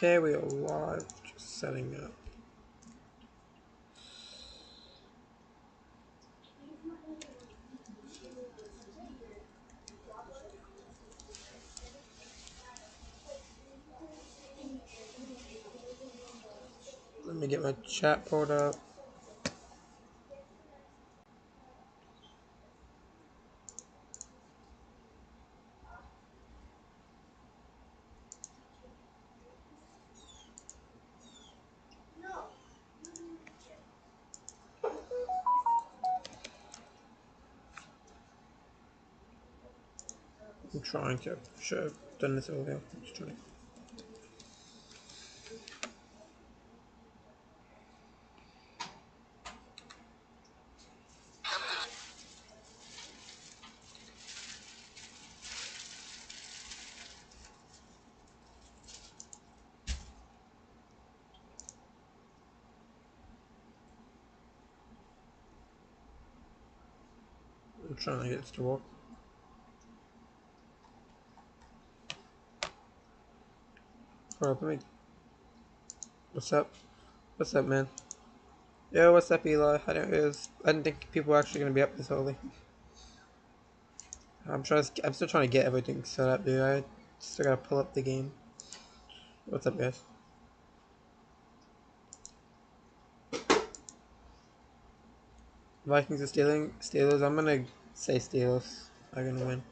Okay, we are live. Just setting up. Let me get my chat pulled up. I'm trying to. Should have done this earlier. I'm just trying. I'm trying to get this to work. Hold up, let me. What's up? What's up, man? Yo, what's up, Eli? I didn't think people were actually gonna be up this early. I'm still trying to get everything set up, dude. I still gotta pull up the game. What's up, guys? Vikings are Steelers. I'm gonna say Steelers are gonna win.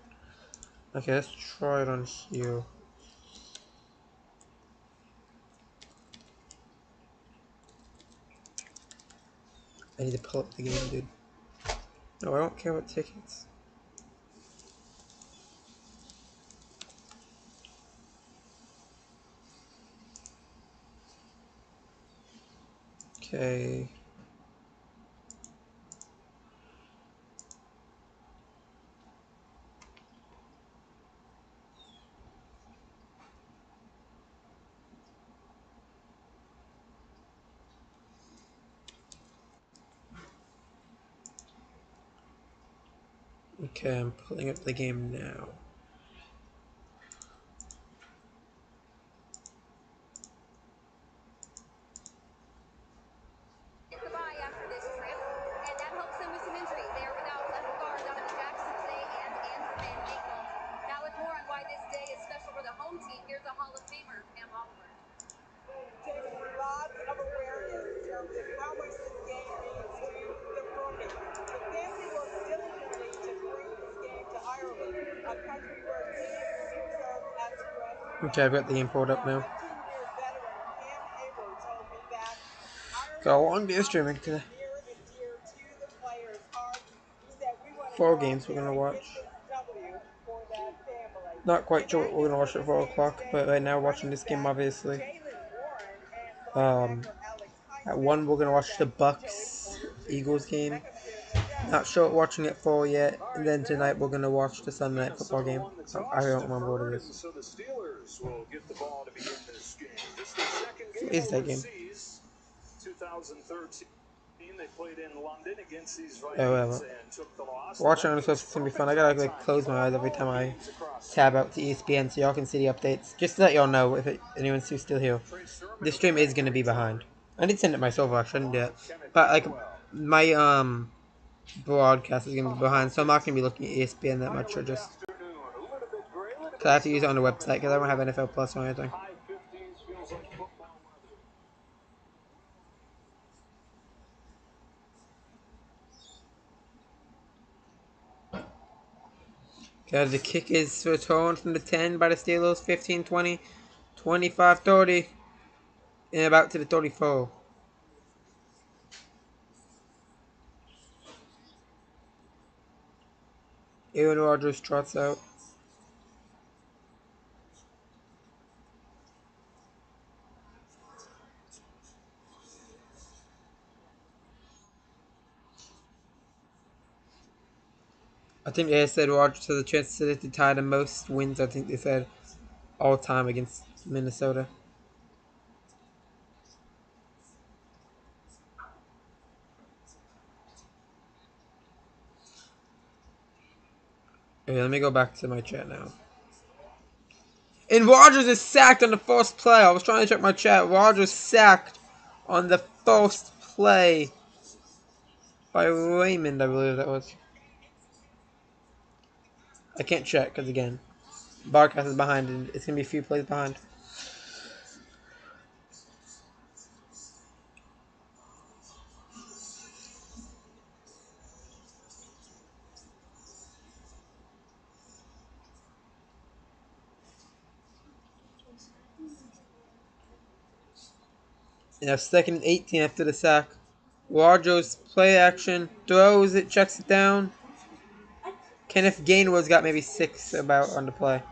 Okay, let's try it on here. I need to pull up the game, dude. No, I don't care about tickets. Okay. Okay, I'm pulling up the game now. Okay, I've got the game pulled up now. Got a long day of streaming today. 4 games we're gonna watch. Not quite sure what we're gonna watch at 4 o'clock, but right now we're watching this game obviously. At 1 we're gonna watch the Bucks Eagles game. Not sure what we're watching at 4 yet. And then tonight we're gonna watch the Sunday night football game. I don't remember what it is. What is that game? 2013. They played in London against these Vikings and took the loss. Watching on the Swift is gonna be fun. I gotta like close my eyes every time I tab out to ESPN so y'all can see the updates. Just to let y'all know if anyone's still here. This stream is gonna be behind. I did send it myself actually, I didn't do it. But like my broadcast is gonna be behind, so I'm not gonna be looking at ESPN that much or just cause I have to use it on the website because I don't have NFL Plus or anything. Okay, the kick is returned from the 10 by the Steelers, 15-20, 25-30, and about to the 34. Aaron Rodgers trots out. I think they said Rodgers has a chance to tie the most wins, I think they said, all time against Minnesota. Okay, let me go back to my chat now. And Rogers is sacked on the first play. I was trying to check my chat. Rogers sacked on the first play by Raymond, I believe that was. I can't check because, again, broadcast is behind and it's going to be a few plays behind. And now 2nd and 18 after the sack. Rogers play action, throws it, checks it down. Kenneth Gainwell's got maybe 6 about on the play.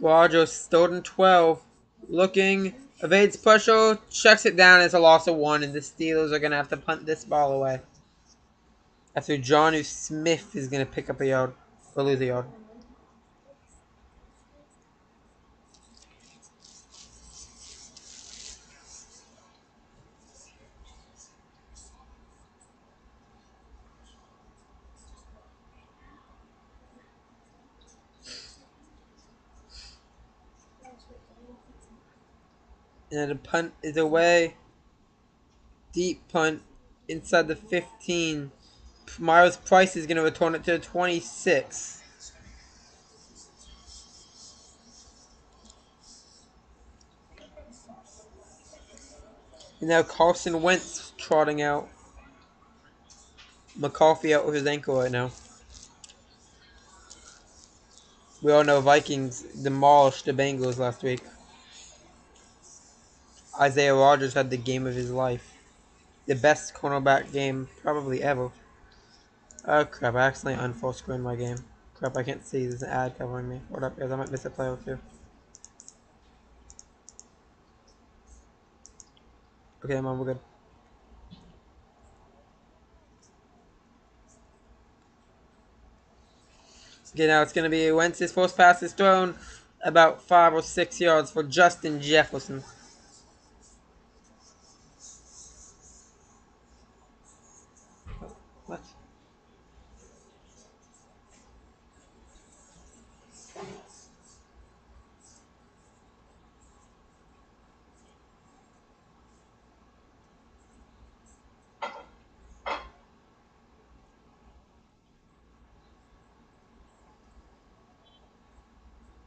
Rogers 3rd and 12. Looking, evades pressure, checks it down. It's a loss of 1, and the Steelers are going to have to punt this ball away. After Johnny Smith is going to pick up a yard, or lose a yard. And the punt is away. Deep punt inside the 15. Miles Price is going to return it to the 26. And now Carson Wentz trotting out. McCarthy out with his ankle right now. We all know Vikings demolished the Bengals last week. Isaiah Rodgers had the game of his life. The best cornerback game probably ever. Oh crap, I accidentally unfull screened my game. Crap, I can't see. There's an ad covering me. What up, guys? I might miss a play or two. Okay, Mom, we're good. Okay, now it's going to be Wentz's first pass is thrown about 5 or 6 yards for Justin Jefferson. What?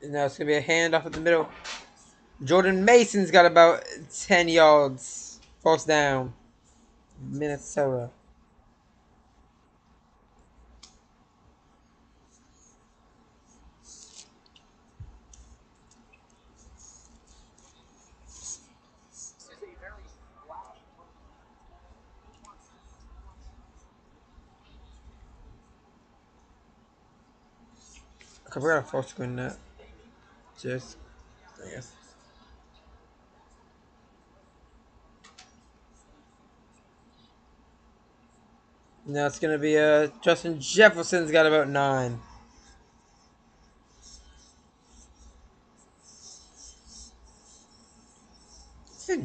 And now it's going to be a handoff at the middle. Jordan Mason's got about 10 yards. First down. Minnesota. Okay, we're going to full screen that. Just, I guess. Now it's going to be Justin Jefferson's got about 9.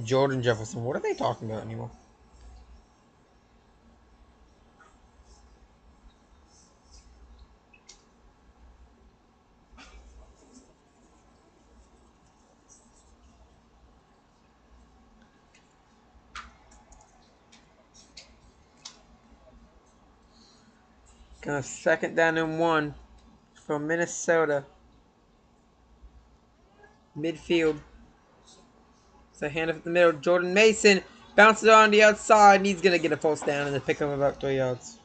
Jordan Jefferson. What are they talking about anymore? Kind of 2nd down and 1 from Minnesota. Midfield. It's a handoff at the middle. Jordan Mason bounces on the outside and he's going to get a first down and then pick up about 3 yards.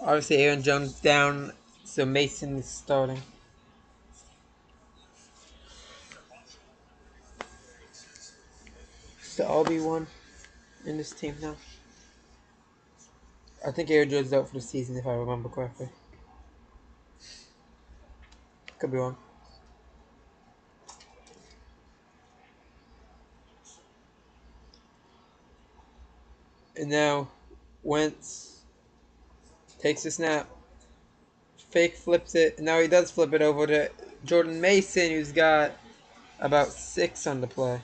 Obviously, Aaron Jones down, so Mason is starting. It's the RB1 in this team now. I think Aaron Jones is out for the season, if I remember correctly. Could be wrong. And now, Wentz takes a snap, fake flips it, and now he does flip it over to Jordan Mason, who's got about 6 on the play.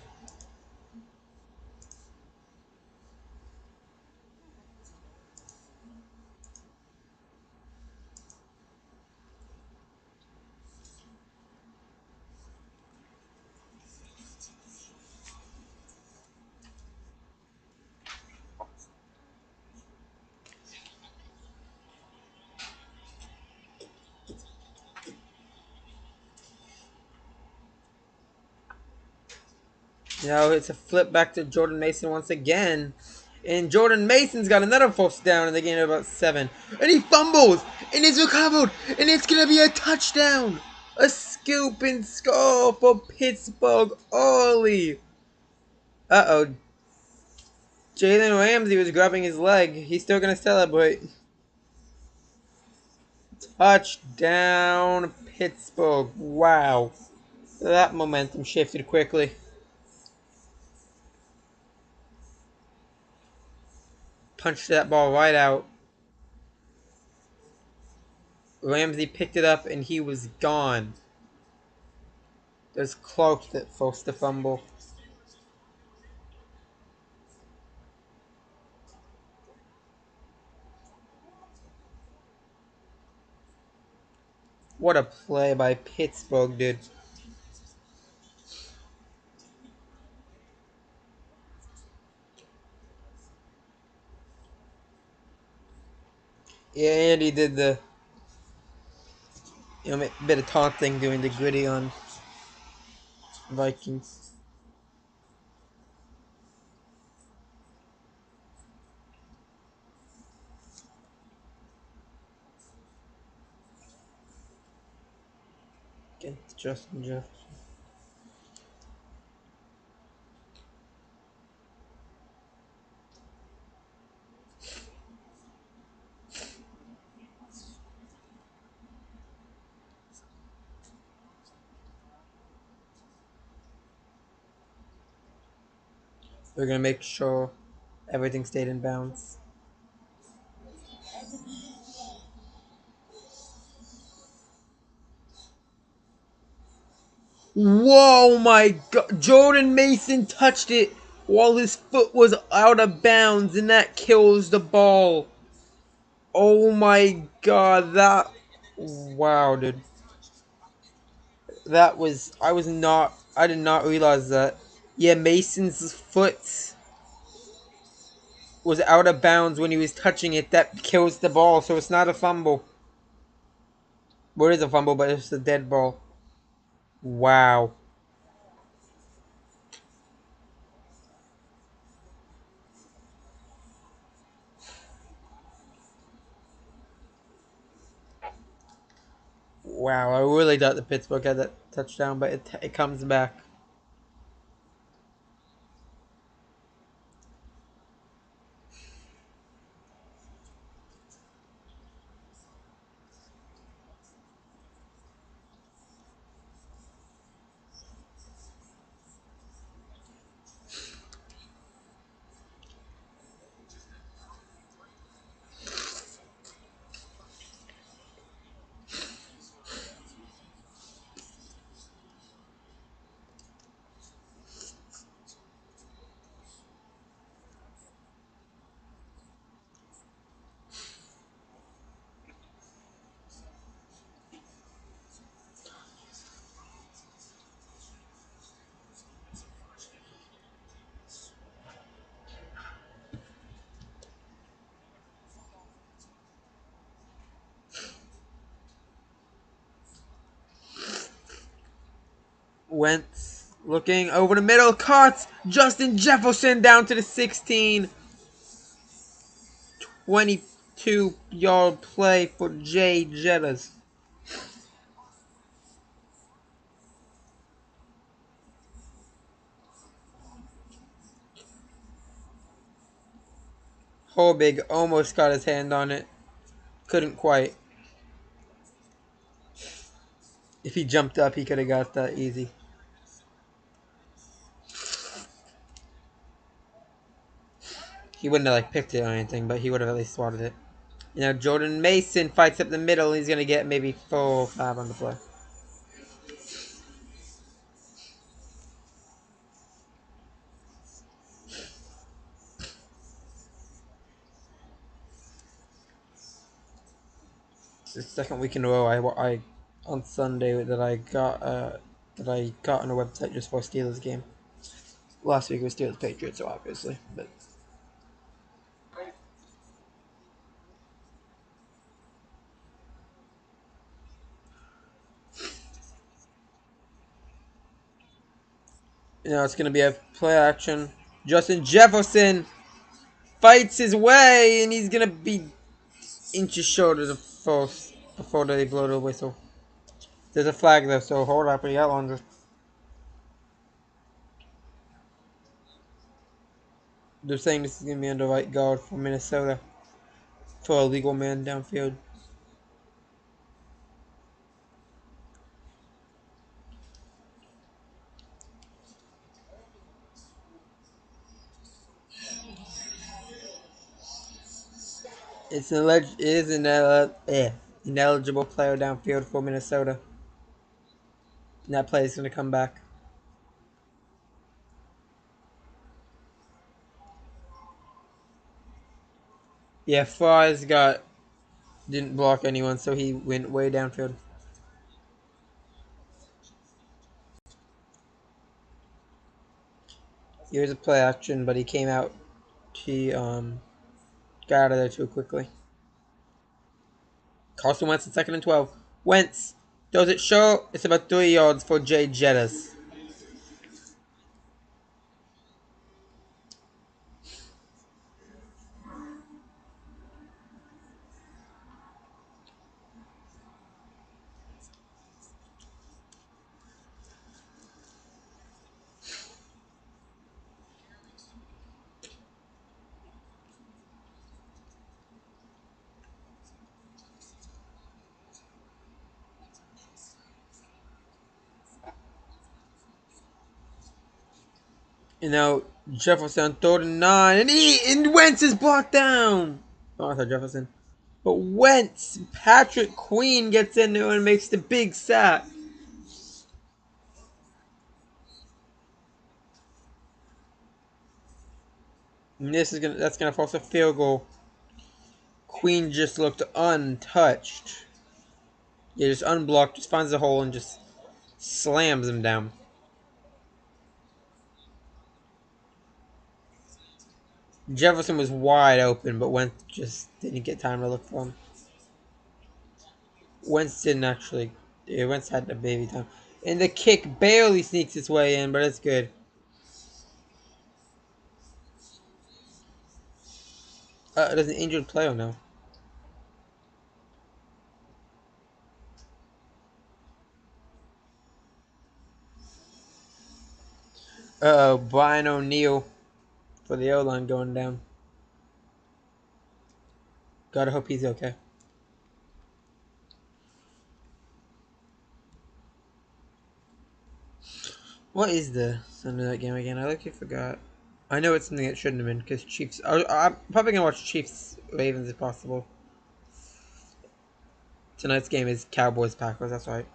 Now it's a flip back to Jordan Mason once again. And Jordan Mason's got another first down in the game of about 7. And he fumbles! And it's recovered! And it's going to be a touchdown! A scoop and score for Pittsburgh early! Uh-oh. Jalen Ramsey was grabbing his leg. He's still going to celebrate. Touchdown, Pittsburgh. Wow. That momentum shifted quickly. Punched that ball right out. Ramsey picked it up and he was gone. There's Clark that forced the fumble. What a play by Pittsburgh, dude. Yeah, and he did the bit of taunting doing the gritty on Vikings. Against Justin Jefferson. We're gonna make sure everything stayed in bounds. Whoa, my God. Jordan Mason touched it while his foot was out of bounds, and that kills the ball. Oh my God, that. Wow, dude. That was. I did not realize that. Yeah, Mason's foot was out of bounds when he was touching it. That kills the ball, so it's not a fumble. Well, it is a fumble, but it's a dead ball. Wow. Wow, I really thought the Pittsburgh had that touchdown, but it comes back. Wentz looking over the middle, caught Justin Jefferson down to the 16. 22-yard play for Jay Jettas. Holbig almost got his hand on it. Couldn't quite. If he jumped up, he could have got that easy. He wouldn't have like picked it or anything, but he would have at least swatted it. You know, Jordan Mason fights up the middle. He's gonna get maybe 4 or 5 on the play. It's the second week in a row I on Sunday that I got on a website just for Steelers game. Last week was Steelers Patriots, so obviously, but you know it's gonna be a play action. Justin Jefferson fights his way, and he's gonna be inches short of the first before they blow the whistle. There's a flag though, so hold up, we got longer. They're saying this is gonna be under right guard for Minnesota for a legal man downfield. It's an ineligible player downfield for Minnesota. And that play is going to come back. Yeah, Fries didn't block anyone, so he went way downfield. Here's a play action, but he came out. He got out of there too quickly. Carson Wentz in 2nd and 12. Wentz does it short. It's about 3 yards for Jay Jettas. You know, Jefferson 3rd and 9, and Wentz is blocked down. Oh, I thought Jefferson. But Wentz, Patrick Queen gets in there and makes the big sack. And that's gonna force a field goal. Queen just looked untouched. Yeah, just unblocked, just finds the hole and just slams him down. Jefferson was wide open, but Wentz just didn't get time to look for him. Wentz didn't actually. Yeah, Wentz had the baby time. And the kick barely sneaks its way in, but it's good. There's an injured player now. Brian O'Neill for the O-line going down. Gotta hope he's okay. What is the Sunday night game again? I like forgot. I know it's something that shouldn't have been because Chiefs. I'm probably gonna watch Chiefs Ravens if possible. Tonight's game is Cowboys Packers. That's right.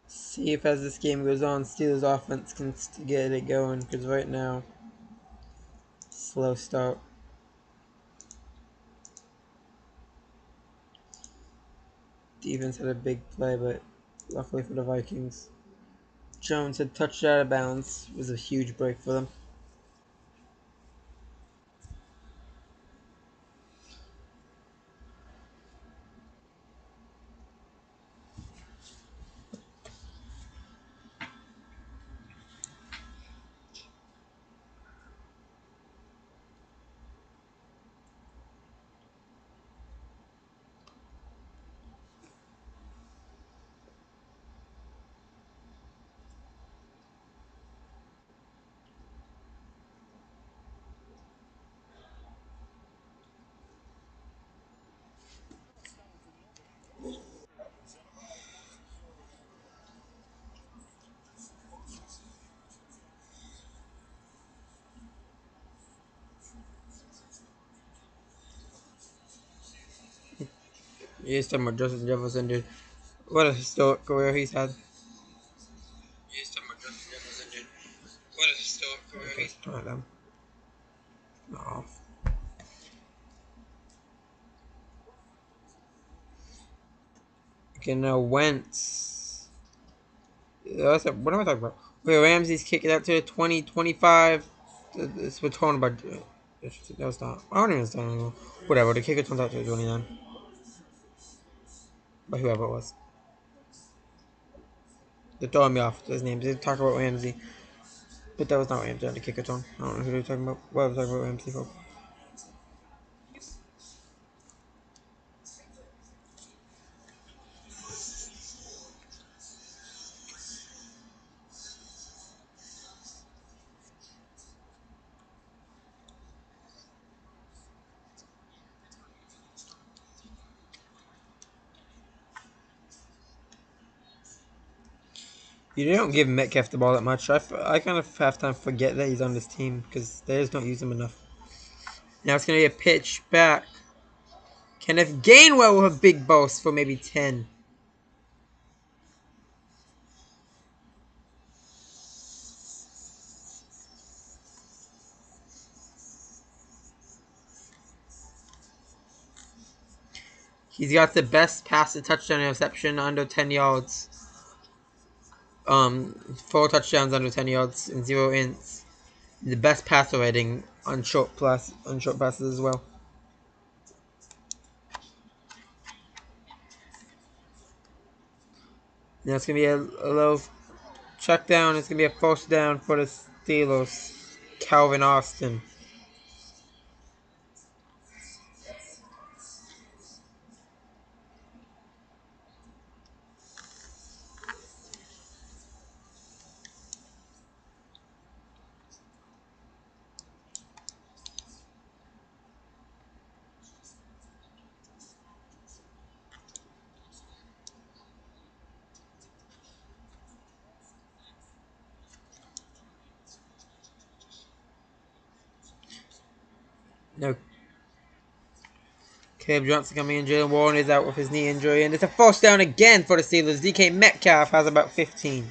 See if as this game goes on, Steelers offense can get it going because right now slow start. Defense had a big play, but luckily for the Vikings, Jones had touched out of bounds. It was a huge break for them. He's talking about Justin Jefferson, dude. What a historic career he's had. He's talking about Justin Jefferson, dude. What a historic career he's had. Them. No. Okay, now Wentz. What am I talking about? Wait, Ramsey's kicking out to the 20-25. We're talking about. That was not. I don't even understand anymore. Whatever, the kicker turns out to the 29. By whoever it was. They're throwing me off his name. They talk about Ramsey. But that was not Ramsey on the kicker tone. I don't know who they were talking about. What was I talking about Ramsey for? You don't give Metcalf the ball that much. I kind of half time forget that he's on this team because they just don't use him enough. Now it's going to be a pitch back. Kenneth Gainwell with a big boast for maybe 10. He's got the best pass to touchdown interception under 10 yards. 4 touchdowns under 10 yards and 0 ints. The best passer rating on short passes as well. Now it's gonna be a low check down. It's gonna be a first down for the Steelers. Calvin Austin. No. Caleb Johnson coming in. Jalen Warren is out with his knee injury. And it's a first down again for the Steelers. DK Metcalf has about 15.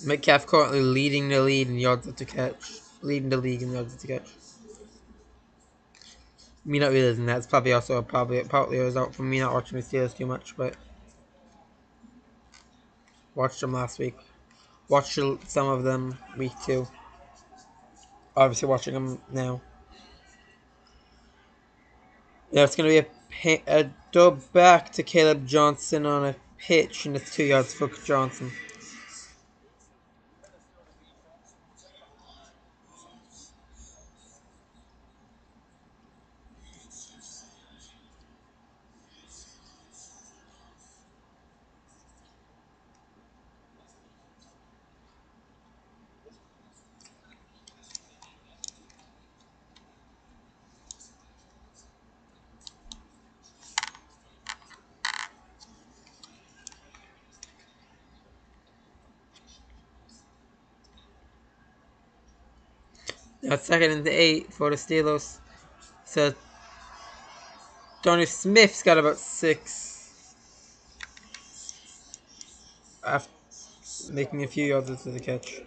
Metcalf currently leading the league in yards to catch. Leading the league in yards to catch. Me not realizing that's probably also partly a result from me not watching the Steelers too much, but watched them last week. Watched some of them week 2. Obviously watching them now. Yeah, it's going to be a dub back to Caleb Johnson on a pitch, and it's 2 yards for Johnson. Now it's 2nd and 8 for the Steelers. So Donnie Smith's got about 6. after making a few yards after the catch.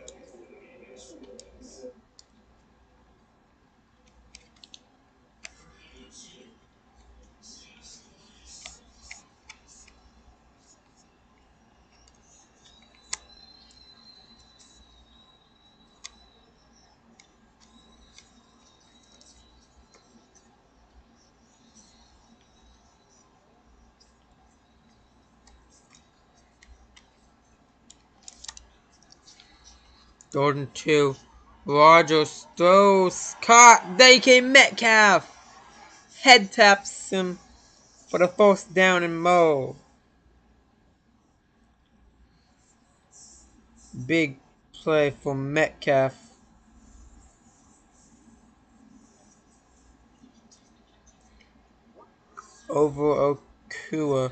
Jordan 2. Rogers throws. Caught. DK Metcalf. Head taps him for the first down and more. Big play for Metcalf. Over Okua.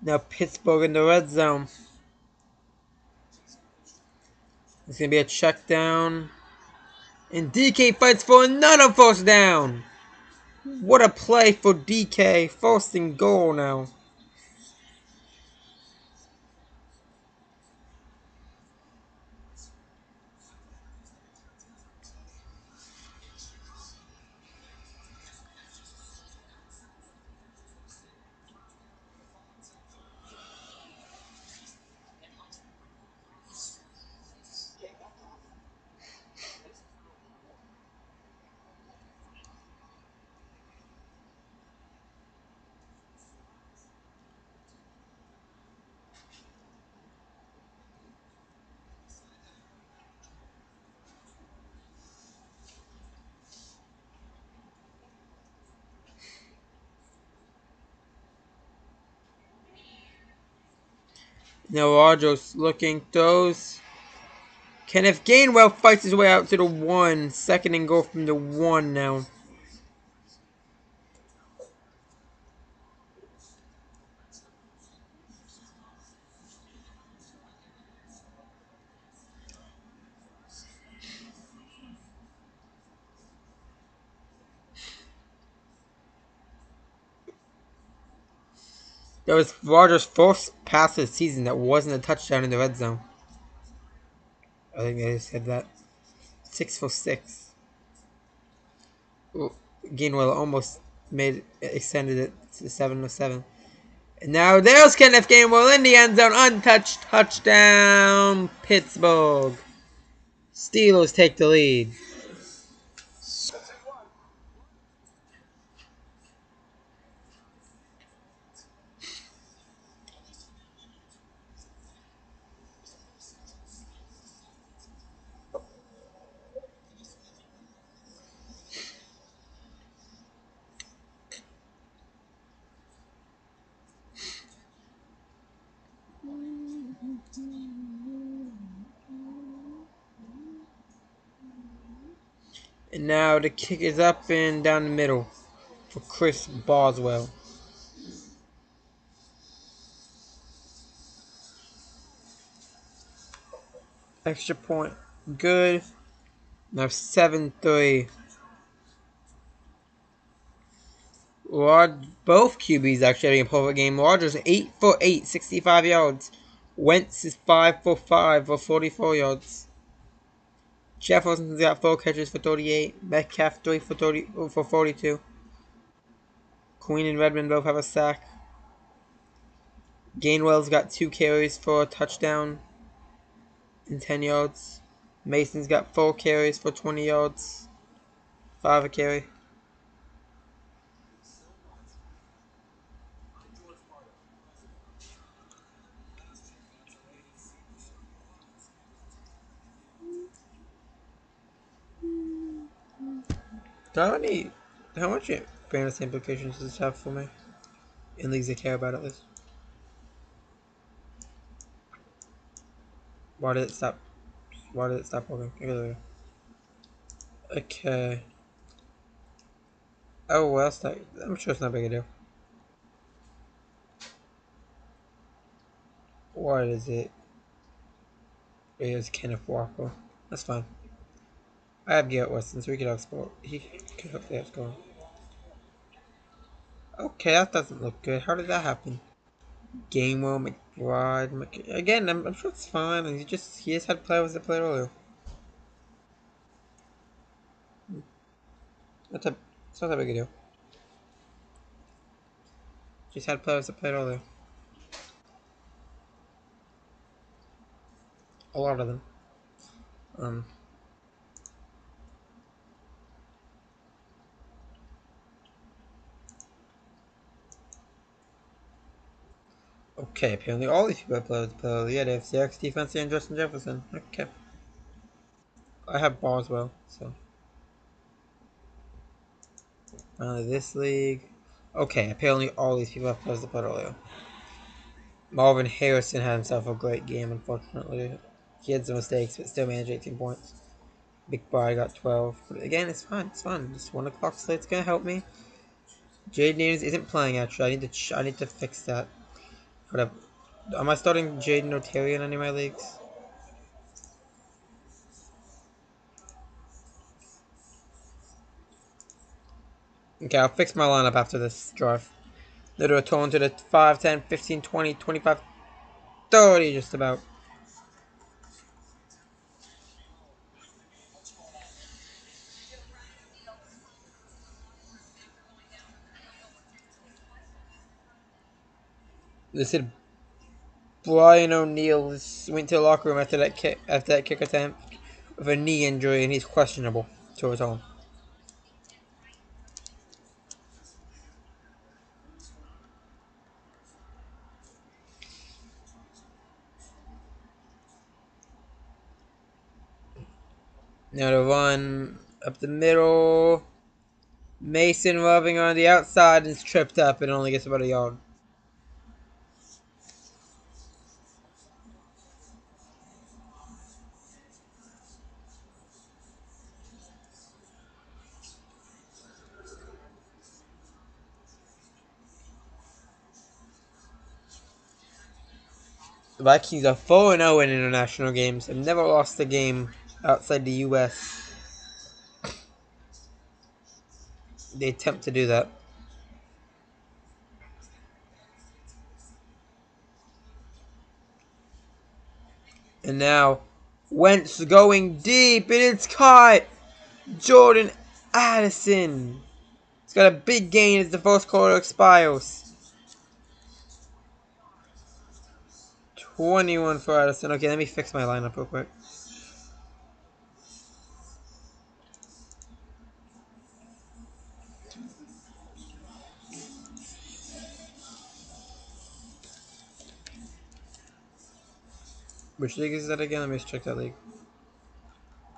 Now Pittsburgh in the red zone. It's going to be a check down. And DK fights for another first down. What a play for DK. First and goal now. Now Rogers looking, throws. Kenneth Gainwell fights his way out to the 1. Second and goal from the 1 now. That was Rogers' first pass of the season that wasn't a touchdown in the red zone. I think they said that. 6 for 6. Ooh, Gainwell almost extended it to 7 for 7. And now there's Kenneth Gainwell in the end zone. Untouched touchdown. Pittsburgh. Steelers take the lead. And now the kick is up and down the middle for Chris Boswell. Extra point. Good. Now 7-3. Both QBs actually having a perfect game. Rodgers 8 for 8, 65 yards. Wentz is 5 for 5 for 44 yards. Jefferson's got 4 catches for 38. Metcalf 3 for 42. Queen and Redmond both have a sack. Gainwell's got 2 carries for a touchdown and 10 yards. Mason's got 4 carries for 20 yards. 5 a carry. How much fantasy implications does this have for me? In leagues I care about at least. Why did it stop? Why did it stop working? Okay. Oh, well, that's not, I'm sure it's not a big a deal. What is it? is Kenneth Walker. That's fine. I have Garrett Weston, so we could outscore. He could hopefully outscore. Okay, that doesn't look good. How did that happen? Gainwell, McBride, again. I'm sure it's fine. And he just had players that played earlier. It's not that big a deal. Just had players that played earlier. A lot of them. Um. Okay, apparently all these people have played earlier. Yeah, they have CX defense and Justin Jefferson. Okay. I have Boswell, so. This league. Okay, apparently all these people have players that played earlier. Marvin Harrison had himself a great game, unfortunately. He had some mistakes, but still managed 18 points. Big Boy got 12. But again, it's fine. It's fine. Just 1 o'clock slate's gonna help me. Jaden Daniels isn't playing, actually. I need to fix that. Whatever. Am I starting Jaden Oteri in any of my leagues? Okay, I'll fix my lineup after this drive. They'll do a total to the 5, 10, 15, 20, 25, 30, just about. They said Brian O'Neill went to the locker room after that kick attempt with a knee injury, and he's questionable to his home. Now to run up the middle. Mason rubbing on the outside and is tripped up and only gets about a yard. The Vikings are 4-0 in international games and never lost a game outside the U.S. They attempt to do that. And now, Wentz going deep and it's caught! Jordan Addison. He's got a big gain as the first quarter expires. 21 for Addison. Okay, let me fix my lineup real quick. Which league is that again? Let me just check that league.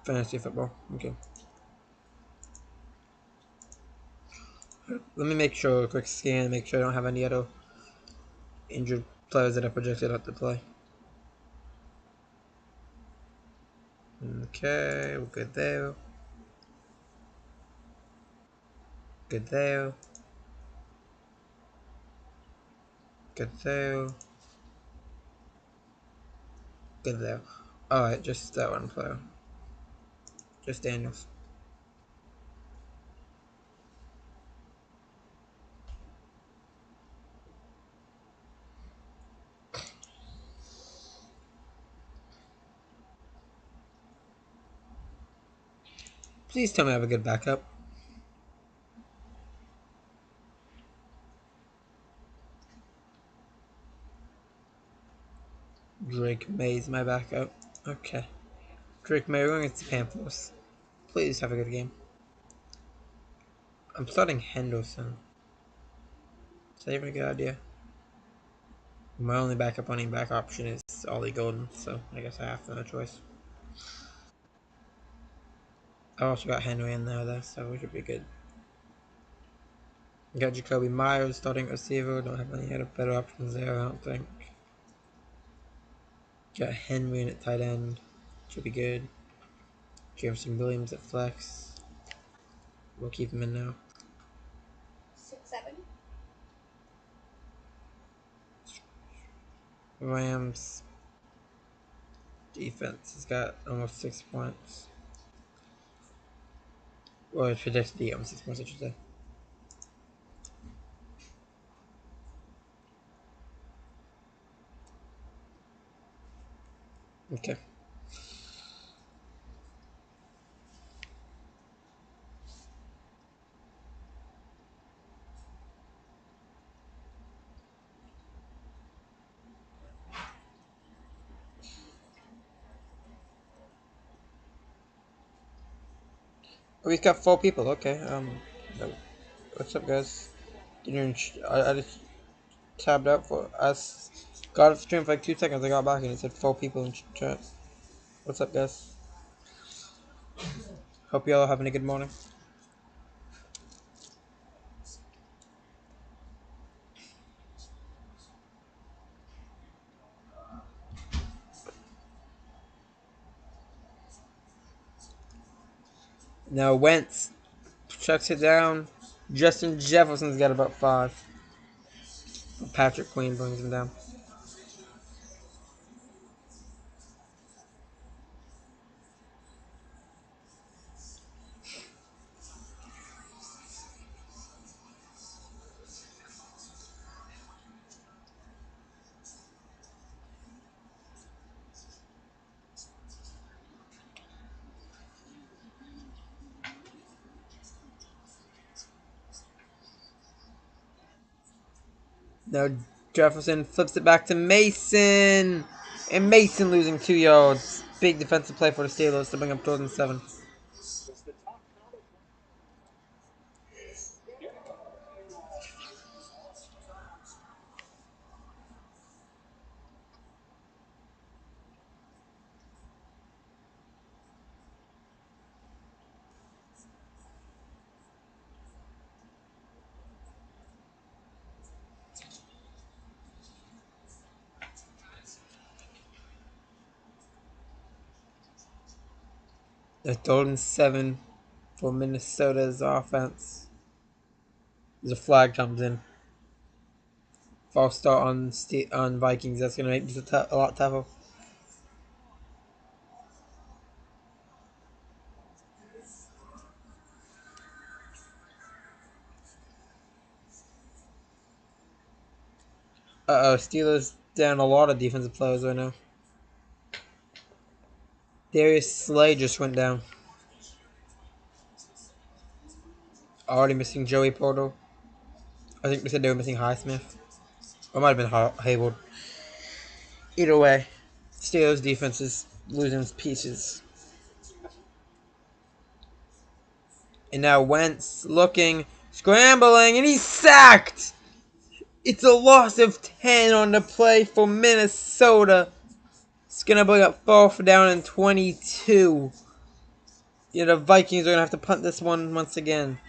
Fantasy football. Okay. Let me make sure, a quick scan, make sure I don't have any other injured players that are projected out to play. Okay, we're good there. Good there. Good there. Good there. Alright, just that one player. Just Daniels. Please tell me I have a good backup. Drake May's my backup. Okay. Drake May, we're going against the Panthers. Please have a good game. I'm starting Henderson. Is that even a good idea? My only backup running back option is Ollie Golden, so I guess I have no choice. I also got Henry in there though, so we should be good. Got Jacoby Myers starting receiver. Don't have any other better options there, I don't think. Got Henry in at tight end. Should be good. Jefferson Williams at flex. We'll keep him in now. 6-7. Rams. Defense has got almost 6 points. Or it predicts to be almost 6 points, I should say. Okay. We've got 4 people. Okay. What's up, guys? I just tabbed out for us. Got it stream for like 2 seconds. I got back and it said 4 people in chat. What's up, guys? Hope y'all are having a good morning. Now Wentz checks it down. Justin Jefferson's got about 5. Patrick Queen brings him down. Now Jefferson flips it back to Mason. And Mason losing 2 yards. Big defensive play for the Steelers to bring up 3rd and 7. The 3rd and 7 for Minnesota's offense. There's a flag comes in. False start on Vikings. That's going to make this a lot tougher. Uh-oh, Steelers down a lot of defensive players right now. Darius Slay just went down. Already missing Joey Porter. I think they said they were missing Highsmith. Or it might have been Hayward. Either way, Steelers defense is losing pieces. And now Wentz looking, scrambling, and he's sacked! It's a loss of 10 on the play for Minnesota. It's going to bring up 4th down and 22. Yeah, the Vikings are going to have to punt this one once again.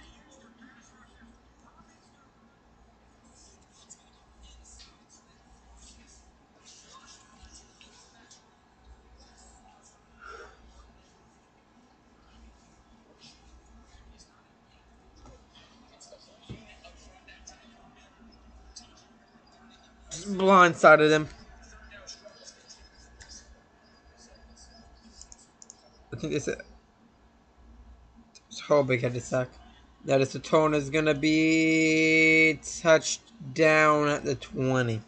Blindsided him. I think it's a whole big headed sack. Now this return is going to be touched down at the 20.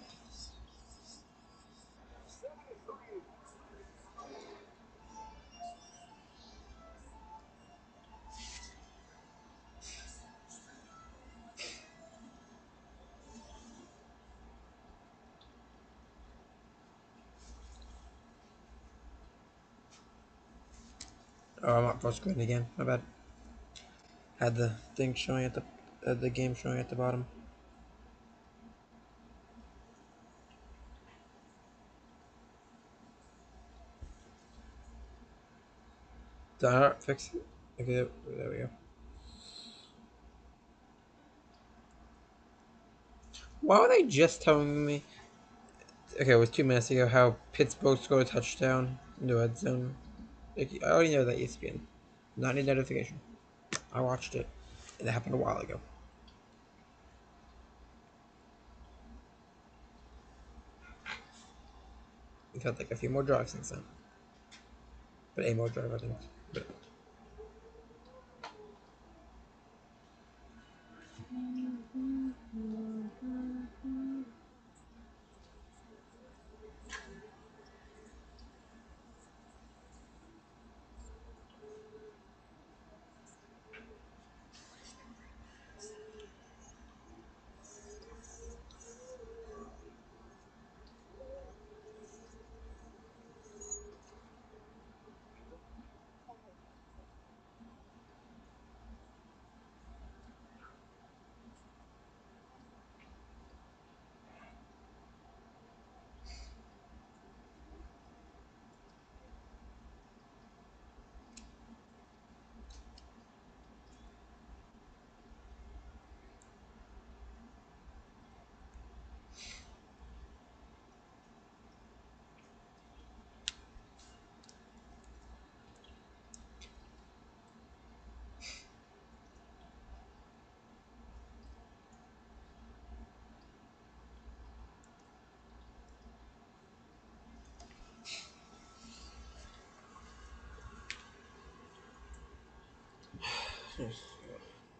Oh, I'm up full screen again. My bad. Had the thing showing at the game showing at the bottom. Did I not fix it? Okay, there we go. Why were they just telling me? Okay, it was 2 minutes ago how Pittsburgh scored a touchdown in the red zone. Like, I already know that ESPN. Not need notification. I watched it. It happened a while ago. We've had like a few more drives since then. But a more drive, I think. But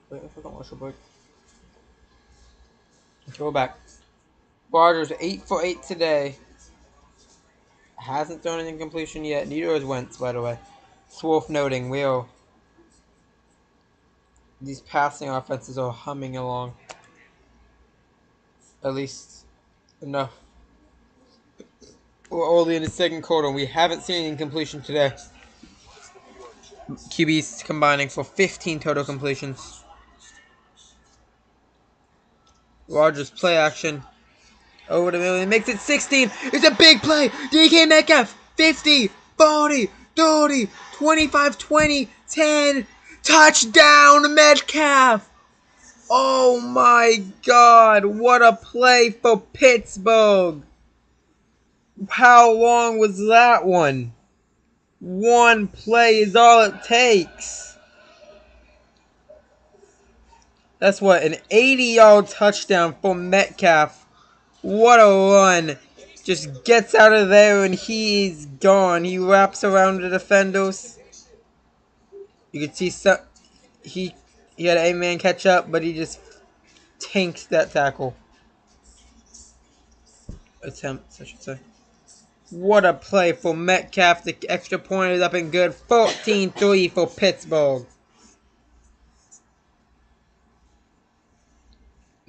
wait, I forgot what's your break. Go back. Rogers 8 for 8 today. Hasn't thrown an incompletion yet. Neither is Wentz, by the way. It's worth noting. These passing offenses are humming along. At least enough. We're early in the second quarter, and we haven't seen an incompletion today. QB's combining for 15 total completions. Rogers play action. Over the middle. He makes it 16. It's a big play. DK Metcalf. 50, 40, 30, 25, 20, 10. Touchdown Metcalf. Oh my God. What a play for Pittsburgh. How long was that one? One play is all it takes. That's what, an 80-yard touchdown for Metcalf. What a run. Just gets out of there and he's gone. He wraps around the defenders. You can see he had an 8-man catch up, but he just tanks that tackle. Attempt, I should say. What a play for Metcalf. The extra point is up and good. 14-3 for Pittsburgh.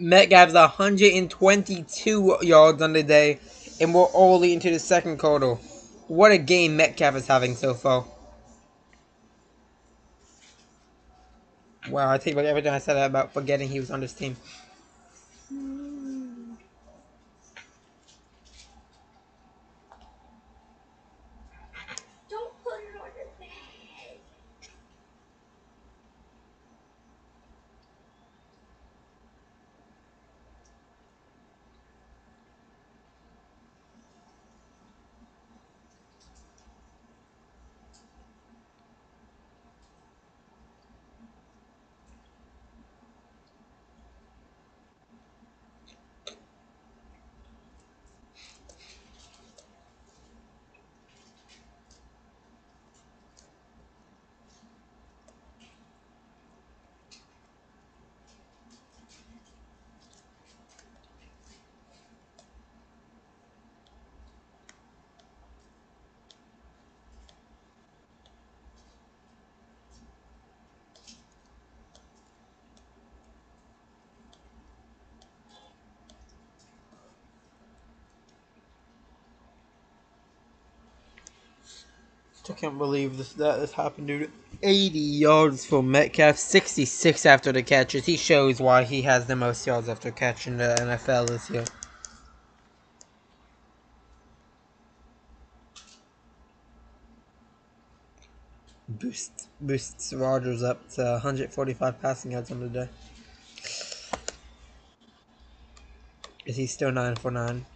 Metcalf's 122 yards on the day, and we're early into the second quarter. What a game Metcalf is having so far. Wow, I take back everything I said about forgetting he was on this team. Don't put it on your bed. I can't believe this happened, dude. 80 yards for Metcalf, 66 after the catches. He shows why he has the most yards after catch in the NFL this year. Boosts Rogers up to 145 passing yards on the day. Is he still 9 for 9?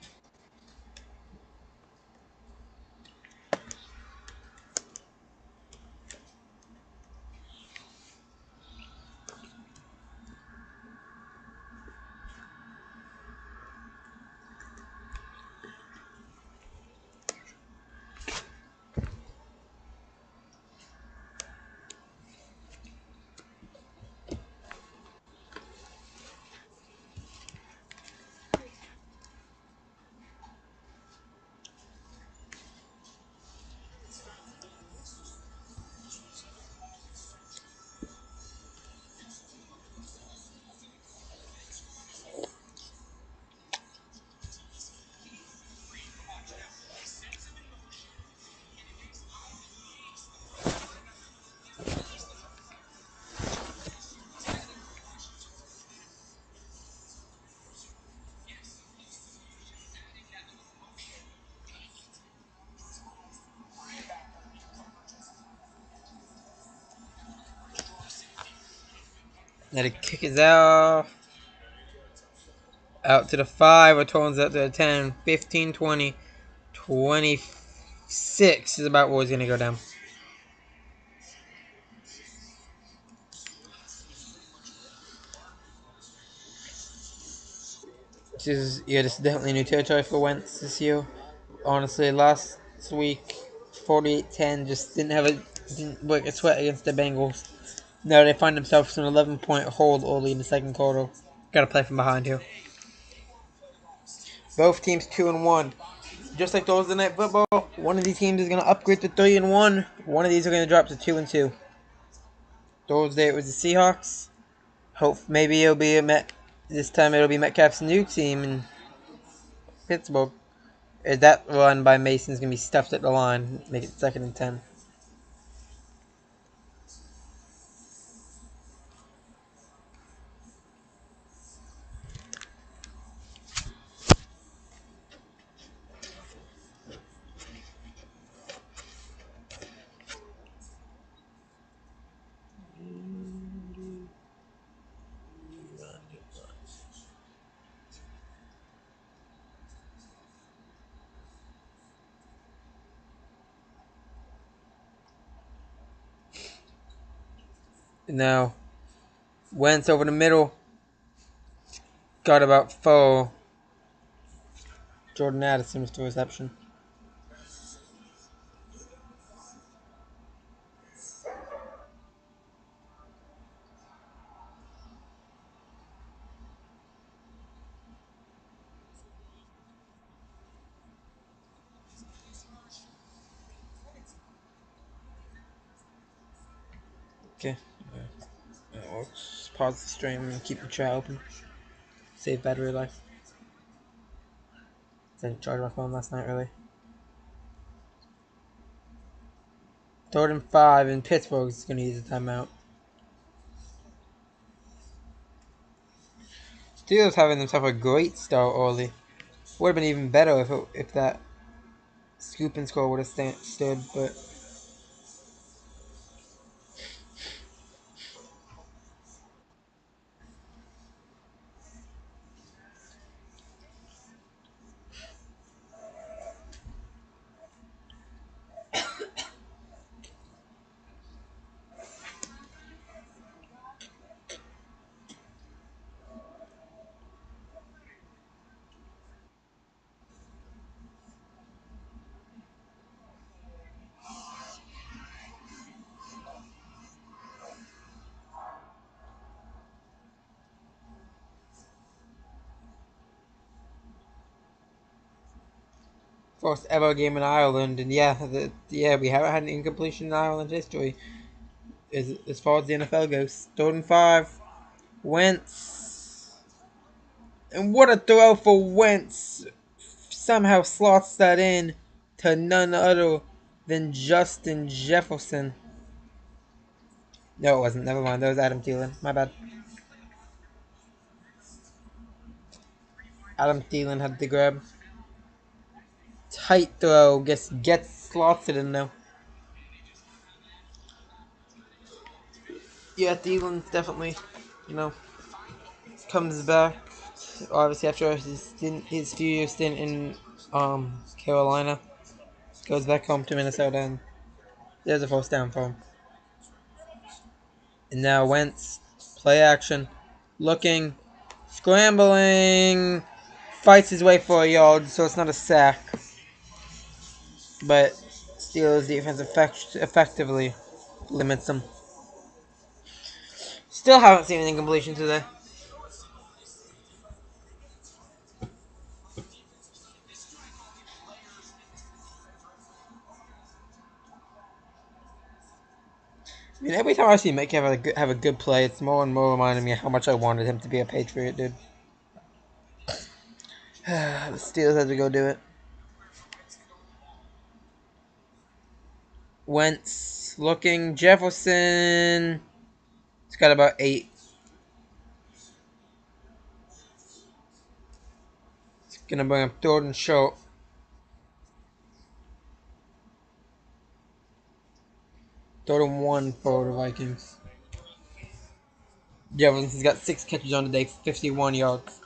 Now the kick is out. Out to the 5. Or turns out to the 10. 15, 20. 26 is about where he's going to go down. This is definitely new territory for Wentz this year. Honestly, last week, 48-10 just didn't work a sweat against the Bengals. Now they find themselves in an 11-point hold early in the second quarter. Got to play from behind here. Both teams 2-1. Just like Thursday Night Football, one of these teams is going to upgrade to 3-1. One of these are going to drop to 2-2. Thursday it was the Seahawks. Hope maybe it'll be this time it'll be Metcalf's new team in Pittsburgh. That run by Mason's gonna be stuffed at the line, make it 2nd and 10. Now Wentz over the middle, got about 4. Jordan Addison with the reception. Okay, that works. Pause the stream and keep the chat open. Save battery life. Didn't charge my phone last night really. 3rd and 5 in Pittsburgh is gonna use a timeout. Steelers having themselves a great start early. Would have been even better if that scoop and score would have stood, but first ever game in Ireland, and we haven't had an incompletion in Ireland history as far as the NFL goes. 3rd and 5, Wentz, and what a throw for Wentz! Somehow slots that in to none other than Justin Jefferson. No, it wasn't. Never mind. That was Adam Thielen. My bad. Adam Thielen had the grab. Tight throw. Gets slots it in though. Yeah, Thielen definitely, you know, comes back. Obviously, after his few years stint in Carolina, goes back home to Minnesota, and there's a first down for him. And now Wentz, play action, looking, scrambling, fights his way for a yard, so it's not a sack. But Steelers defense effectively limits them. Still haven't seen an incompletion today. I mean, every time I see Metcalf have a good play, it's more and more reminding me how much I wanted him to be a Patriot, dude. The Steelers had to go do it. Wentz looking, Jefferson. It's got about 8. It's gonna bring up 3rd and short. 3rd and 1 for the Vikings. Jefferson's got 6 catches on the day, 51 yards.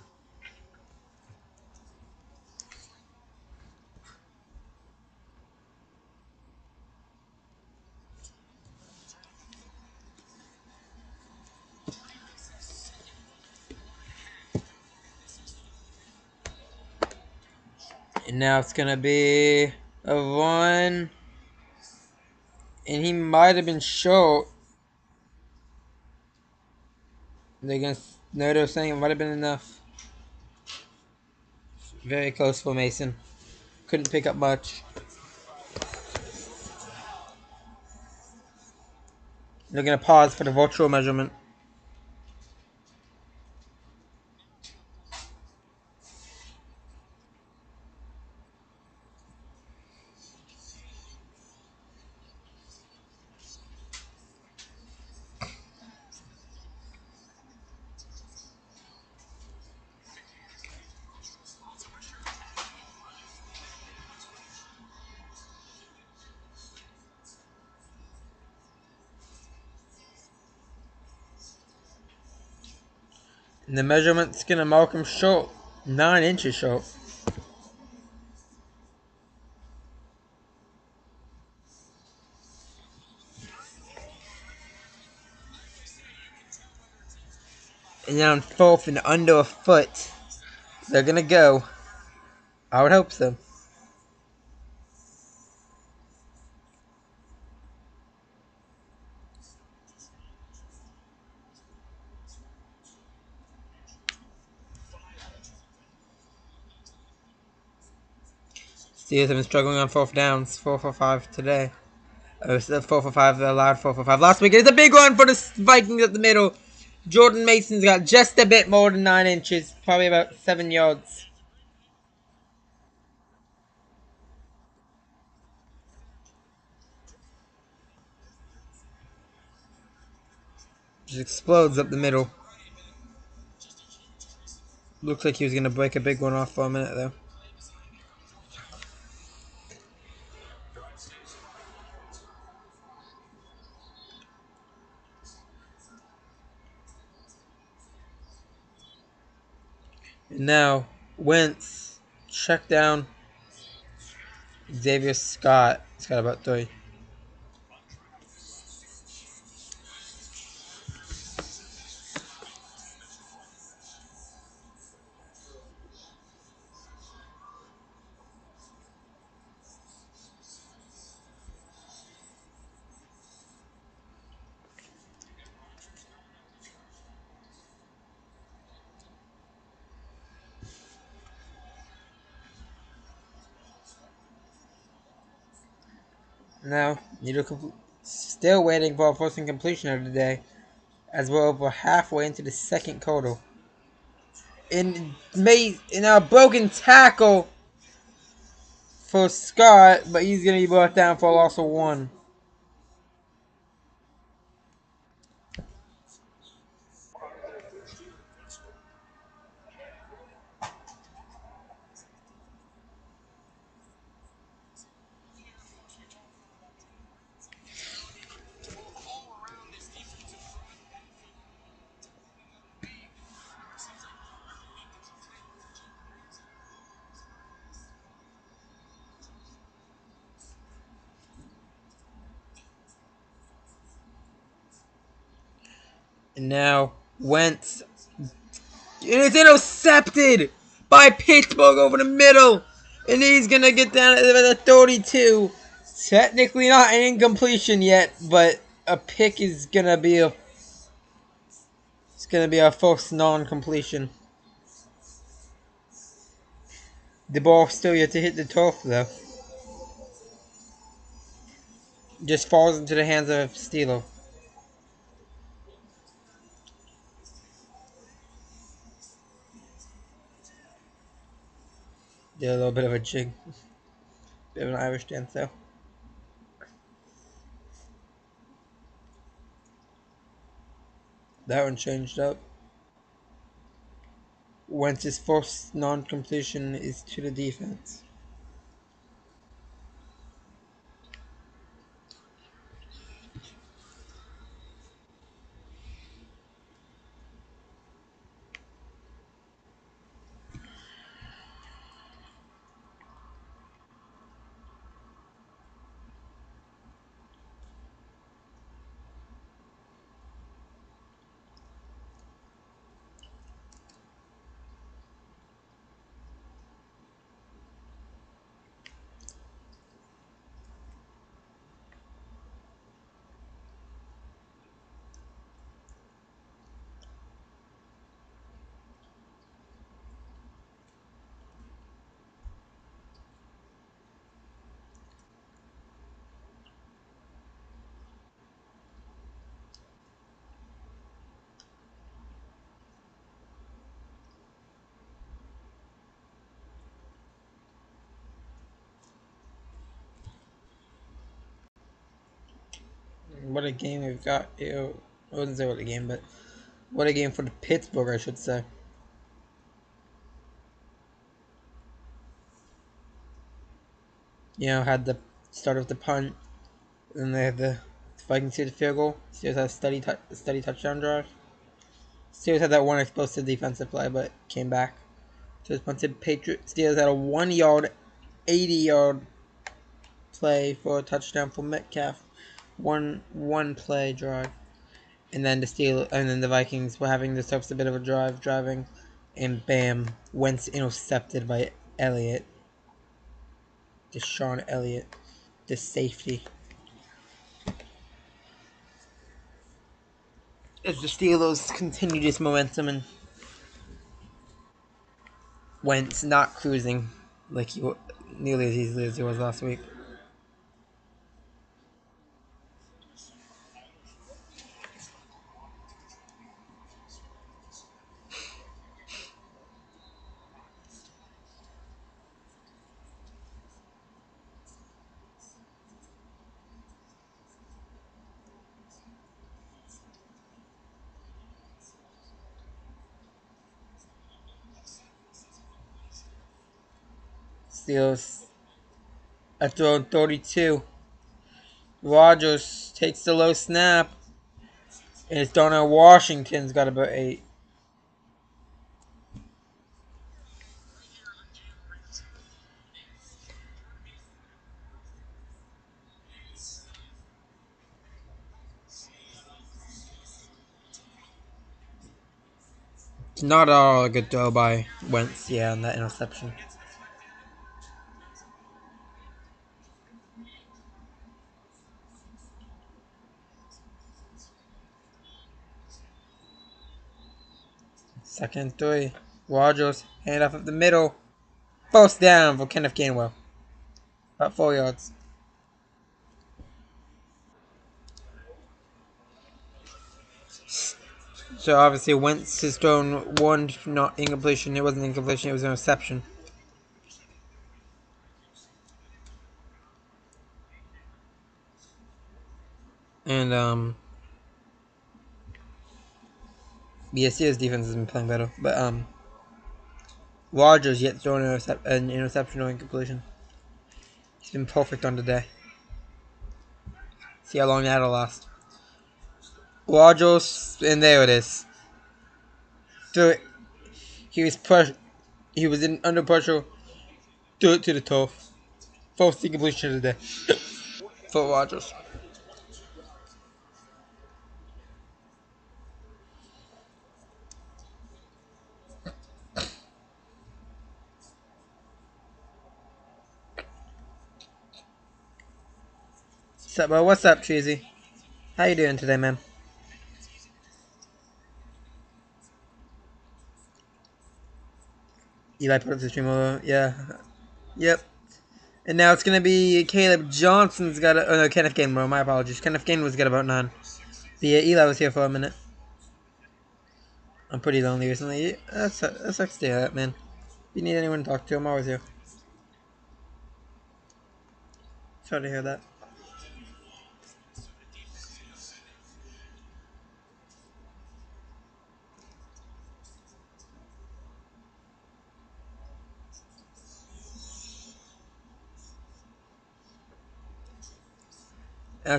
And now it's gonna be a run, and he might have been short. They're gonna no, they're saying it might have been enough. Very close for Mason. Couldn't pick up much. They're gonna pause for the virtual measurement. And the measurement's gonna mark him short. 9 inches short. And now on fourth and under a foot. They're gonna go. I would hope so. Steelers have been struggling on fourth downs. 4 for 5 today. It's 4 for 5. They allowed 4 for 5 last week. It's a big one for the Vikings at the middle. Jordan Mason's got just a bit more than 9 inches. Probably about 7 yards. Just explodes up the middle. Looks like he was going to break a big one off for a minute, though. And now, Wentz. Check down. Xavier Scott. He's got about 3. Now, still waiting for a first completion of the day, as we're over halfway into the second quarter. In a broken tackle for Scott, but he's going to be brought down for a loss of 1. And now Wentz, and it's intercepted by Pittsburgh over the middle, and he's gonna get down at the 32. Technically not an incompletion yet, but a pick is gonna be a first non-completion. The ball still yet to hit the turf though. Just falls into the hands of Steeler. Did a little bit of a jig, bit of an Irish dance though. That one changed up. Wentz's first non-completion is to the defense. what a game we've got. Ew. I wouldn't say what a game, but what a game for the Pittsburgh, I should say. Had the start of the punt, and they had the Vikings hit the field goal. Steelers had a steady touchdown drive. Steelers had that one explosive defensive play, but came back. Steelers punted. Steelers had a 1 yard, 80-yard play for a touchdown for Metcalf. One play drive, and then the Vikings were having themselves a bit of a driving, and bam, Wentz intercepted by Elliott, Deshaun Elliott, the safety. As the Steelers continue this momentum and Wentz not cruising like nearly as easily as he was last week. Steelers are throwing 32. Rodgers takes the low snap, and it's Darnell Washington's got about 8. It's not at all a good throw by Wentz, on that interception. Second and 3. Rodgers, hand off up the middle. First down for Kenneth Gainwell. About 4 yards. So obviously Wentz has thrown one not incompletion. It wasn't incompletion, it was an interception. And BSC's defense has been playing better. But Rodgers yet thrown an interception or incompletion. He's been perfect on the day. See how long that'll last. Rodgers, and there it is. Threw it. He was under pressure. Threw it to the toe. First incompletion of the day for Rodgers. What's up, Cheesy? How you doing today, man? Eli put up the stream over. Yeah. Yep. And now it's gonna be Caleb Johnson's got a. Oh no, Kenneth Gainwell. My apologies. Kenneth Gainwell's got about 9. But yeah, Eli was here for a minute. I'm pretty lonely recently. That sucks to hear that, man. If you need anyone to talk to, I'm always here. Sorry to hear that.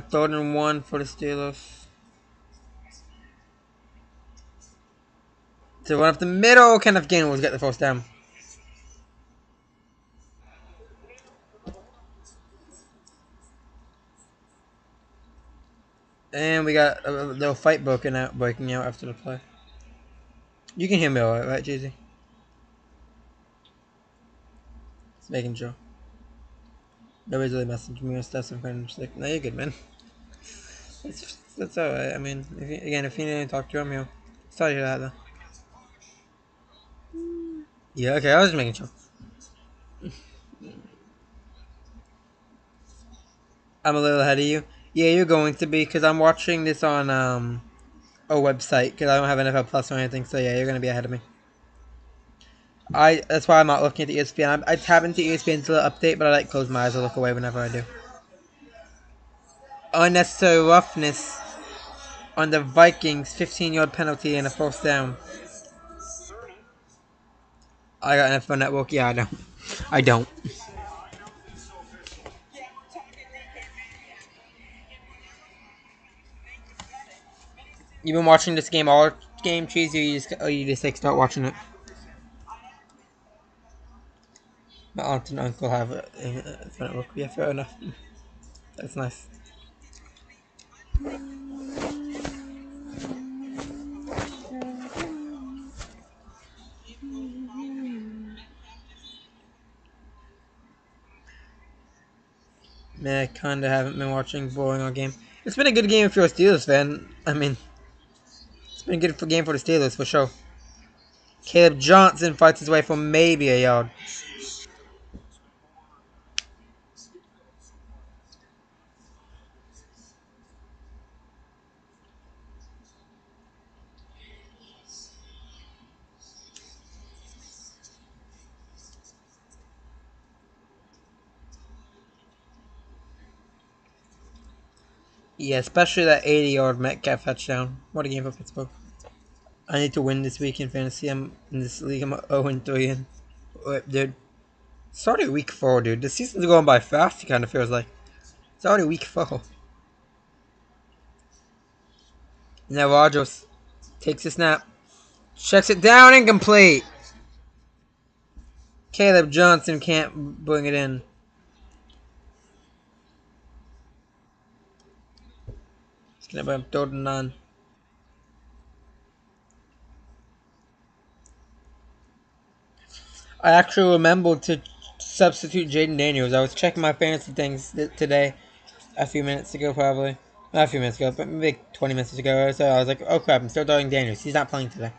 Third and 1 for the Steelers. To run up the middle, Kenneth Gainwell's got the first down. And we got a little fight breaking out after the play. You can hear me alright, right, Jeezy? Just making sure. Nobody's really messaging me or stuff, so I'm kind of just like, no, you're good, man. That's alright. I mean, if you need to talk to, I'm here. Sorry to hear that, though. Yeah, okay, I was just making sure. I'm a little ahead of you. Yeah, you're going to be, because I'm watching this on a website, because I don't have NFL Plus or anything, so yeah, you're going to be ahead of me. That's why I'm not looking at the ESPN. I tap into ESPN to update, but I like close my eyes or look away whenever I do. unnecessary roughness on the Vikings 15-yard penalty and a first down. I got an NFL Network. Yeah, I don't. I don't. You been watching this game all game, Cheese, or you just like start watching it? My aunt and uncle have it. NFL Network. Yeah, fair enough. That's nice. Man, I kinda haven't been watching bowling all game. It's been a good game if you're a Steelers fan. I mean, it's been a good game for the Steelers for sure. Caleb Johnson fights his way for maybe a yard. Yeah, especially that 80-yard Metcalf touchdown. What a game for Pittsburgh. I need to win this week in fantasy. I'm in this league. I'm 0-3 in. Dude, it's already week 4, dude. The season's going by fast, it kind of feels like. It's already week 4. Now Rodgers takes a snap. Checks it down, incomplete. Caleb Johnson can't bring it in. It's going to be 3rd and 9. I actually remembered to substitute Jaden Daniels. I was checking my fantasy things today, a few minutes ago probably. Not a few minutes ago, but maybe 20 minutes ago. So I was like, oh crap, I'm still starting Daniels. He's not playing today.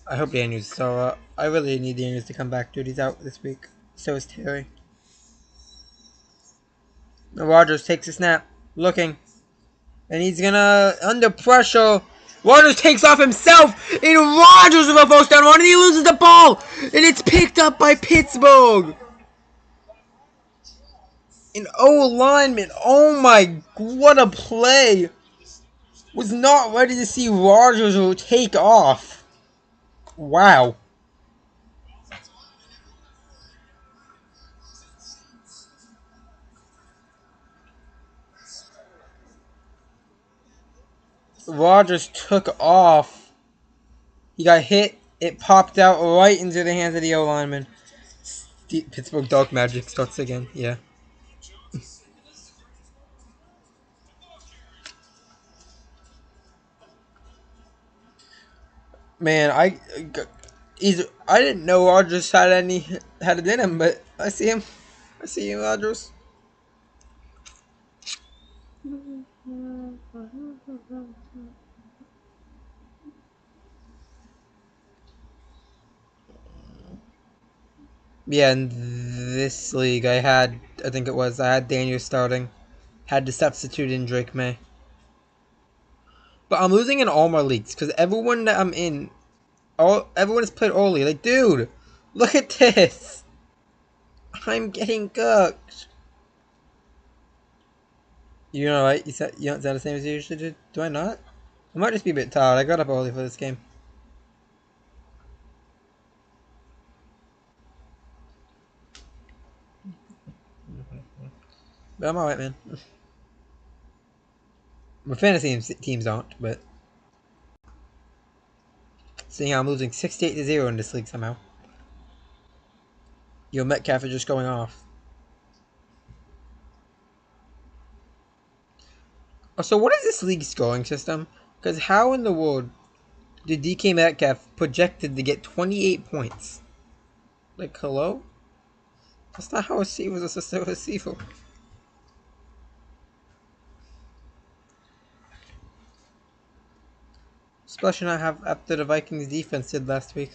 I hope Daniels. So I really need Daniels to come back, dude. He's out this week. So is Terry. Rodgers takes a snap, looking, and he's gonna under pressure. Rodgers takes off himself, and Rodgers with a first down run, and he loses the ball, and it's picked up by Pittsburgh. An O lineman. Oh my, what a play! Was not ready to see Rodgers take off. Wow. Rodgers took off. He got hit. It popped out right into the hands of the O lineman. Pittsburgh Dark Magic starts again. Yeah. Man, I didn't know Rodgers had it in him, but I see him. I see you, Rodgers. Yeah, in this league, I had Daniel starting. Had to substitute in Drake May. But I'm losing in all my leagues because everyone that I'm in, everyone has played early. Like, dude, look at this. I'm getting cooked. You know, right? You don't sound the same as you usually do. Do I not? I might just be a bit tired. I got up early for this game. But I'm alright, man. My fantasy teams aren't, but seeing how I'm losing 68-0 in this league somehow. Your Metcalf is just going off. Oh, so what is this league scoring system? Because how in the world did DK Metcalf projected to get 28 points? Like, hello? That's not how a receiver is supposed to receiver. Especially not have after the Vikings defense did last week.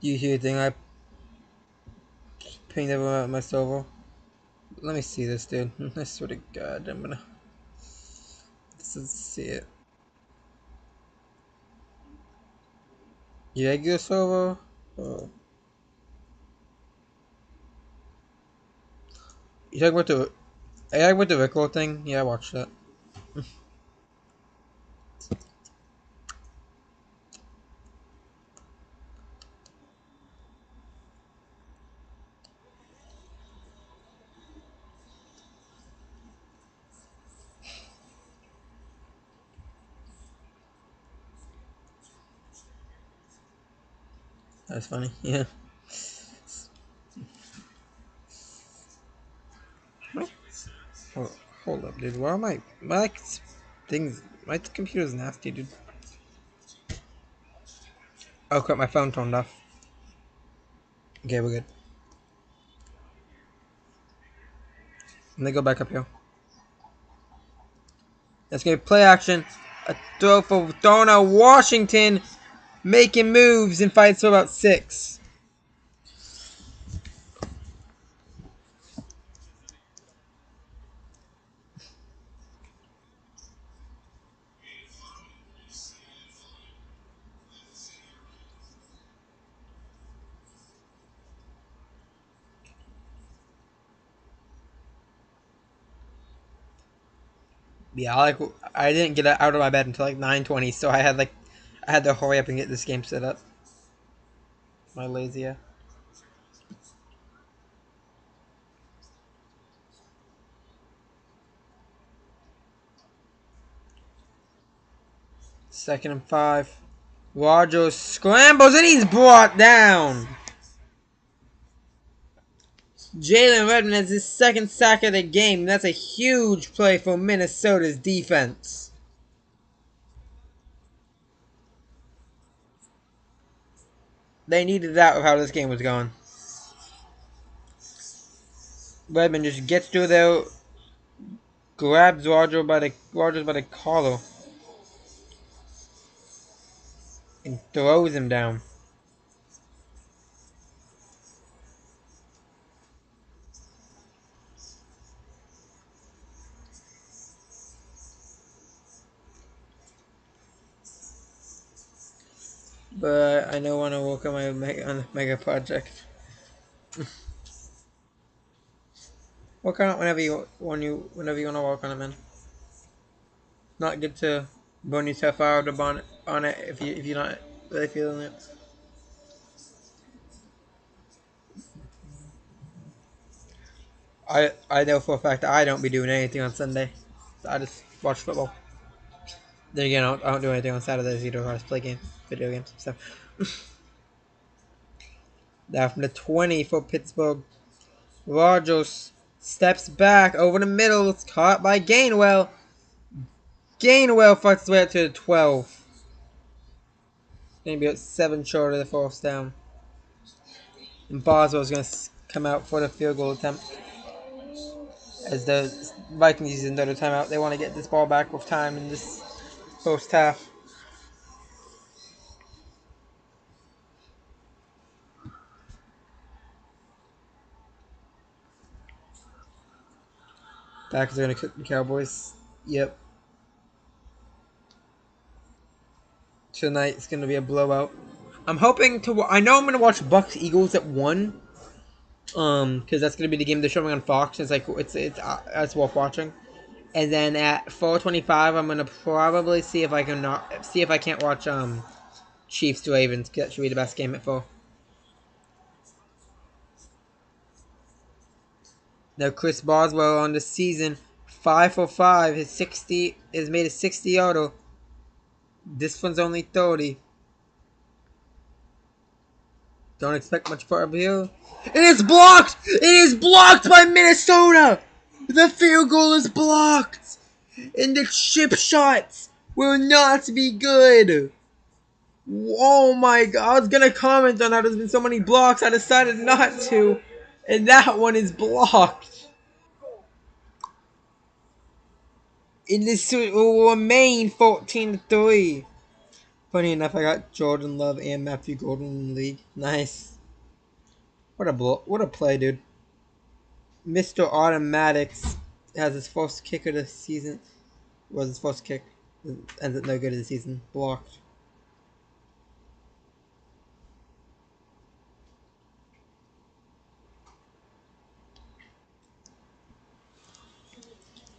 Do you hear the thing I pinged everyone at my server? Let me see this, dude. I swear to God, I'm gonna. Let's see it. Jaeger server. Oh. You talking about the? Are you talking about the Rickroll thing? Yeah, I watched that. That's funny. Yeah. Hold, hold up, dude. Why am my things? My computer's nasty, dude. Oh crap! My phone turned off. Okay, we're good. Let me go back up here. Let's get play action. A throw for Donna Washington, making moves and fights for about 6. Yeah, I didn't get out of my bed until like 9:20, so I had to hurry up and get this game set up. My lazy ass. Second and 5. Rogers scrambles and he's brought down. Jalen Redmond has his second sack of the game. That's a huge play for Minnesota's defense. They needed that with how this game was going. Redmond just gets through there, grabs Rogers by the collar, and throws him down. But I don't want to work on on the mega project. Work on it whenever you want to work on it, man. Not good to burn yourself out on it if you're not really feeling it. I know for a fact that I don't be doing anything on Sunday. So I just watch football. Then again, I don't do anything on Saturdays either. I just play video games. So now from the 20 for Pittsburgh, Rogers steps back over the middle. It's caught by Gainwell. Gainwell fights his way up to the 12. Gonna be at 7 short of the fourth down. And Boswell's gonna come out for the field goal attempt. As the Vikings use another timeout, they want to get this ball back with time in this first half. Packers are gonna cook the Cowboys. Yep. Tonight it's gonna be a blowout. I'm hoping to. I know I'm gonna watch Bucks Eagles at 1. Because that's gonna be the game they're showing on Fox. It's worth watching. And then at 4:25, I'm gonna probably see if I can't watch Chiefs Ravens. That should be the best game at 4. Now Chris Boswell on the season, 5 for 5. His 60 has made a 60-yarder. This one's only 30. Don't expect much for up here. It is blocked! It is blocked by Minnesota! The field goal is blocked! And the chip shots will not be good! Oh my god, I was gonna comment on how there's been so many blocks, I decided not to. And that one is blocked. And this will remain 14-3. Funny enough, I got Jordan Love and Matthew Golden in the league. Nice. What a play, dude. Mr. Automatics has his first kick of the season. Was his first kick. Ends up no good of the season. Blocked.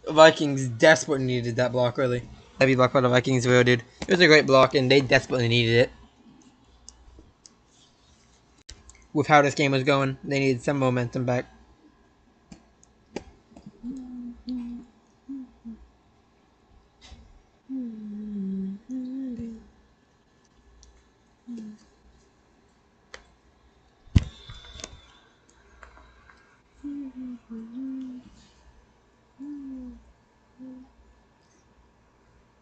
Vikings desperately needed that block, really. Heavy block by the Vikings, really did. It was a great block, and they desperately needed it. With how this game was going, they needed some momentum back.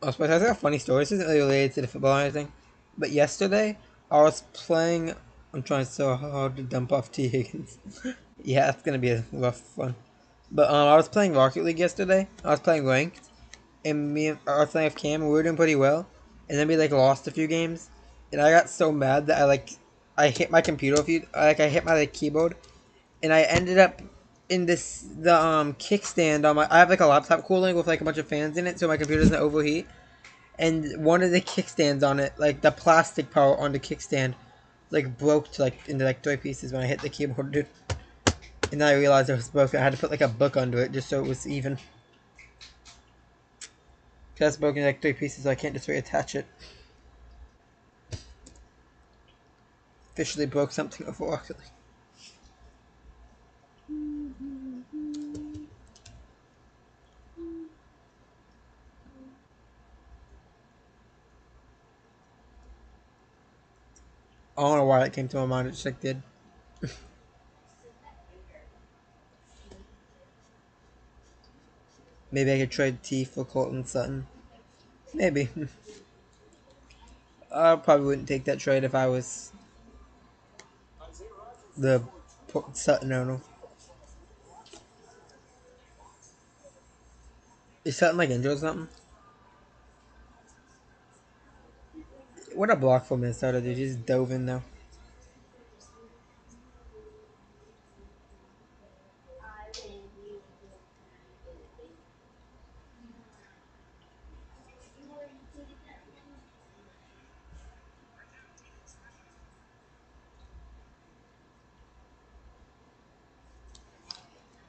I was supposed to have a funny story. This isn't really related to the football or anything. But yesterday, I was playing. I'm trying so hard to dump off T. Higgins. Yeah, it's gonna be a rough one. But I was playing Rocket League yesterday. I was playing ranked, and I was playing with Cam, and we were doing pretty well. And then we lost a few games, and I got so mad that I hit my computer a few, I hit my keyboard, and I ended up in the kickstand on my. I have a laptop cooling with a bunch of fans in it, so my computer doesn't overheat. And one of the kickstands on it, the plastic part on the kickstand, broke to into three pieces when I hit the keyboard, dude. And then I realized it was broken. I had to put a book under it just so it was even. Because it's broken in three pieces, so I can't just reattach it. Officially broke something before. I don't know why it came to my mind. It just did. Maybe I could trade T for Colton Sutton. Maybe. I probably wouldn't take that trade if I was the Sutton owner. Is Sutton injured or something? What a block for Minnesota, dude. He just dove in though.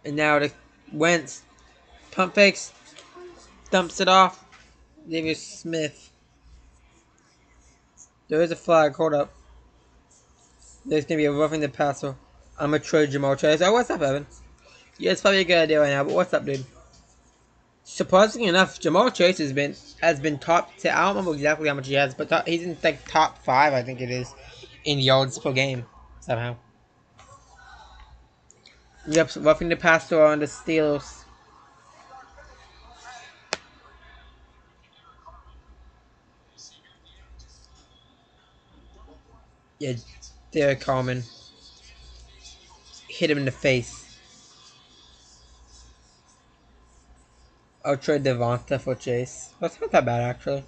And now the Wentz pump fakes, dumps it off. Davis Smith. There is a flag. Hold up. There's gonna be a roughing the passer. I'm gonna trade Jamal Chase. Oh, what's up, Evan? Yeah, it's probably a good idea right now, but what's up, dude? Surprisingly enough, Jamal Chase has been top. I don't remember exactly how much he has, but he's in top 5, I think it is, in yards per game somehow. Yep, roughing the passer on the Steelers. Yeah, Derek Coleman hit him in the face. I'll trade Devonta for Chase. That's not that bad actually.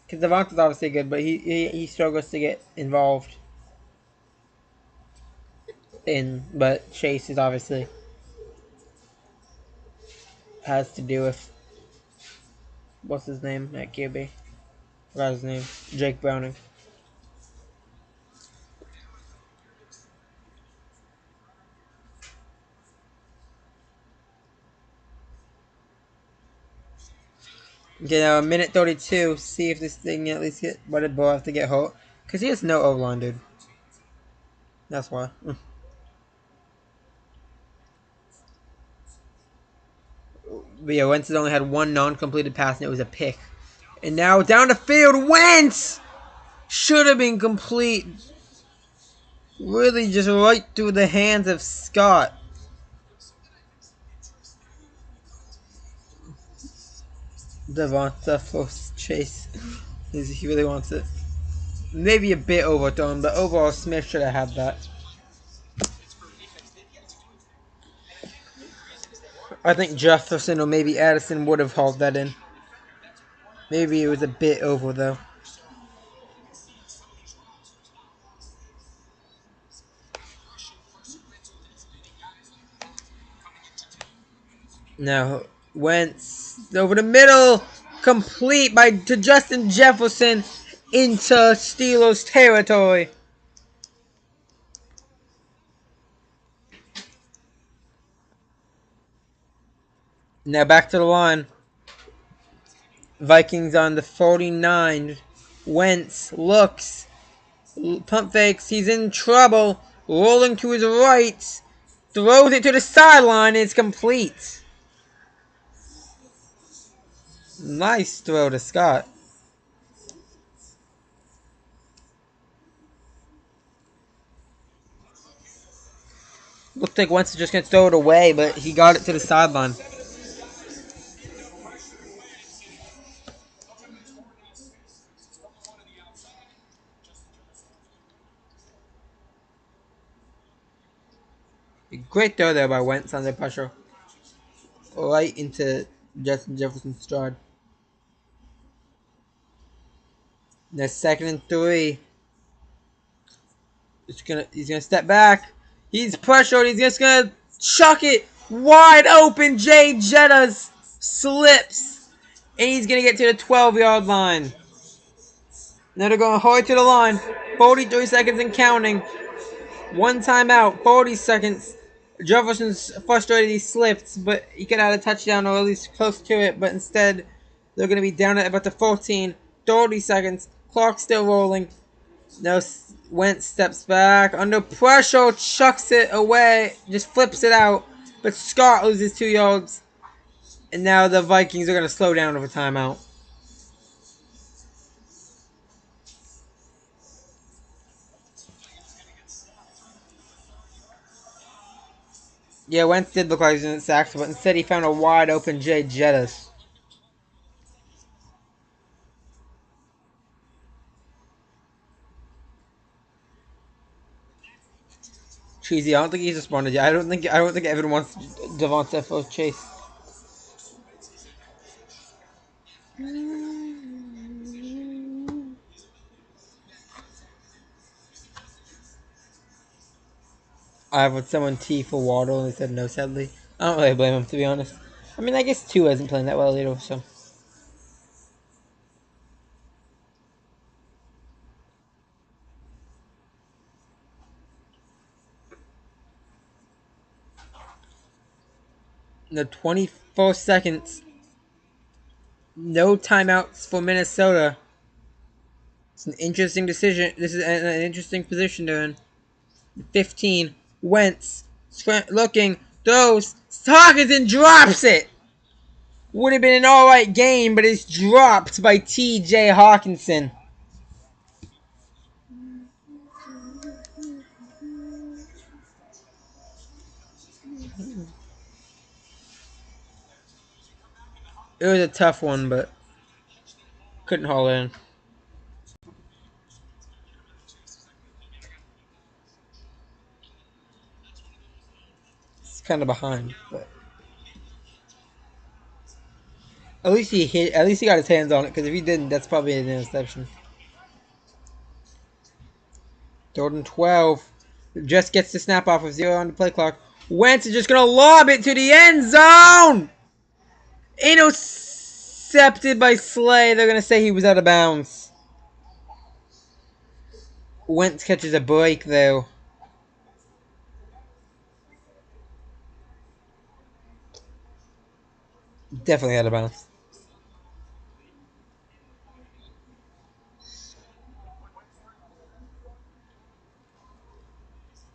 Because Devonta's obviously good, but he struggles to get involved in. But Chase is obviously has to do with what's his name at QB. Forgot his name. Jake Browning. Okay, now a minute 32. See if this thing at least get. What did Bo have to get hurt? Because he has no O line, dude. That's why. But yeah, Wentz has only had one non-completed pass, and it was a pick. And now down the field, Wentz should have been complete. Really, just right through the hands of Scott. Devonta for Chase. He really wants it. Maybe a bit overthrown, but overall Smith should have had that. I think Jefferson or maybe Addison would have hauled that in. Maybe it was a bit over though. Now Wentz over the middle, complete by to Justin Jefferson into Steelers territory. Now back to the line. Vikings on the 49. Wentz looks, pump fakes, he's in trouble, rolling to his right, throws it to the sideline, it's complete. Nice throw to Scott. Looked like Wentz was just going to throw it away, but he got it to the sideline. Great throw there by Wentz under pressure. Right into Justin Jefferson's stride. Now 2nd and 3. He's gonna step back. He's pressured. He's just gonna chuck it wide open. Jay Jettas slips, and he's gonna get to the 12-yard line. Now they're going hard to the line. 43 seconds and counting. One timeout. 40 seconds. Jefferson's frustrated. He slipped, but he could have had a touchdown or at least close to it. But instead, they're gonna be down at about the 14. 30 seconds. Clock still rolling. Now Wentz steps back under pressure, chucks it away, just flips it out. But Scott loses 2 yards. And now the Vikings are going to slow down over timeout. Yeah, Wentz did look like he was in sacks, but instead he found a wide open Jay Jettas. Cheesy, I don't think he's responded yet. I don't think Evan wants Devontae for Chase. I have with someone T for Waddle and they said no, sadly. I don't really blame him, to be honest. I mean, I guess 2 isn't playing that well either, so. The 24 seconds. No timeouts for Minnesota. It's an interesting decision. This is an interesting position they're in. 15. Wentz. Looking. Throws. Hawkinson drops it. Would have been an alright game, but it's dropped by TJ Hawkinson. It was a tough one, but couldn't haul in. It's kind of behind, but at least he hit. At least he got his hands on it. Because if he didn't, that's probably an interception. 3rd and 12. Just gets the snap off with 0 on the play clock. Wentz is just gonna lob it to the end zone. Intercepted by Slay. They're gonna say he was out of bounds. Wentz catches a break though. Definitely out of bounds.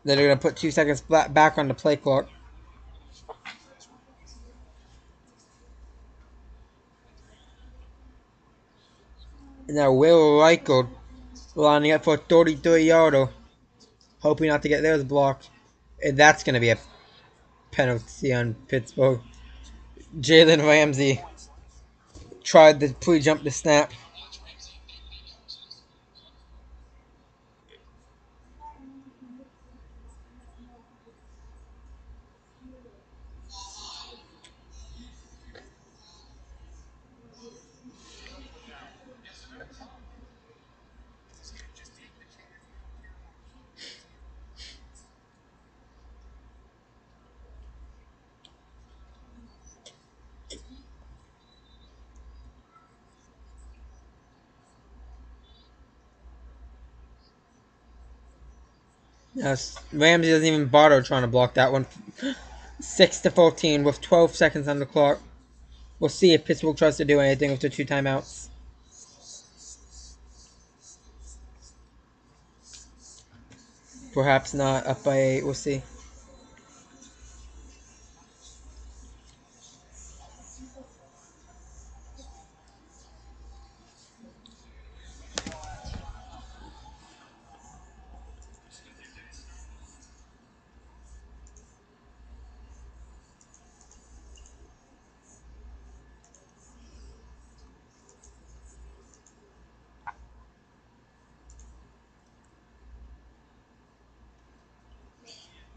Then they're gonna put 2 seconds back on the play clock. And now Will Reichel lining up for a 33-yarder, hoping not to get theirs blocked. And that's gonna be a penalty on Pittsburgh. Jalen Ramsey tried to pre-jump the snap. Yes, Ramsey doesn't even bother trying to block that one. 6-14 with 12 seconds on the clock. We'll see if Pittsburgh tries to do anything with the 2 timeouts. Perhaps not. Up by 8. We'll see.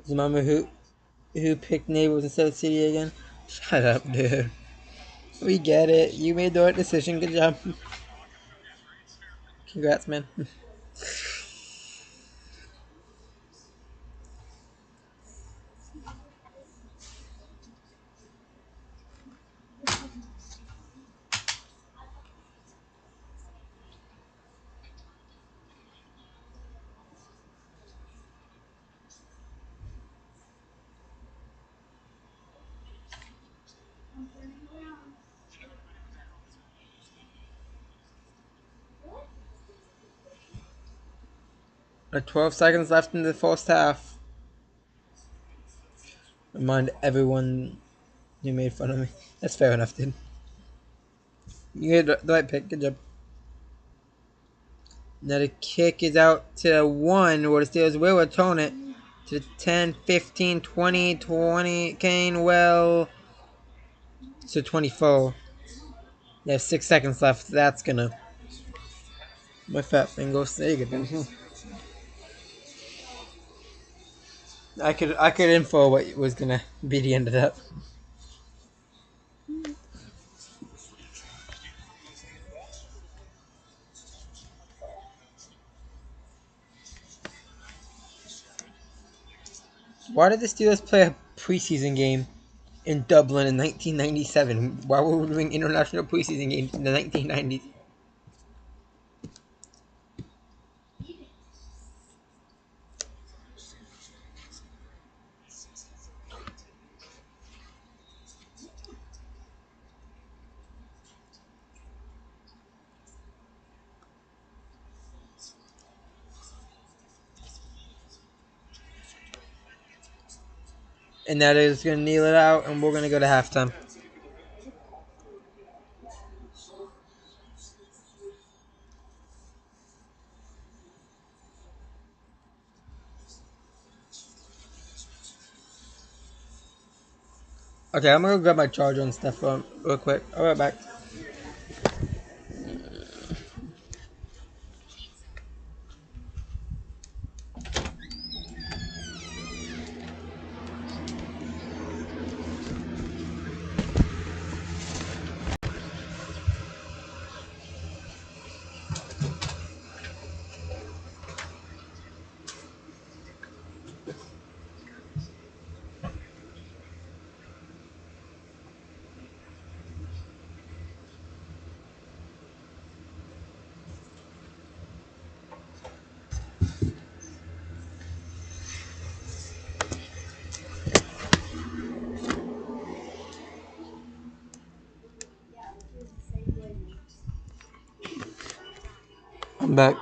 Remember who picked Neighbors instead of City again? Shut up, dude. We get it. You made the right decision. Good job. Congrats, man. With 12 seconds left in the first half. Remind everyone you made fun of me. That's fair enough, dude. You made the right pick. Good job. Now the kick is out to 1, where the Steelers will return it to 10, 15, 20, 20. Gainwell to 24. They have 6 seconds left. That's gonna. My fat fingers. There you go. I could info what was gonna be the end of that. Why did the Steelers play a preseason game in Dublin in 1997? Why were we doing international preseason games in the 1990s? And that is gonna kneel it out, and we're gonna go to halftime. Okay, I'm gonna grab my charger and stuff real quick. I'll be right back. I'm back.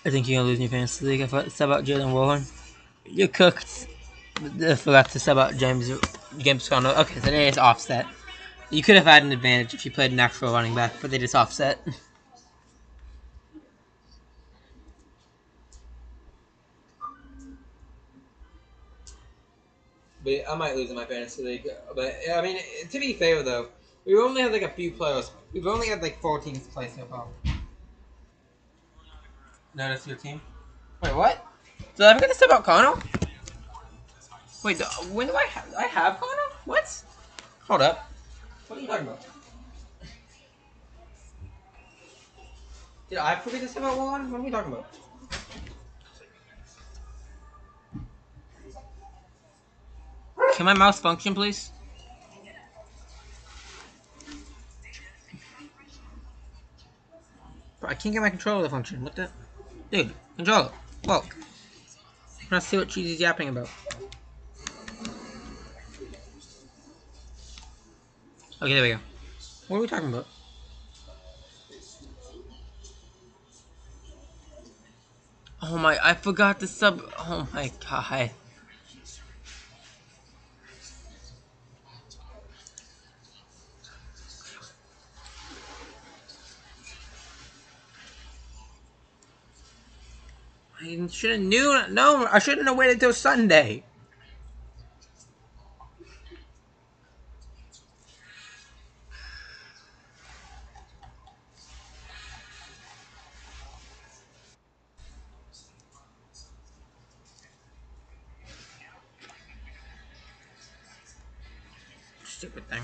I think you're gonna lose in your fantasy league. I forgot to sub out Jalen Warren. You're cooked. I forgot to sub out James Conner. Okay, so today it's offset. You could have had an advantage if you played an actual running back, but they just offset. But I might lose in my fantasy league. But I mean, to be fair though, we've only had like a few players. We've only had like 4 teams play so far. No, that's your team. Wait, what? Did I forget to sub out Connor? Wait, when do I have Connor? What? Hold up. What are you talking about? Did I forget to sub out one? What are we talking about? Can my mouse function, please? Bro, I can't get my controller to function. What the? Dude, control it. Whoa. Let's see what she's yapping about. Okay, there we go. What are we talking about? Oh my, I forgot the sub. Oh my god. I should have knew. No, I shouldn't have waited till Sunday. Stupid thing.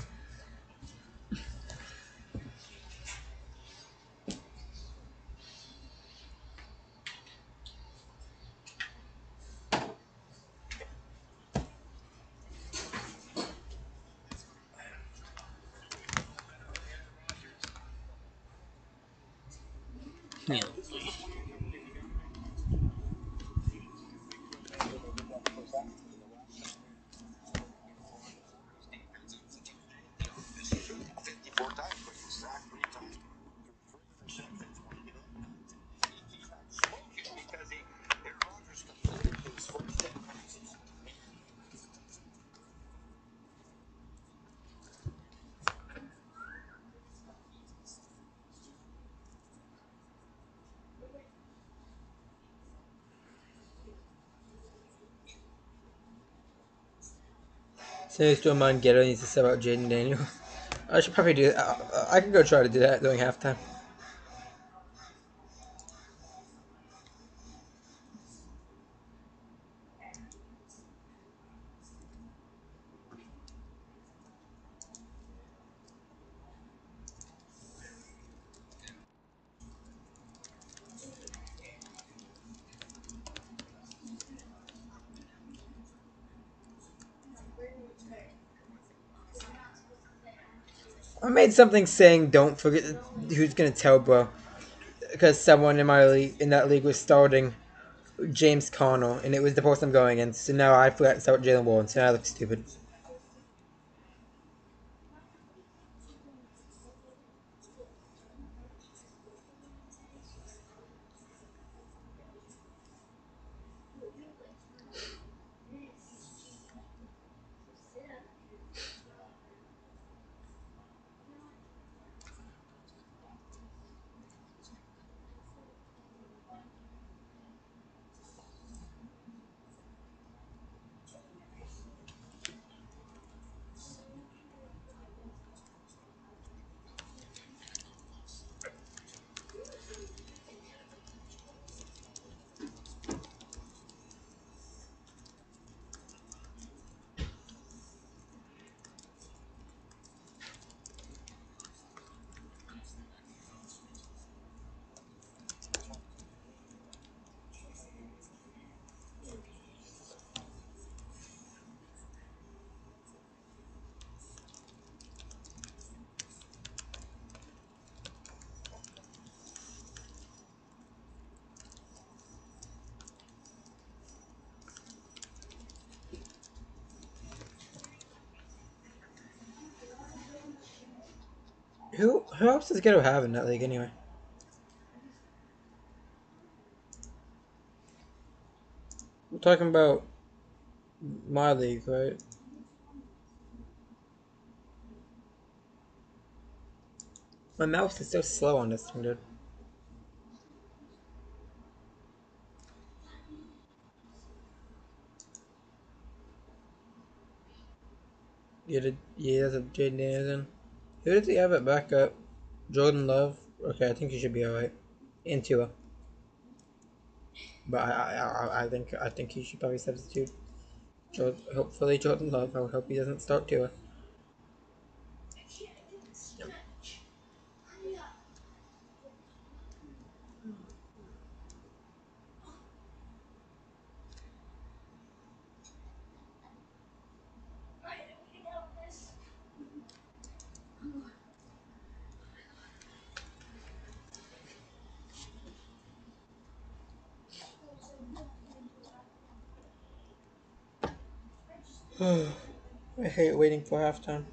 Yeah. So still mind Ghetto needs to sub out Jaden Daniels. I should probably do that. I can go try to do that during halftime. I made something saying don't forget who's gonna tell, bro. Because someone in my league, in that league, was starting James Connell, and it was the person I'm going against. So now I forgot to start Jalen Warren, so now I look stupid. Who else does Ghetto have in that league anyway? We're talking about my league, right? My mouse is so slow on this thing, dude. Yeah, that's a Jaden Daniels. Who does he have at backup? Jordan Love. Okay, I think he should be alright. And Tua, but I think he should probably substitute. Hopefully Jordan Love. I would hope he doesn't start Tua. I hate waiting for halftime.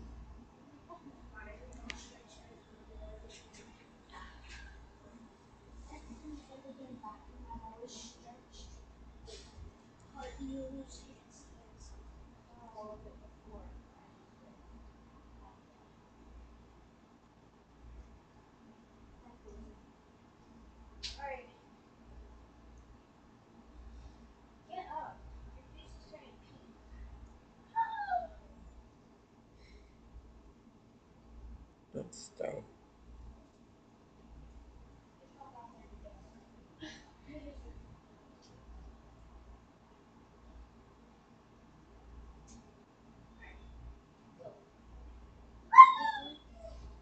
Don't start.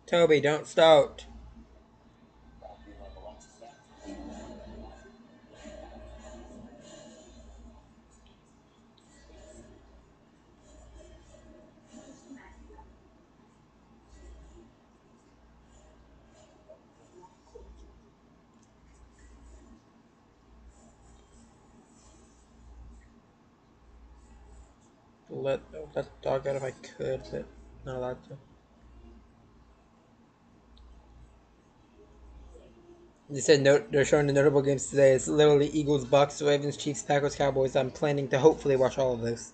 Toby, don't start. Let the dog out if I could, but not allowed to. They said they're showing the notable games today. It's literally Eagles, Bucks, Ravens, Chiefs, Packers, Cowboys. I'm planning to hopefully watch all of those.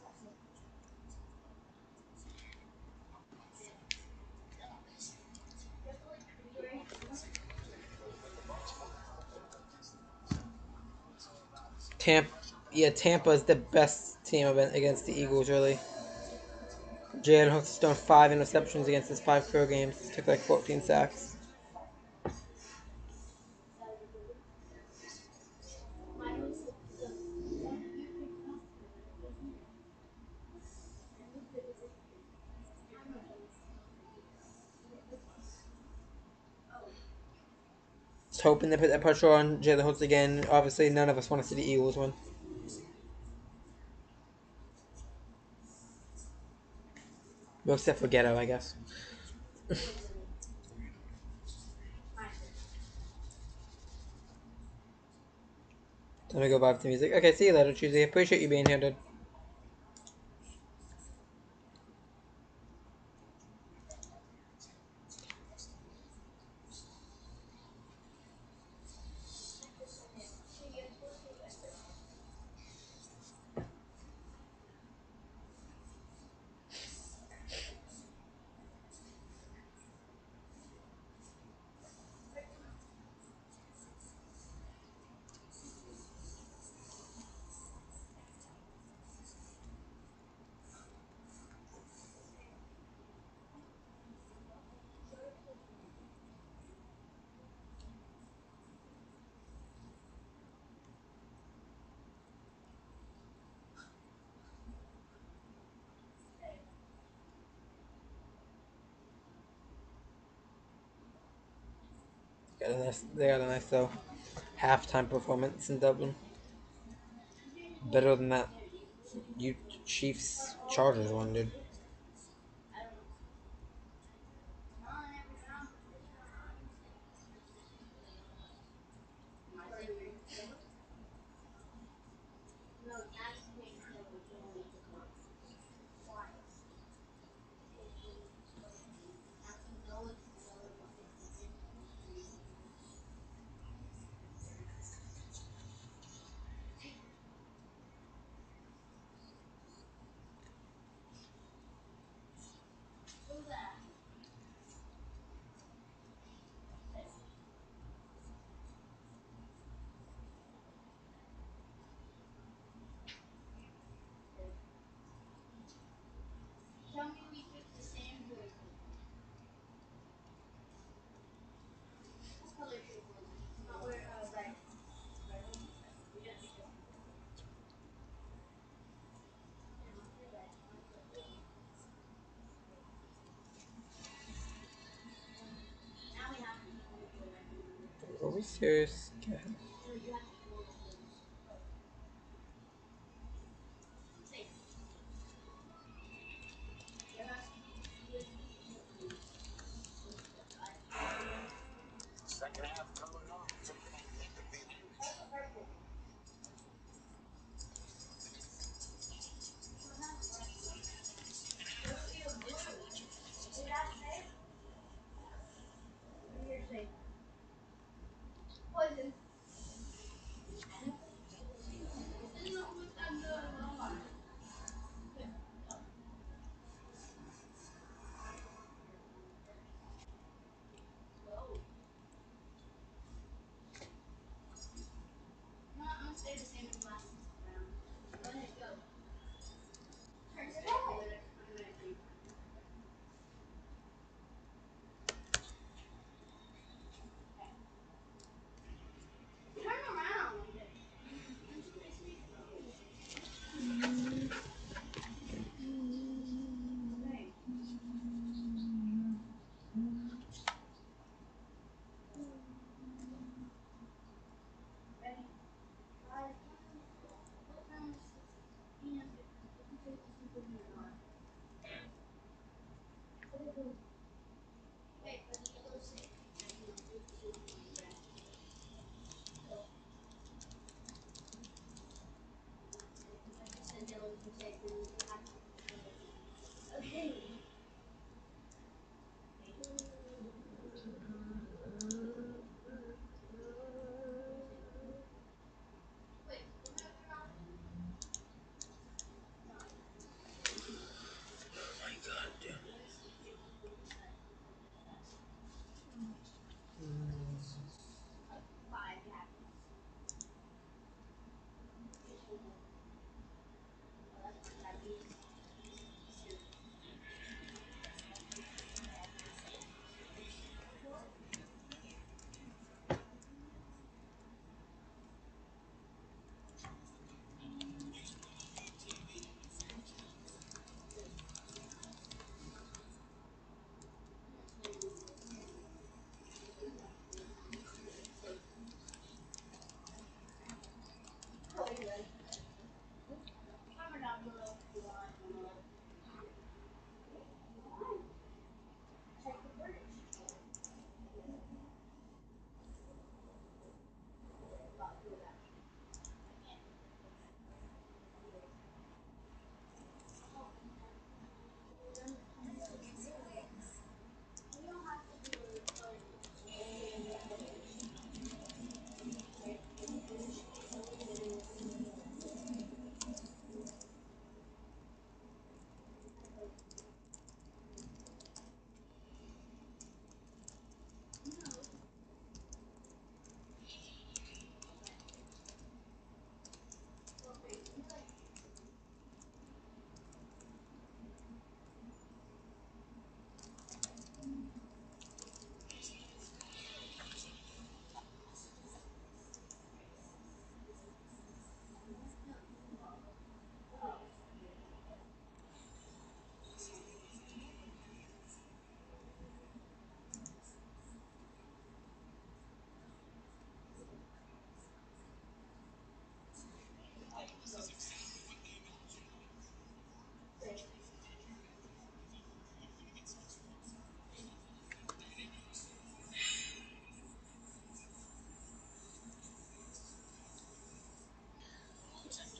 Tampa, yeah, Tampa is the best team against the Eagles. Really, Jalen Hurts thrown 5 interceptions against his 5 career games. Took like 14 sacks. Just hoping they put that pressure on Jalen Hurts again. Obviously, none of us want to see the Eagles win. Well, except for Ghetto, I guess. Time to go back to music. Okay, see you later, Tuesday. Appreciate you being here, dude. They got a nice though halftime performance in Dublin. Better than that you Chiefs Chargers one, dude. Are we serious? Okay.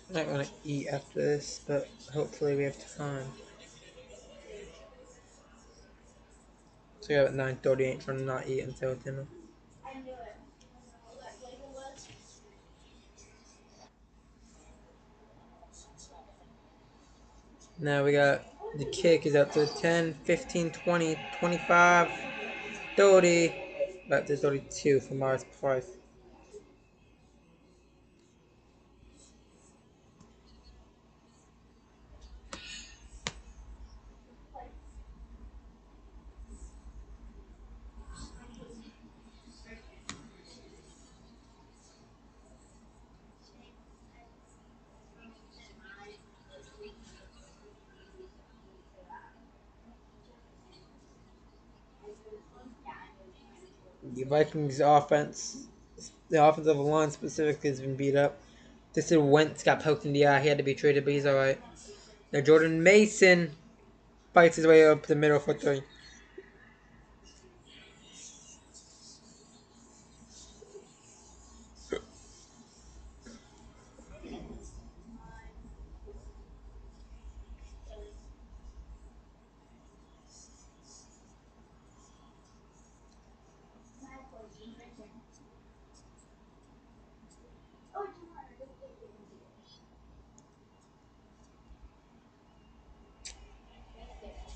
I'm not gonna eat after this, but hopefully we have time. So we're at 9:38, trying to not eat until dinner. Now we got the kick is up to 10, 15, 20, 25, 30, back to 32 for Mars Price. The Vikings offense, the offensive line specifically, has been beat up. This is Wentz got poked in the eye. He had to be traded, but he's alright. Now Jordan Mason fights his way up the middle for 3.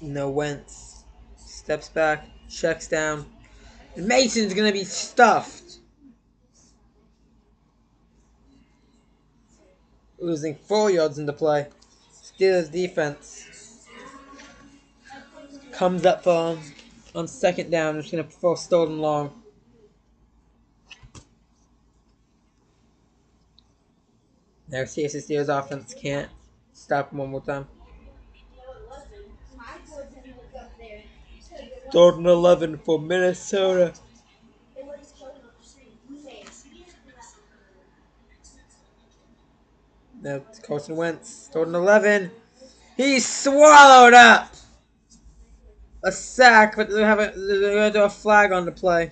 No Wentz steps back, checks down. And Mason's gonna be stuffed. Losing 4 yards into play. Steelers defense comes up for him on second down. Just gonna force Stolen long. Now see if the Steelers offense can't stop him one more time. Third and 11 for Minnesota. Now Carson Wentz. Third and 11. He's swallowed up. a sack, but they're going to do a flag on the play.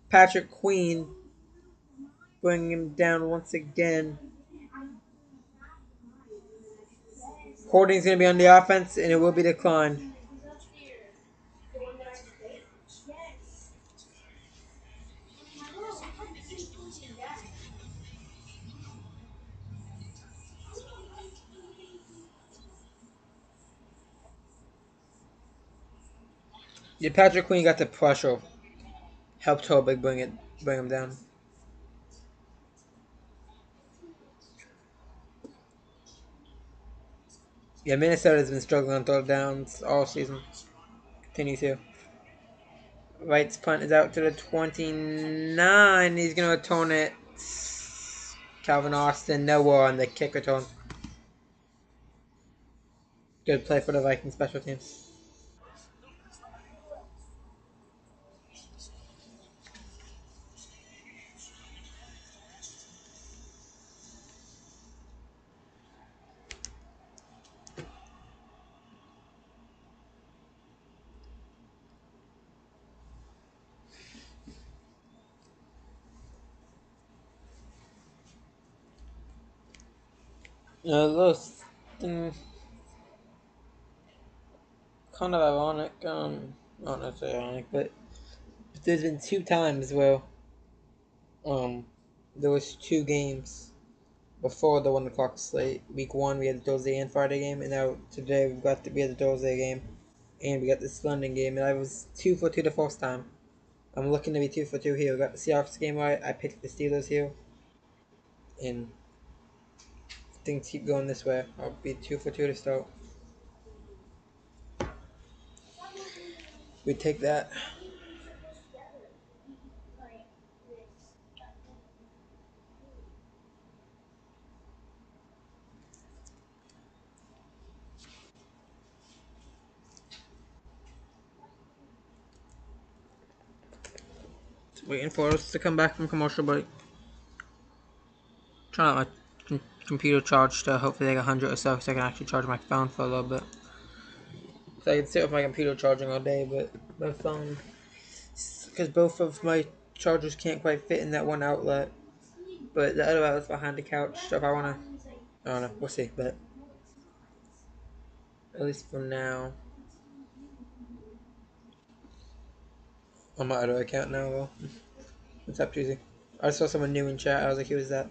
Patrick Queen bringing him down once again. Holding's going to be on the offense, and it will be declined. Yeah, Patrick Queen got the pressure. Helped Tobig bring him down. Yeah, Minnesota's been struggling on third downs all season. Continue to. Wright's punt is out to the 29. He's going to return it. Calvin Austin, nowhere on the kick return. Good play for the Vikings special teams. Those kind of ironic. Not necessarily ironic, but there's been two times where um there was two games before the 1 o'clock slate. Week one we had the Thursday and Friday game, and now today we had the Thursday game, and we got this London game, and I was 2 for 2 the first time. I'm looking to be 2 for 2 here. We got the Seahawks game right. I picked the Steelers here, and things keep going this way. I'll be 2 for 2 to start. We take that. Waiting for us to come back from commercial break. Trying to let my computer charge to hopefully like 100 or so, so I can actually charge my phone for a little bit. So I can sit with my computer charging all day, but my phone, because both of my chargers can't quite fit in that one outlet. But the other outlet's behind the couch, so if I wanna, I don't know, we'll see. But at least for now, on my other account now, though. What's up, Tuesday? I saw someone new in chat. I was like, who is that?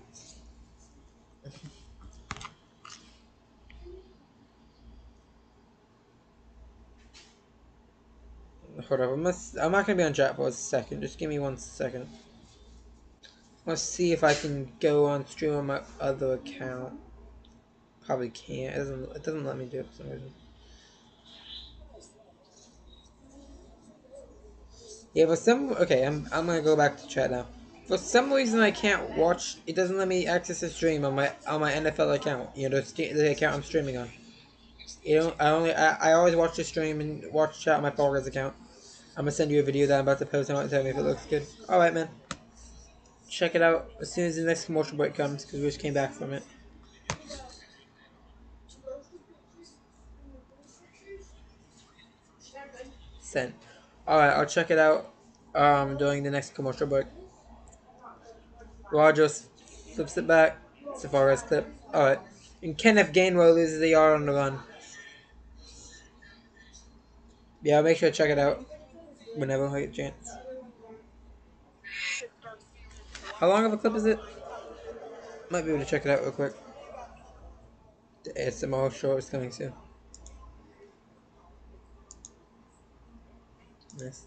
Hold up, I'm not gonna be on chat for a second. Just give me 1 second. Let's see if I can go on stream on my other account. Probably can't. It doesn't let me do it for some reason. Yeah, for some okay, I'm gonna go back to chat now. For some reason I can't watch. It doesn't let me access the stream on my NFL account. You know the account I'm streaming on. You know I always watch the stream and watch chat on my Fall Guys account. I'm gonna send you a video that I'm about to post. I want to tell me if it looks good. All right, man. Check it out as soon as the next commercial break comes because we just came back from it. Sent. All right, I'll check it out. During the next commercial break. Rogers flips it back. Safari's clip. All right. And Kenneth Gainwell loses the yard on the run. Yeah, I'll make sure to check it out whenever I get a chance. How long of a clip is it? Might be able to check it out real quick. The ASMR short is coming soon. Nice.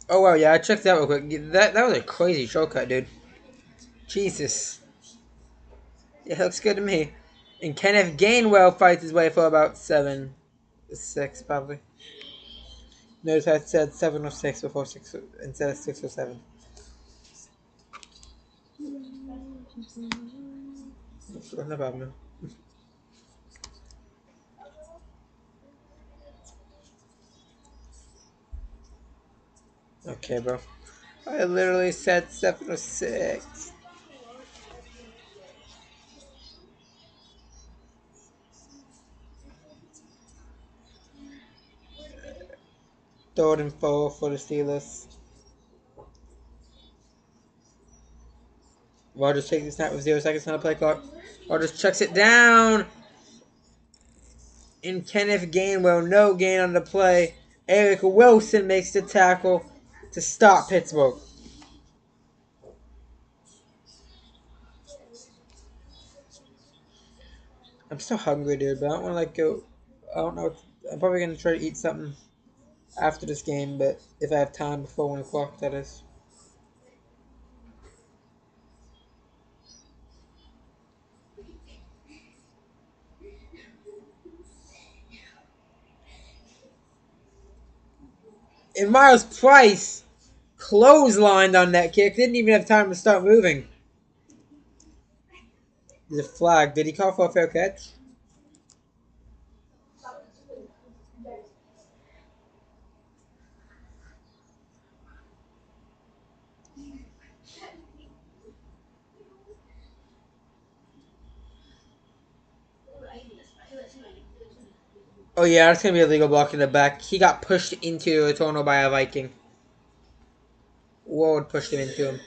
Oh wow, yeah, I checked it out real quick. That was a crazy shortcut, dude. Jesus. Yeah, looks good to me. And Kenneth Gainwell fights his way for about 7-6 probably. Notice I said 7 or 6 before 6 instead of 6 or 7. No problem. Okay, bro. I literally said 706. Third and 4 for the Steelers. Rogers takes the snap with 0 seconds on the play clock. Rogers chucks it down. And Kenneth Gainwell, no gain on the play. Eric Wilson makes the tackle to stop Pittsburgh. I'm still hungry, dude, but I don't want to like go. I don't know. I'm probably gonna try to eat something after this game, but if I have time before 1 o'clock, that is. And Miles Price clotheslined on that kick. Didn't even have time to start moving. There's a flag. Did he call for a fair catch? Oh yeah, that's gonna be a legal block in the back. He got pushed into a tunnel by a Viking. Ward pushed him into him.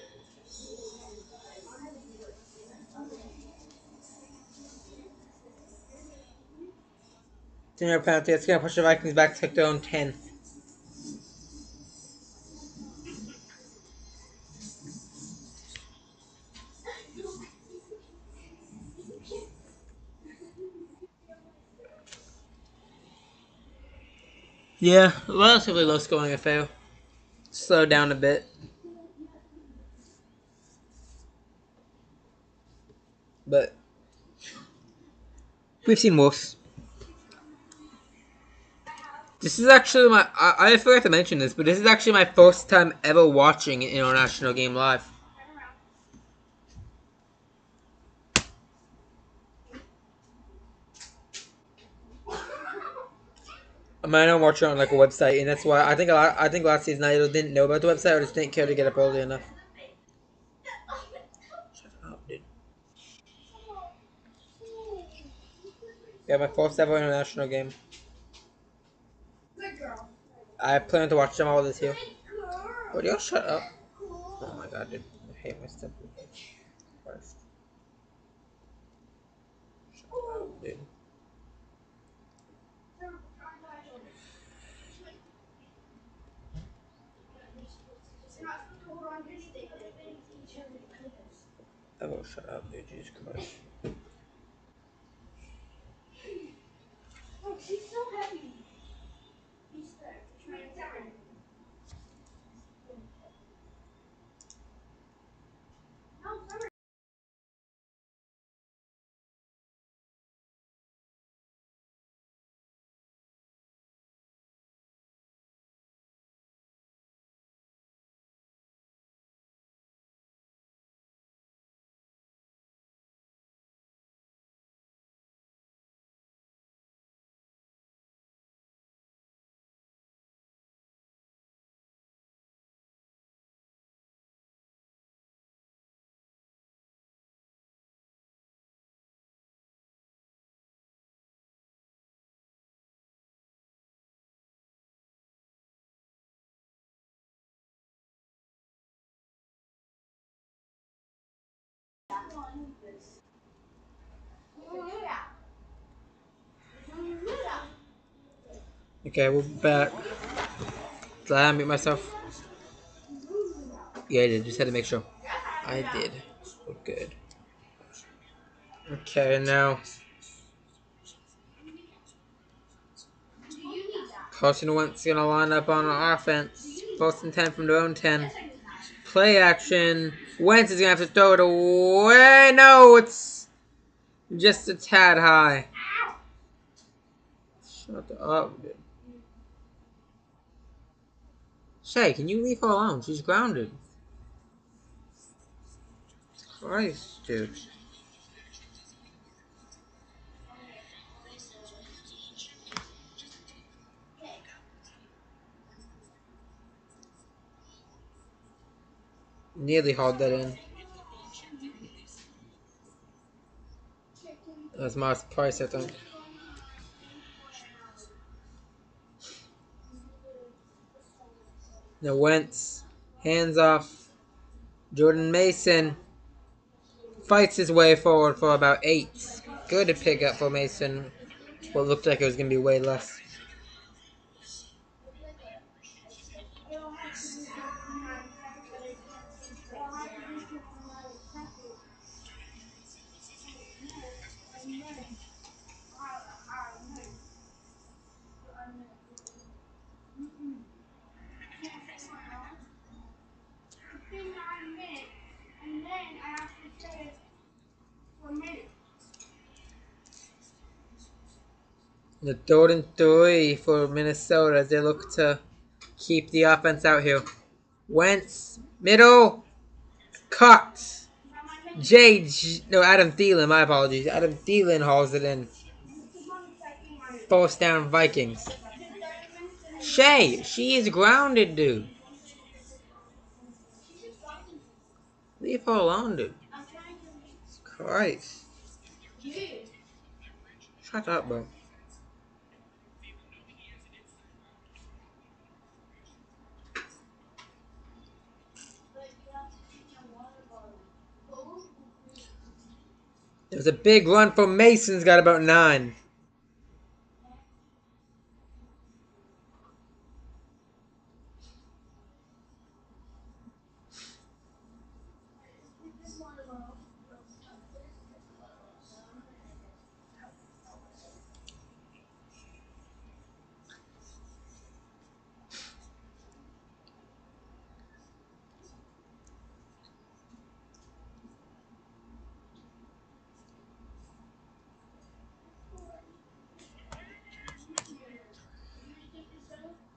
Senior penalty. It's gonna push the Vikings back to their own 10. Yeah, relatively low scoring affair. Slow down a bit, but we've seen worse. This is actually I forgot to mention this, but this is actually my first time ever watching an international game live. I mean, I don't watch it on like a website, and that's why I think last season I either didn't know about the website or just didn't care to get up early enough. Shut up, dude. Yeah, my first ever international game. I plan to watch them all this year. Would y'all shut up? Oh my god, dude. I hate my step. Christ. Shut up, dude. I will shut up, dude. Jesus Christ. Okay, we're back. Did I unmute myself? Yeah, I did. Just had to make sure. I did. Oh, good. Okay, now Carson Wentz gonna line up on offense. First and 10 from their own 10. Play action. Wentz is gonna have to throw it away. No, it's just a tad high. Shut up, dude. Shay, can you leave her alone? She's grounded. Christ, dude. Nearly hauled that in. That was Mars Price, I think. Now Wentz, hands off. Jordan Mason fights his way forward for about 8. Good pick up for Mason. What looked like it was going to be way less. The 3rd and 3 for Minnesota as they look to keep the offense out here. Wentz, middle, cut. Adam Thielen, my apologies. Adam Thielen hauls it in. Force down Vikings. She is grounded, dude. Leave her alone, dude. Christ. Shut up, bro. There's a big run for Mason's got about 9.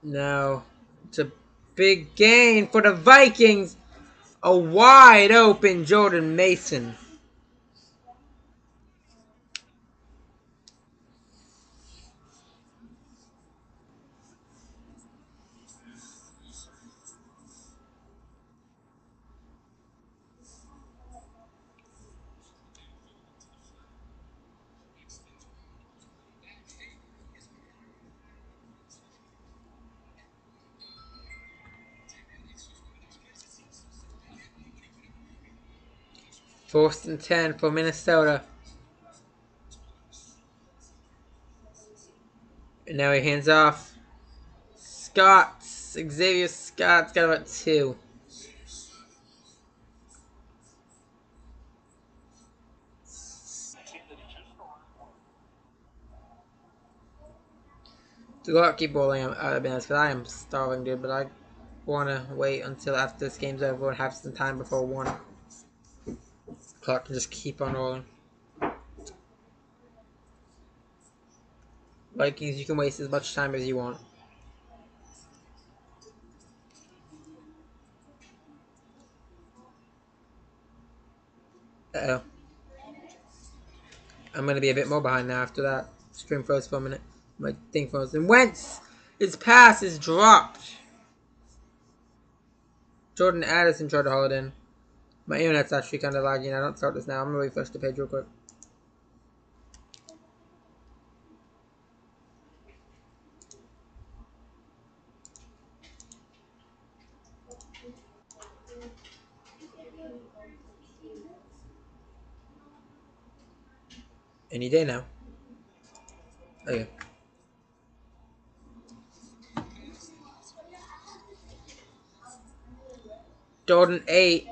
Now, it's a big gain for the Vikings. A wide open Jordan Mason. First and 10 for Minnesota. And now he hands off. Xavier Scott's got about 2. Do not keep rolling out of minutes because I am starving, dude. But I want to wait until after this game's over and have some time before 1. Clock can just keep on rolling. Vikings, you can waste as much time as you want. Uh-oh. I'm going to be a bit more behind now after that. Stream froze for a minute. My thing froze. And Wentz! His pass is dropped. Jordan Addison tried to hold it in. My internet's actually kind of lagging. I don't start this now. I'm going to refresh the page real quick. Any day now. Okay. Jordan 8.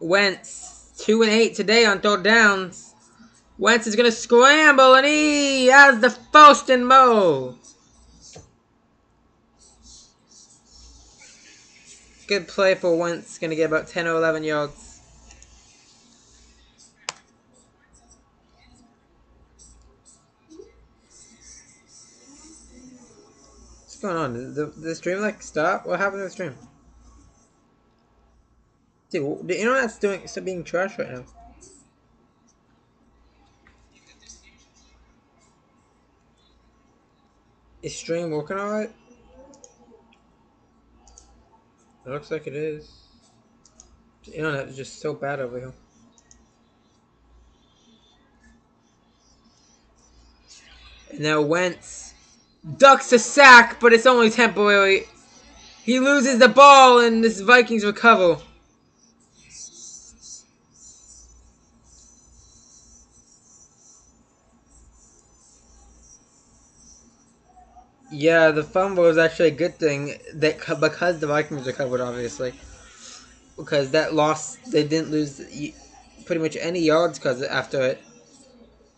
Wentz 2 and 8 today on 3rd downs. Wentz is going to scramble and he has the first and mo. Good play for Wentz. Going to get about 10 or 11 yards. What's going on? Did the stream like stop? What happened to the stream? Dude, the internet's still being trash right now. Is stream working alright? It looks like it is. The internet is just so bad over here. And now Wentz ducks a sack, but it's only temporary. He loses the ball, and this Vikings recover. Yeah, the fumble is actually a good thing that because the Vikings recovered, obviously, because that loss they didn't lose pretty much any yards because after it.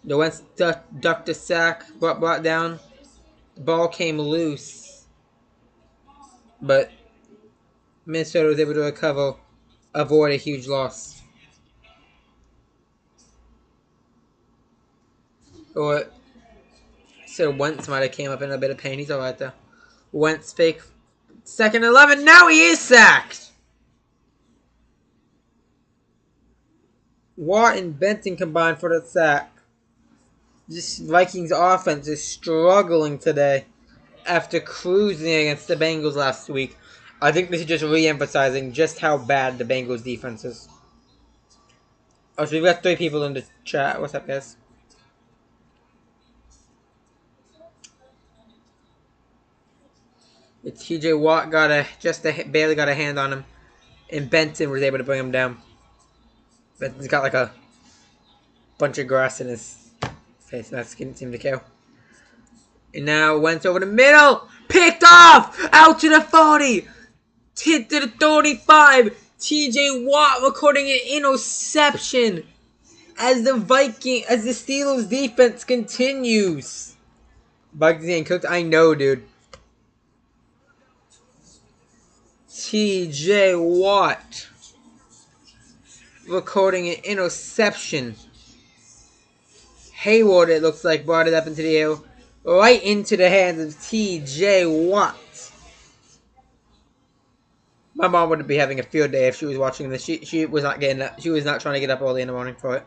The Wentz ducked a sack, brought down. The ball came loose, but Minnesota was able to recover, avoid a huge loss. Or so Wentz might have came up in a bit of pain. He's all right though. Wentz fake second 11. Now he is sacked. Watt and Benton combined for the sack. This Vikings offense is struggling today after cruising against the Bengals last week. I think this is just re-emphasizing just how bad the Bengals defense is. Oh, so we've got 3 people in the chat. What's up, guys? TJ Watt barely got a hand on him, and Benton was able to bring him down. Benton's got like a bunch of grass in his face, and that didn't seem to care. And now went over the middle, picked off, out to the 40, hit to the 35. TJ Watt recording an interception as the Steelers defense continues. Vikings getting cooked. I know, dude. TJ Watt recording an interception. Hayward, it looks like, brought it up into the air, right into the hands of TJ Watt. My mom wouldn't be having a field day if she was watching this. She was not getting up. She was not trying to get up early in the morning for it.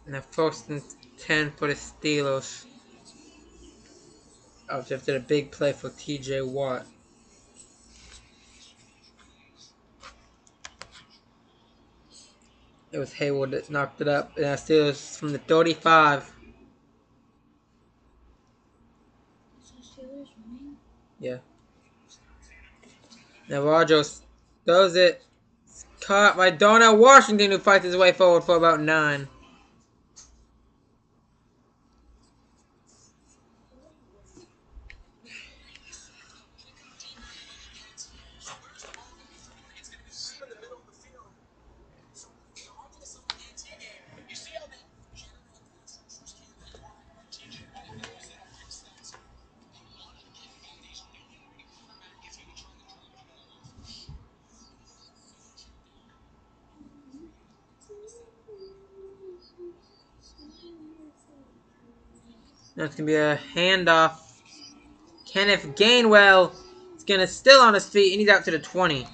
Now 1st and 10 for the Steelers. After a big play for TJ Watt. It was Hayward that knocked it up. And Steelers from the 35. Yeah. Now Rogers does it. Caught by Darnell Washington, who fights his way forward for about 9. That's going to be a handoff. Kenneth Gainwell is going to still on his feet, and he's out to the 20.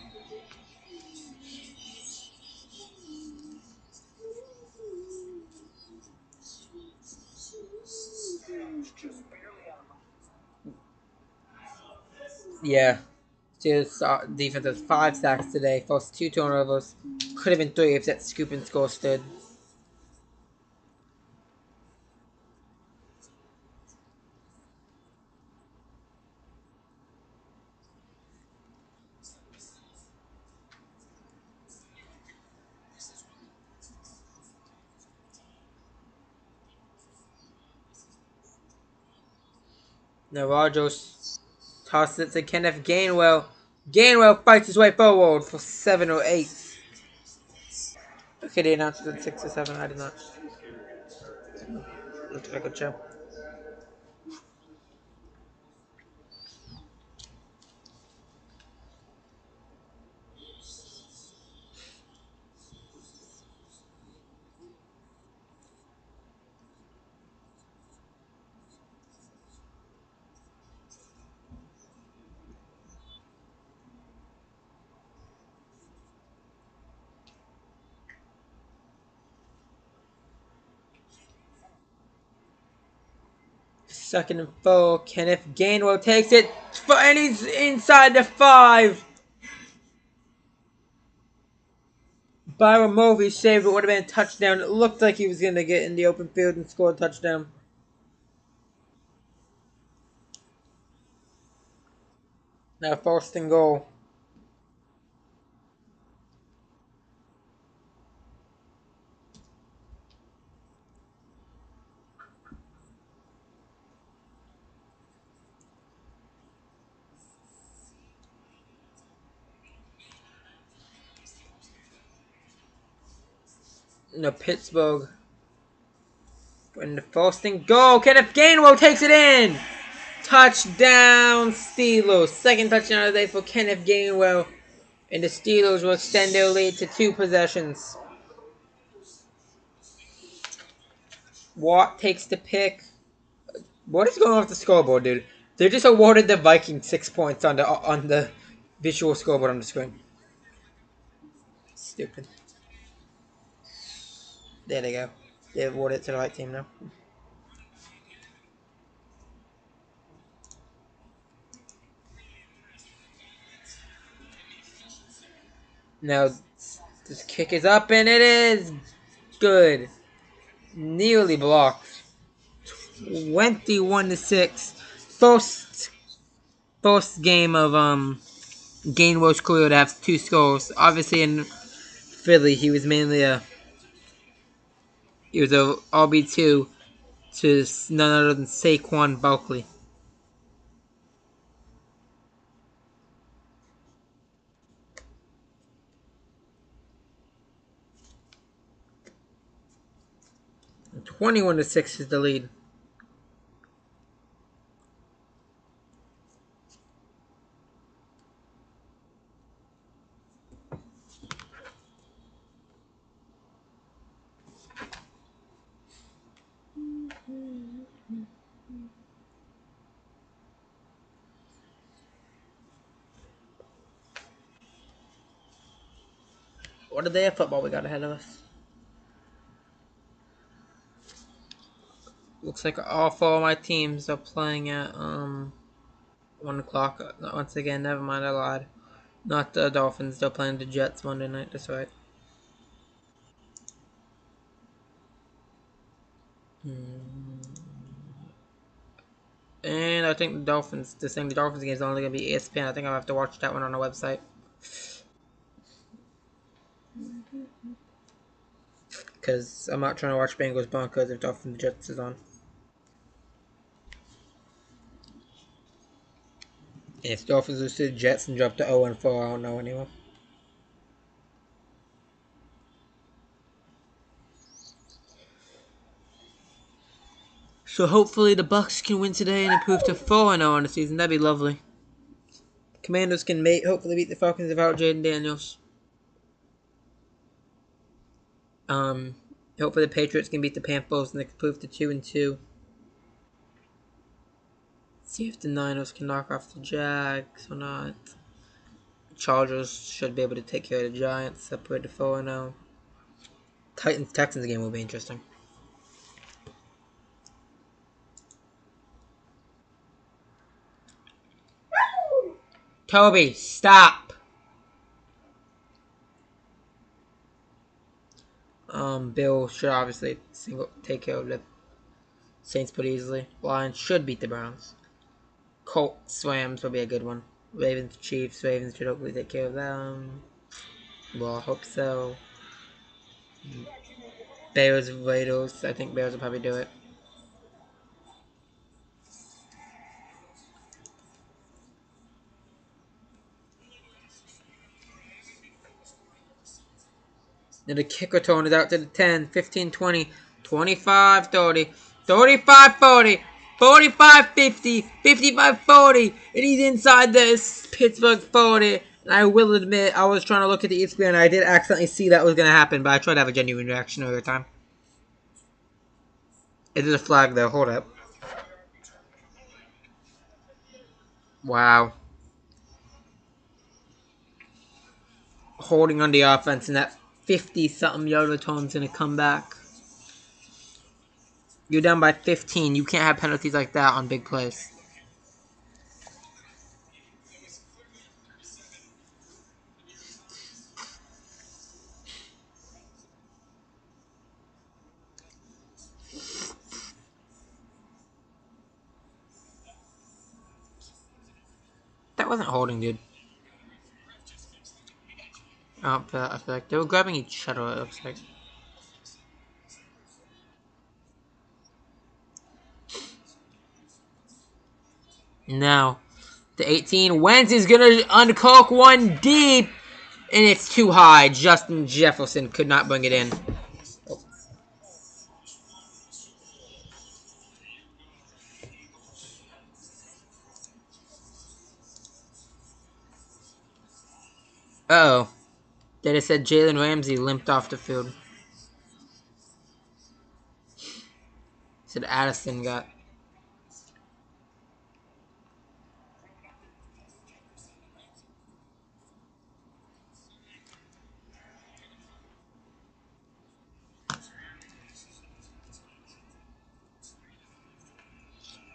Yeah. Steelers defense has 5 sacks today, forced 2 turnovers. Could have been 3 if that scoop and score stood. Now Rogers tosses it to Kenneth Gainwell. Gainwell fights his way forward for 7 or 8. Okay, they announced it at 6 or 7. I did not. Looks like a good show. Second and 4. Kenneth Gainwell takes it, and he's inside the 5. Byron Murphy saved it. Would have been a touchdown. It looked like he was going to get in the open field and score a touchdown. Now first and goal. No, Pittsburgh. And the first and goal. Kenneth Gainwell takes it in. Touchdown Steelers. Second touchdown of the day for Kenneth Gainwell. And the Steelers will extend their lead to 2 possessions. Watt takes the pick. What is going on with the scoreboard, dude? They just awarded the Vikings 6 points on the visual scoreboard on the screen. Stupid. There they go. They awarded it to the right team now. Now, this kick is up, and it is good. Nearly blocked. 21-6. First game of Gainwell's career to have 2 scores. Obviously, in Philly, he was mainly a RB2 to none other than Saquon Barkley. And 21-6 is the lead. What a day of football we got ahead of us. Looks like all 4 of my teams are playing at 1 o'clock. Once again, never mind, I lied. Not the Dolphins, they're playing the Jets Monday night, that's right. And I think the Dolphins, the Dolphins game is only going to be ESPN. I think I'll have to watch that one on the website. Because I'm not trying to watch Bengals Broncos if Dolphins Jets is on. If Dolphins lose to the Jets and drop to 0-4, I don't know anymore. So hopefully the Bucks can win today and improve to 4-0 on the season. That'd be lovely. Commanders can hopefully beat the Falcons without Jaden Daniels. Hopefully the Patriots can beat the Panthers and they can improve to 2-2. See if the Niners can knock off the Jags or not. Chargers should be able to take care of the Giants, separate to 4-0. Texans game will be interesting. Toby, stop! Bill should obviously take care of the Saints pretty easily. Lions should beat the Browns. Colts, Rams will be a good one. Ravens, Chiefs. Ravens should hopefully take care of them. Well, I hope so. Bears, Raiders. I think Bears will probably do it. And the kick return is out to the 10, 15, 20, 25, 30, 35, 40, 45, 50, 55, 40. And he's inside this Pittsburgh 40. And I will admit, I was trying to look at the ESPN and I did accidentally see that was going to happen, but I tried to have a genuine reaction over time. It is a flag though, hold up. Wow. Holding on the offense and that 50-something yard return's going to come back. You're down by 15. You can't have penalties like that on big plays. That wasn't holding, dude. I feel like they were grabbing each other, it looks like. Now, the 18. Wentz is going to uncork one deep. And it's too high. Justin Jefferson could not bring it in. Uh-oh. They just said Jalen Ramsey limped off the field. Said Addison got...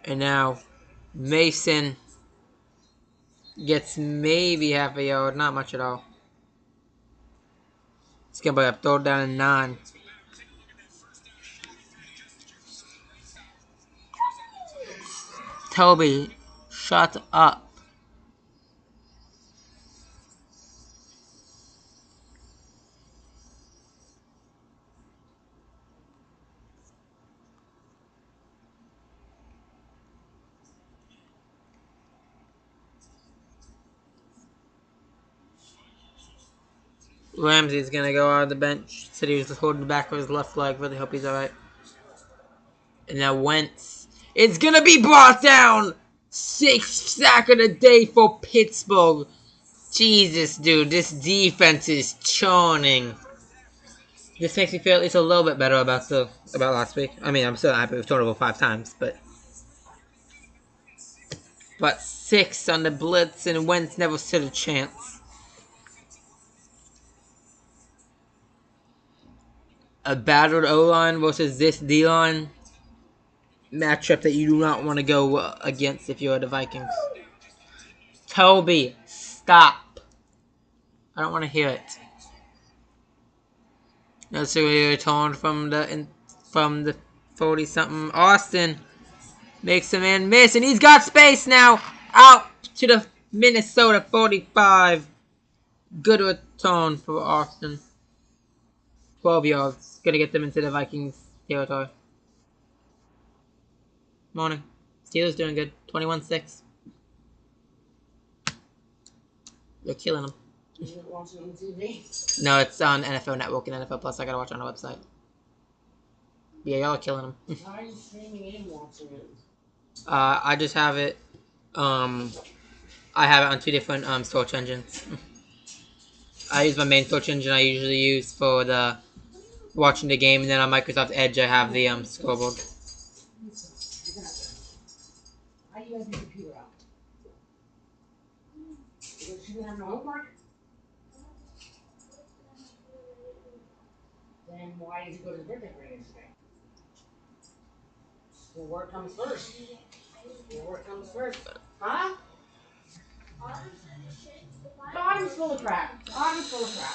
And now, Mason gets maybe half a yard. Not much at all. It's going to be up. Throw down a 9. Toby, shut up. Ramsey's going to go out of the bench. Said he was holding back with his left leg. Really hope he's alright. And now Wentz. It's going to be brought down. 6th sack of the day for Pittsburgh. Jesus, dude. This defense is churning. This makes me feel at least a little bit better about last week. I mean, I'm still happy we've turned over 5 times, but 6 on the blitz and Wentz never stood a chance. A battered O-line versus this D-line matchup that you do not want to go against if you're the Vikings. Toby, stop. I don't want to hear it. Let's see where he returned from the 40-something. Austin Makes a man miss, and he's got space now. Out to the Minnesota 45. Good return for Austin. 12 yards. Gonna get them into the Vikings territory. Morning. Steelers doing good. 21-6. They're killing them. Is it watching on TV? No, it's on NFL Network and NFL Plus. I gotta watch it on the website. Yeah, y'all are killing them. How are you streaming and watching it? I just have it. I have it on 2 different search engines. I use my main search engine I usually use for the watching the game, and then on Microsoft Edge I have the scoreboard. How do you guys get the computer out? Because she didn't have no homework? Then why did you go to the birthday party yesterday? Schoolwork comes first. Schoolwork comes first. Huh? Bottom's full of crap. Bottom's full of crap.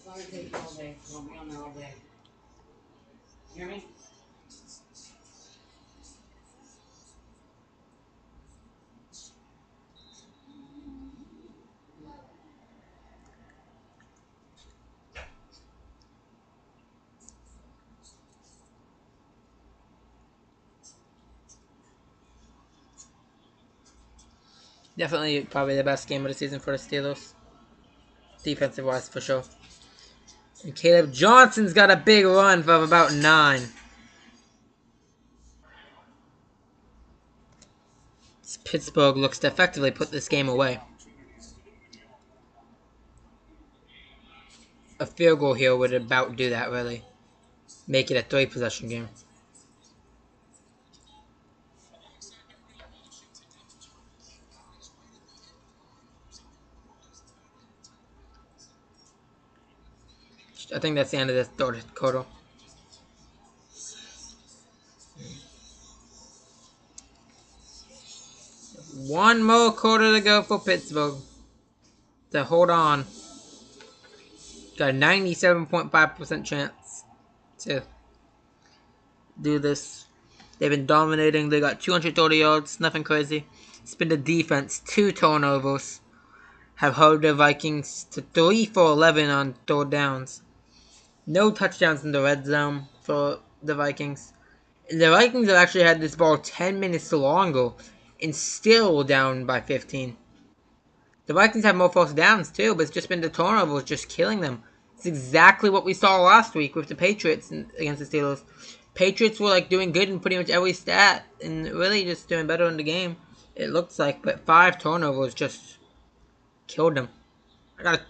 It's not gonna take you all day. You won't be on there all day. You hear me? Definitely, probably the best game of the season for the Steelers, defensive wise for sure. And Caleb Johnson's got a big run of about 9. Pittsburgh looks to effectively put this game away. A field goal here would about do that, really. Make it a 3-possession game. I think that's the end of this third quarter. One more quarter to go for Pittsburgh to hold on. Got a 97.5% chance to do this. They've been dominating. They got 230 yards, nothing crazy. It's been the defense, 2 turnovers. Have held the Vikings to 3 for 11 on third downs. No touchdowns in the red zone for the Vikings. The Vikings have actually had this ball 10 minutes longer and still down by 15. The Vikings have more first downs too, but it's just been the turnovers just killing them. It's exactly what we saw last week with the Patriots against the Steelers. Patriots were like doing good in pretty much every stat and really just doing better in the game. It looks like, but 5 turnovers just killed them. I got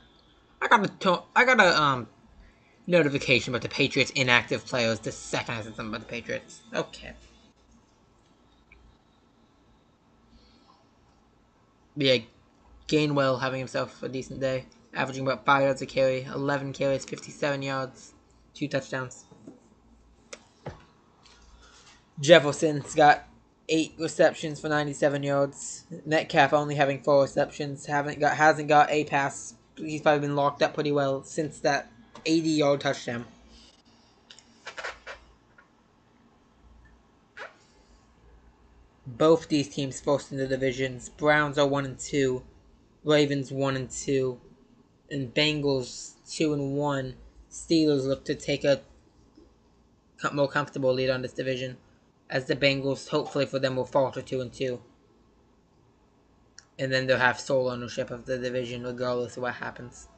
a notification about the Patriots inactive players the second I said something about the Patriots. Okay. Yeah, Gainwell having himself a decent day, averaging about 5 yards a carry, 11 carries, 57 yards, 2 touchdowns. Jefferson's got 8 receptions for 97 yards. Metcalf only having 4 receptions. Hasn't got a pass. He's probably been locked up pretty well since that 80-yard touchdown. Both these teams first in the divisions. Browns are 1-2. Ravens 1-2. And Bengals 2-1. Steelers look to take a more comfortable lead on this division, as the Bengals, hopefully for them, will fall to 2-2. And then they'll have sole ownership of the division regardless of what happens.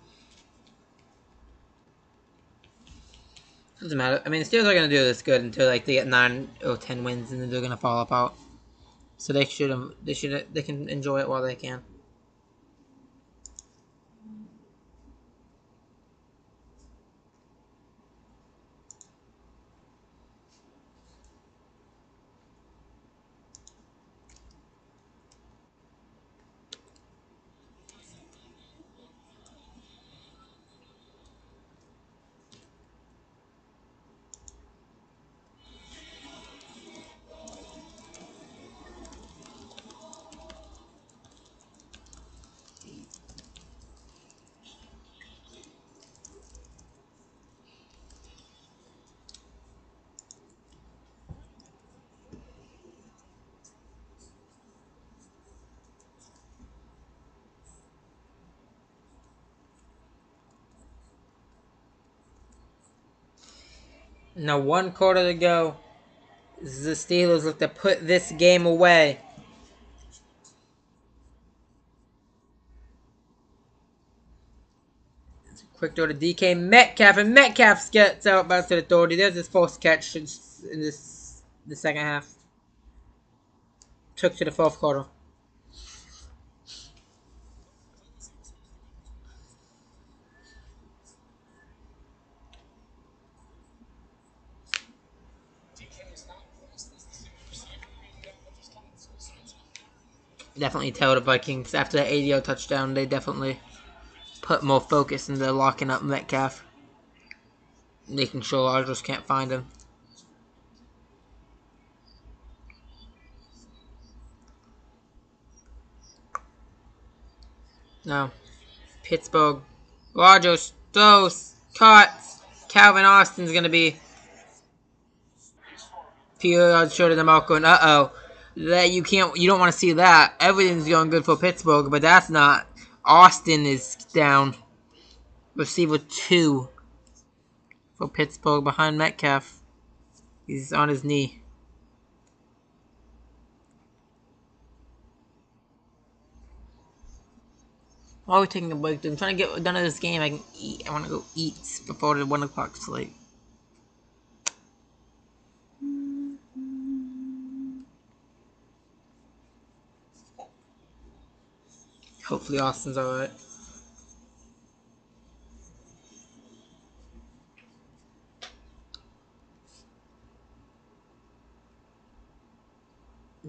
Doesn't matter. I mean, the Steelers are gonna do this good until like they get 9 or 10 wins, and then they're gonna fall apart. So they can enjoy it while they can. Now 1 quarter to go. The Steelers look to put this game away. Quick throw to DK Metcalf, and Metcalf gets out back to the 30. There's his first catch in the second half. Took to the fourth quarter. Definitely tell the Vikings after that 80-yard touchdown, they definitely put more focus into locking up Metcalf, making sure Rodgers can't find him. No. Pittsburgh. Rodgers throws, cuts. Calvin Austin's gonna be few yards short of the mark. Going, that you don't want to see that. Everything's going good for Pittsburgh, but that's not. Austin is down. Receiver 2 for Pittsburgh behind Metcalf. He's on his knee. While we're taking a break, I'm trying to get done with this game. I can eat. I want to go eat before the 1 o'clock slate. Hopefully Austin's alright.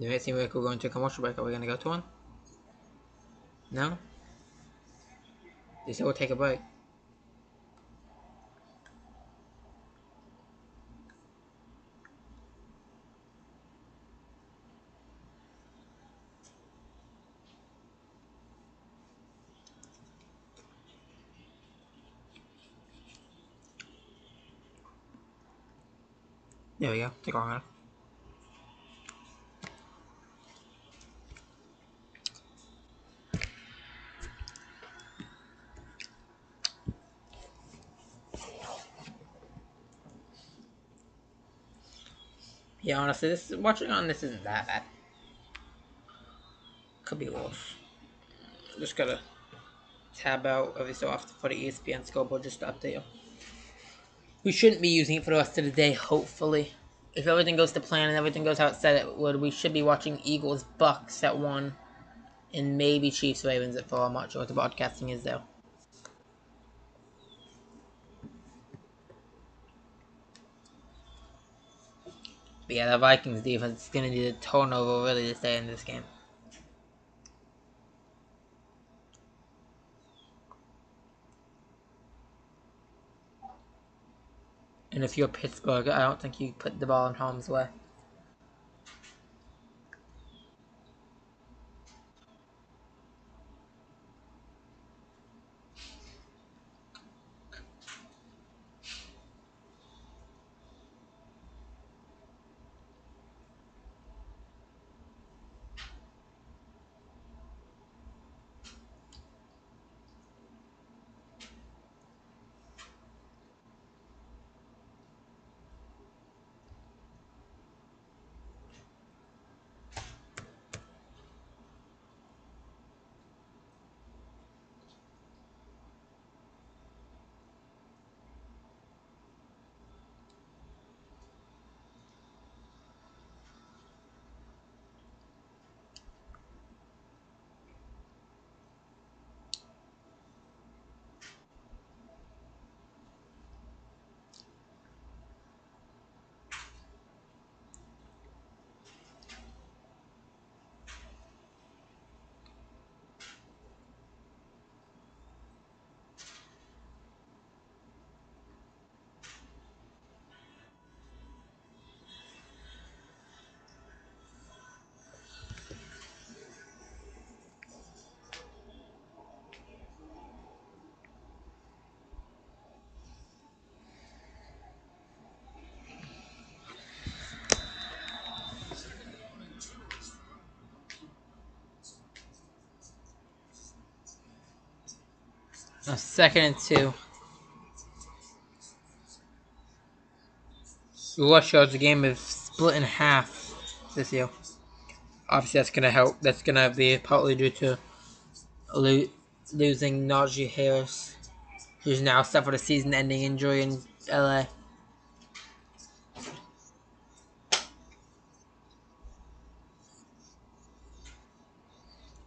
It seems like we're going to a commercial break. Are we going to go to one? No? They said we'll take a break. There we go. Take long enough. Yeah, honestly, watching on this isn't that bad. Could be worse. Just gotta tab out every so often for the ESPN scoreboard just to update you. We shouldn't be using it for the rest of the day, hopefully. If everything goes to plan and everything goes how it said it would, we should be watching Eagles Bucks at 1 and maybe Chiefs Ravens at 4. I'm not sure what the broadcasting is though. But yeah, the Vikings defense is gonna need a turnover really to stay in this game. And if you're Pittsburgh, I don't think you put the ball in harm's way. A 2nd and 2. What shows the game is split in half this year. Obviously, that's gonna help. That's gonna be partly due to losing Najee Harris, who's now suffered a season-ending injury in LA.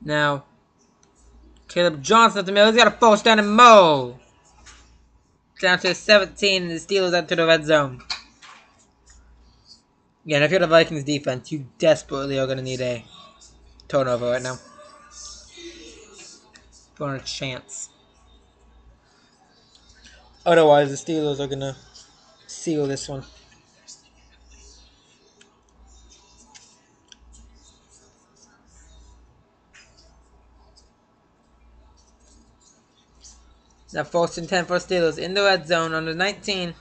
Now, Caleb Johnson at the middle. He's got a force down and Mo. Down to 17, and the Steelers enter the red zone. Yeah, and if you're the Vikings defense, you desperately are going to need a turnover right now for a chance. Otherwise, the Steelers are going to seal this one. Now, 1st and 10 for Steelers in the red zone on the 19.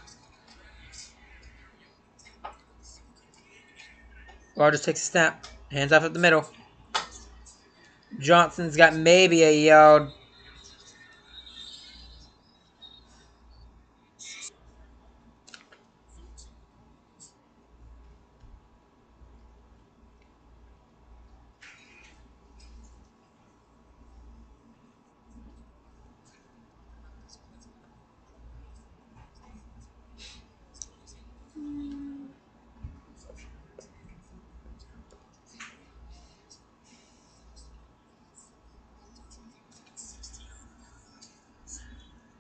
Rodgers takes a snap. Hands off at the middle. Johnson's got maybe a yard.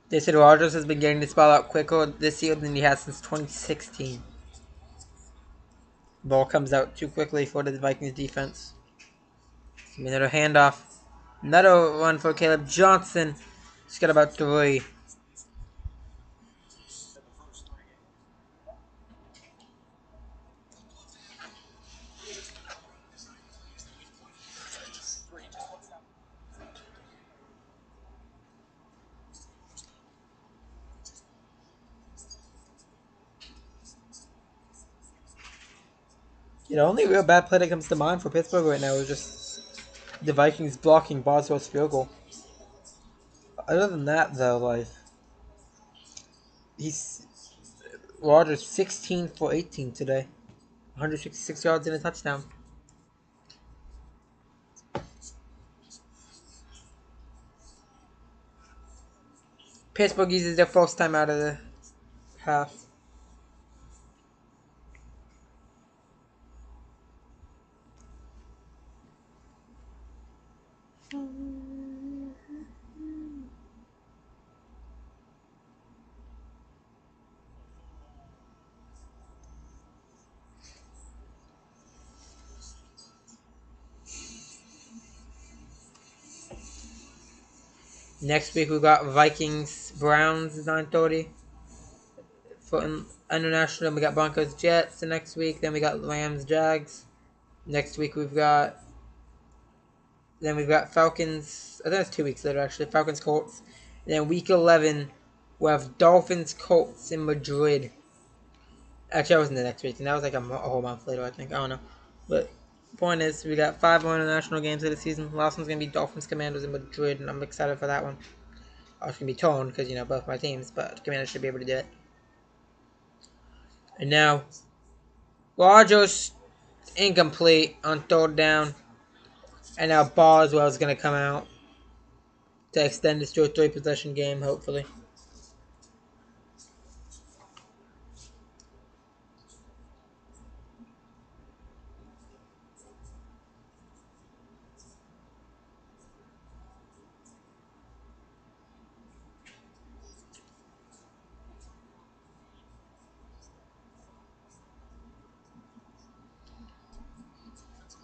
They said Rodgers has been getting this ball out quicker this year than he has since 2016. Ball comes out too quickly for the Vikings defense. Another handoff. Another one for Caleb Johnson. He's got about 3. The only real bad play that comes to mind for Pittsburgh right now is just the Vikings blocking Boswell's field goal. Other than that, though, like he's Rodgers 16 for 18 today, 166 yards and a touchdown. Pittsburgh uses their first time out of the half. Next week we got Vikings Browns 9:30 for international. We got Broncos Jets the next week. Then we got Rams Jags. Next week we've got Falcons. I think it's 2 weeks later actually. Falcons Colts. And then week 11 we have Dolphins Colts in Madrid. Actually, I wasn't the next week, and that was like a whole month later, I think. I don't know. But point is, we got 5 more international games of the season. Last one's going to be Dolphins Commanders in Madrid, and I'm excited for that one. I was going to be torn because, both my teams, but Commanders should be able to do it. And now, Rodgers incomplete on 3rd down. And now Boswell's going to come out to extend this to a 3-possession game, hopefully.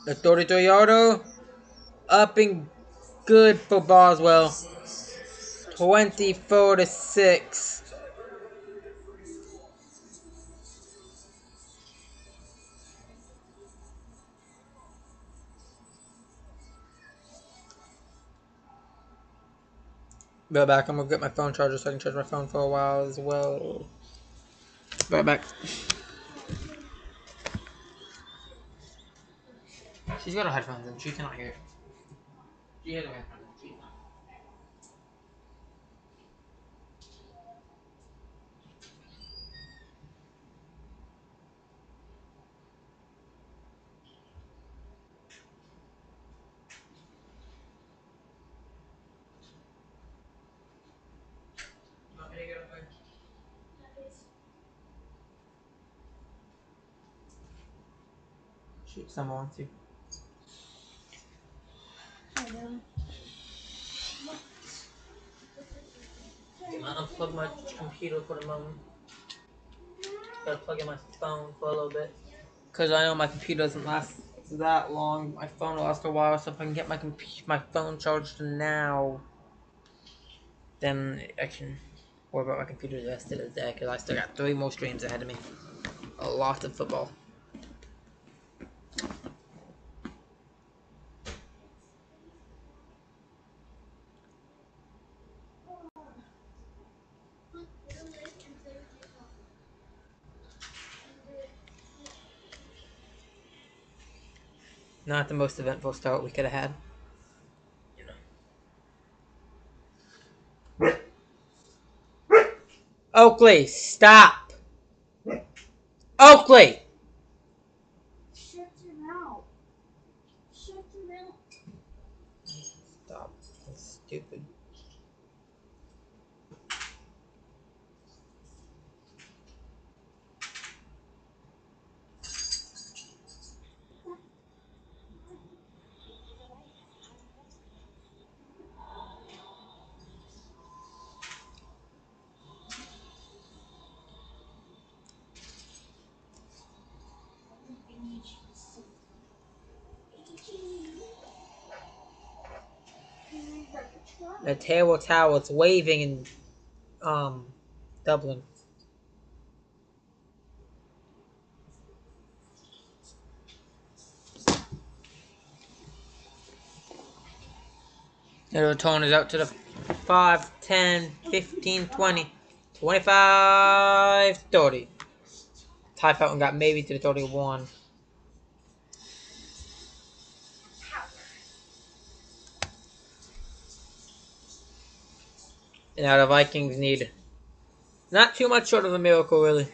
The 33-yarder up and good for Boswell. 24-6. Be right back. I'm gonna get my phone charger so I can charge my phone for a while as well. Be right back. She's got her headphones in. She cannot hear. She has her headphones in. She cannot. if someone wants to. I'm gonna unplug my computer for the moment. Gotta plug in my phone for a little bit. Because I know my computer doesn't last that long. My phone will last a while, so if I can get my phone charged now, then I can worry about my computer the rest of the day, because I still got 3 more streams ahead of me. A lot of football. Not the most eventful start we could have had. Oakley, stop! Oakley! Shut your mouth. Shut your mouth. Stop. That's stupid. The table tower is waving in Dublin. The return is out to the 5, 10, 15, 20, 25, 30. Ty Felton got maybe to the 31. And now the Vikings need not too much short of a miracle, really.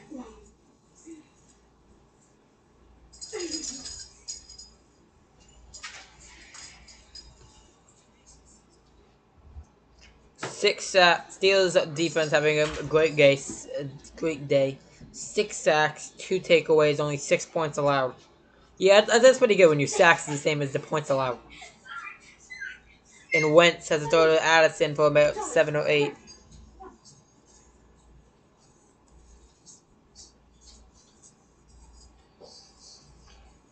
Steelers defense having a great day. 6 sacks, 2 takeaways, only 6 points allowed. Yeah, that's pretty good when your sacks is the same as the points allowed. And Wentz has a throw to Addison for about 7 or 8.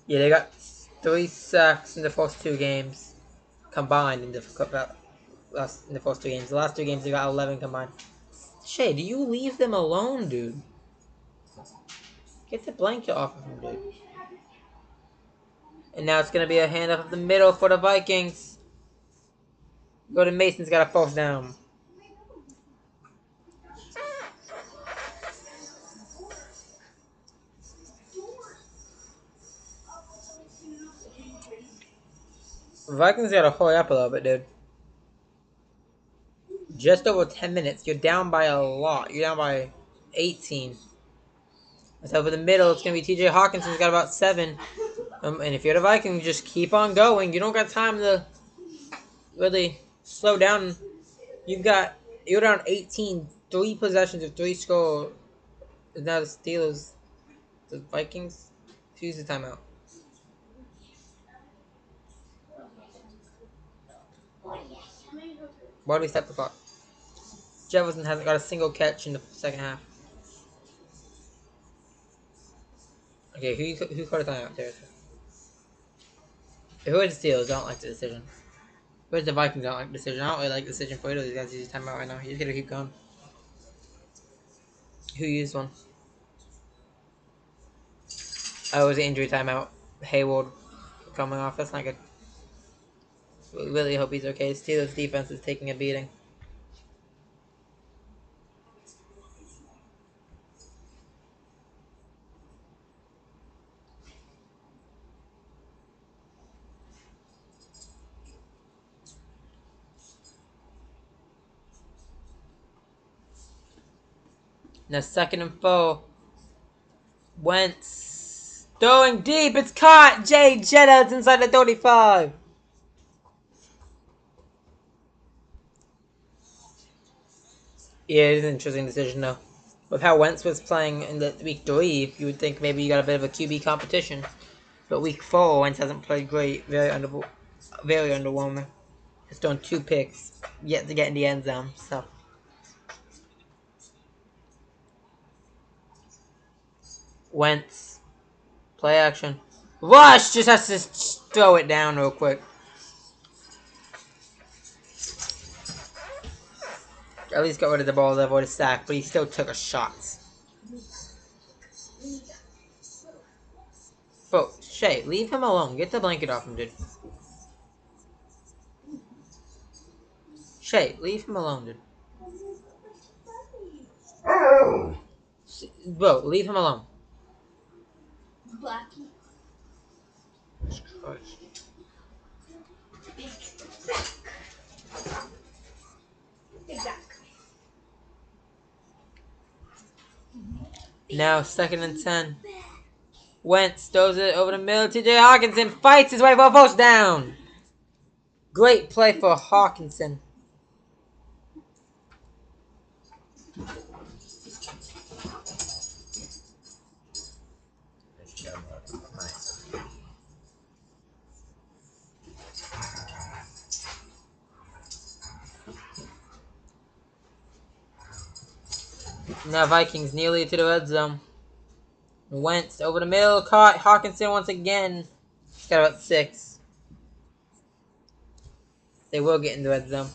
Yeah, they got 3 sacks in the first 2 games combined in the first 2 games. The last 2 games they got 11 combined. Shay, do you leave them alone, dude? Get the blanket off of him, dude. And now it's gonna be a handoff up the middle for the Vikings. Go to Mason's got a false down. Vikings gotta hurry up a little bit, dude. Just over 10 minutes. You're down by a lot. You're down by 18. So over the middle, it's going to be TJ Hawkinson's got about 7. And if you're the Vikings, just keep on going. You don't got time to really slow down. You're down 18. 3 possessions of 3 score. Now the Steelers. The Vikings. Use the timeout. Why do we stop the clock? Jefferson hasn't got a single catch in the second half. Okay, who called a timeout there? Who is the Steelers? I don't like the decision. Where's the Vikings? I don't like the decision. I don't really like the decision for either of these guys. Use timeout right now. You just gotta keep going. Who used one? Oh, it was an injury timeout. Hayward coming off. That's not good. We really hope he's okay. Steelers defense is taking a beating. Now 2nd and 4. Wentz throwing deep. It's caught. Jay Jettas inside the 35. Yeah, it is an interesting decision though. With how Wentz was playing in the week 3, you would think maybe you got a bit of a QB competition. But week 4, Wentz hasn't played great. Very underwhelming. Has thrown 2 picks, yet to get in the end zone. So Wentz, play action. Rush just has to throw it down real quick. At least got rid of the ball to avoid a sack, but he still took a shot. Bro, Shay, leave him alone. Get the blanket off him, dude. Shay, leave him alone, dude. Bro, leave him alone. Blackie. Exactly. Now, 2nd and 10. Wentz throws it over the middle. TJ Hawkinson fights his way for a first down. Great play for Hawkinson. Now Vikings nearly to the red zone. Wentz over the middle, caught Hawkinson once again. He's got about 6. They will get in the red zone.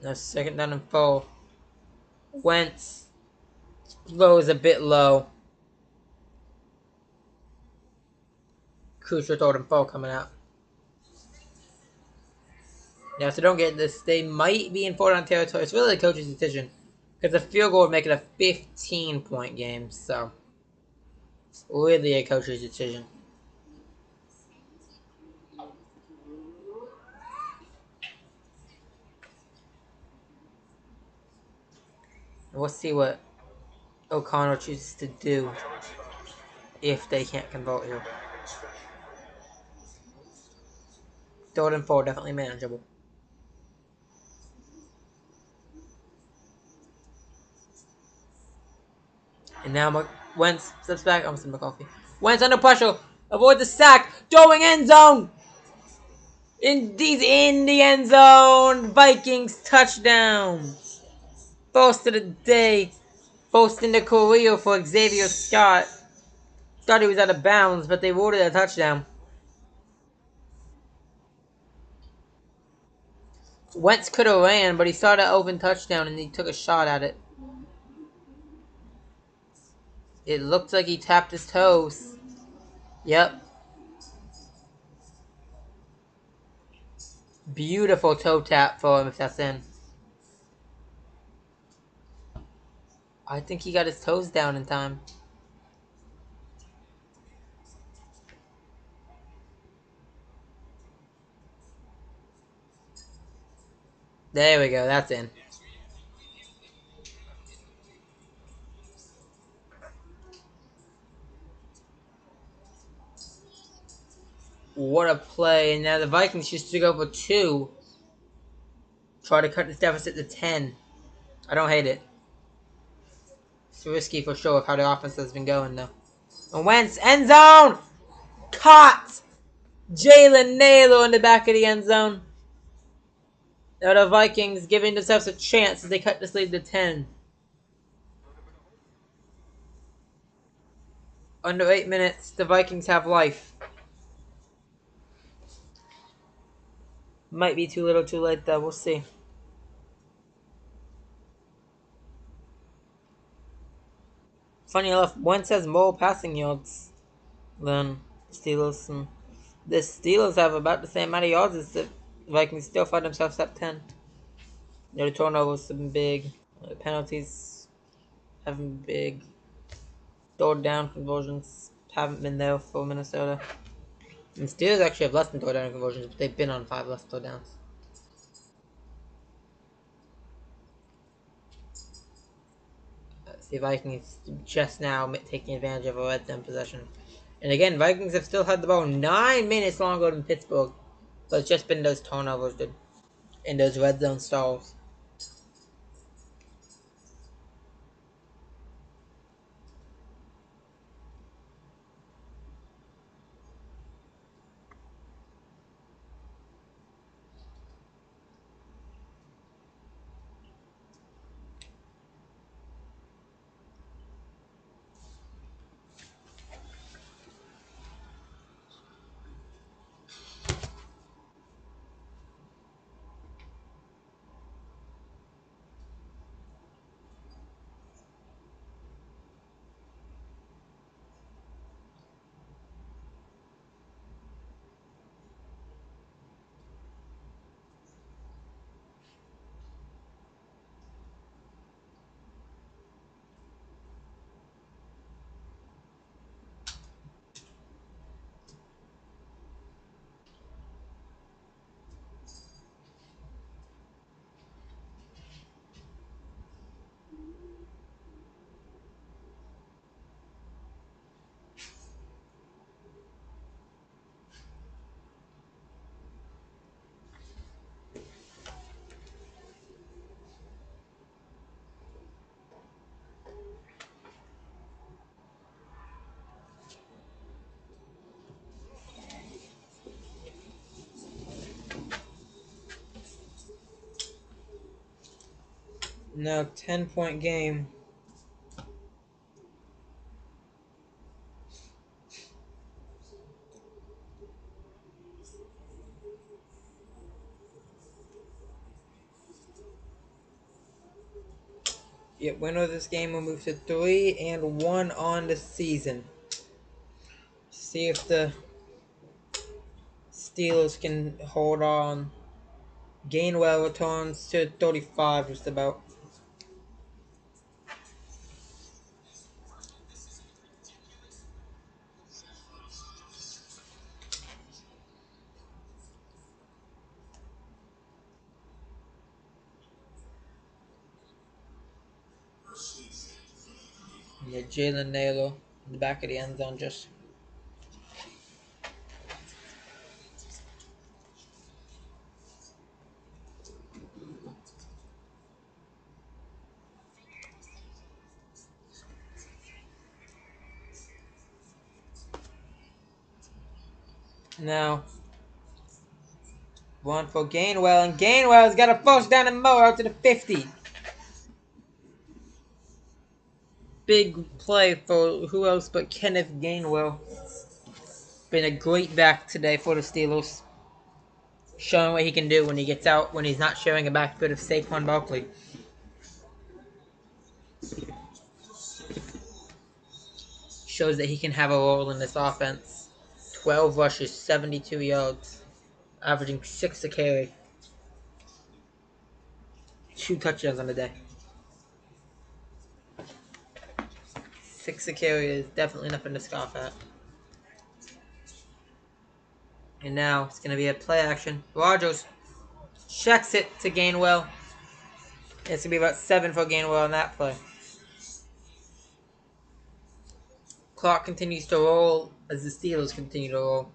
Now 2nd down and 4. Wentz throws a bit low. Crucial 3rd and 4 coming out. Now, so don't get this. They might be in 4th down territory. It's really the coach's decision. Because the field goal would make it a 15-point game. So, it's really a coach's decision. And we'll see what O'Connell chooses to do if they can't convert here. 3rd and 4, definitely manageable. And now Wentz steps back. I'm McCarthy. Wentz under pressure. Avoid the sack. Throwing end zone. He's in the end zone. Vikings touchdown. First of the day. First in the career for Xavier Scott. Thought he was out of bounds, but they ruled it a touchdown. Wentz could have ran, but he saw that open touchdown and he took a shot at it. It looked like he tapped his toes. Yep. Beautiful toe tap for him if that's in. I think he got his toes down in time. There we go, that's in. What a play. And now the Vikings just to go for 2. Try to cut this deficit to 10. I don't hate it. It's risky for sure of how the offense has been going though. And Wentz, end zone! Caught! Jalen Naylor in the back of the end zone. Now the Vikings giving themselves a chance as they cut this lead to 10. Under 8 minutes, the Vikings have life. Might be too little too late though, we'll see. Funny enough, Wentz has more passing yards than Steelers. And the Steelers have about the same amount of yards as the Vikings still find themselves up 10. The turnovers have been big. The penalties haven't been big. Third down conversions haven't been there for Minnesota. And Steelers actually have less than third down conversions, but they've been on 5 less third downs. The Vikings just now taking advantage of a red zone possession. And again, Vikings have still had the ball 9 minutes longer than Pittsburgh. But it's just been those turnovers and those red zone stalls. Now 10-point game. Yep, winner of this game will move to 3-1 on the season. See if the Steelers can hold on. Gainwell returns to 35 just about. Yeah, Jalen Naylor in the back of the end zone just. Now, one for Gainwell, and Gainwell's got a first down and more out to the 50. Big play for who else but Kenneth Gainwell. Been a great back today for the Steelers. Showing what he can do when he gets out, when he's not showing a backfoot of Saquon Barkley. Shows that he can have a role in this offense. 12 rushes, 72 yards, averaging 6 a carry. 2 touchdowns on the day. 6 a carry is definitely nothing to scoff at. And now it's going to be a play action. Rodgers checks it to Gainwell. It's going to be about 7 for Gainwell on that play. Clock continues to roll as the Steelers continue to roll.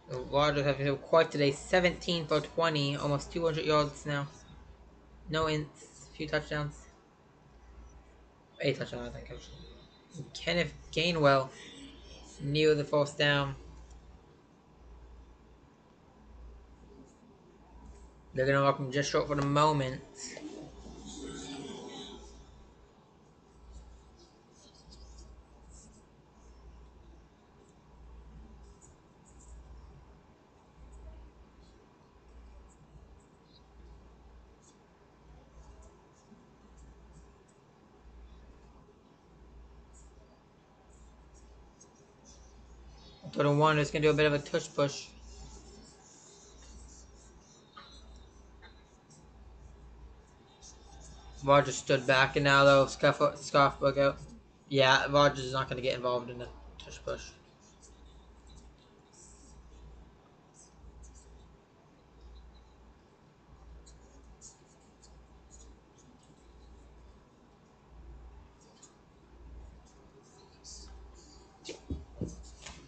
The Rodgers have been quite today. 17 for 20, almost 200 yards now. No ints, few touchdowns. 8 touchdowns, I think. Actually. Kenneth Gainwell near the fourth down. They're going to lock him just short for the moment. Third and one is going to do a bit of a tush push. Rogers stood back, and now though scarf broke out. Yeah, Rogers is not going to get involved in the tush push.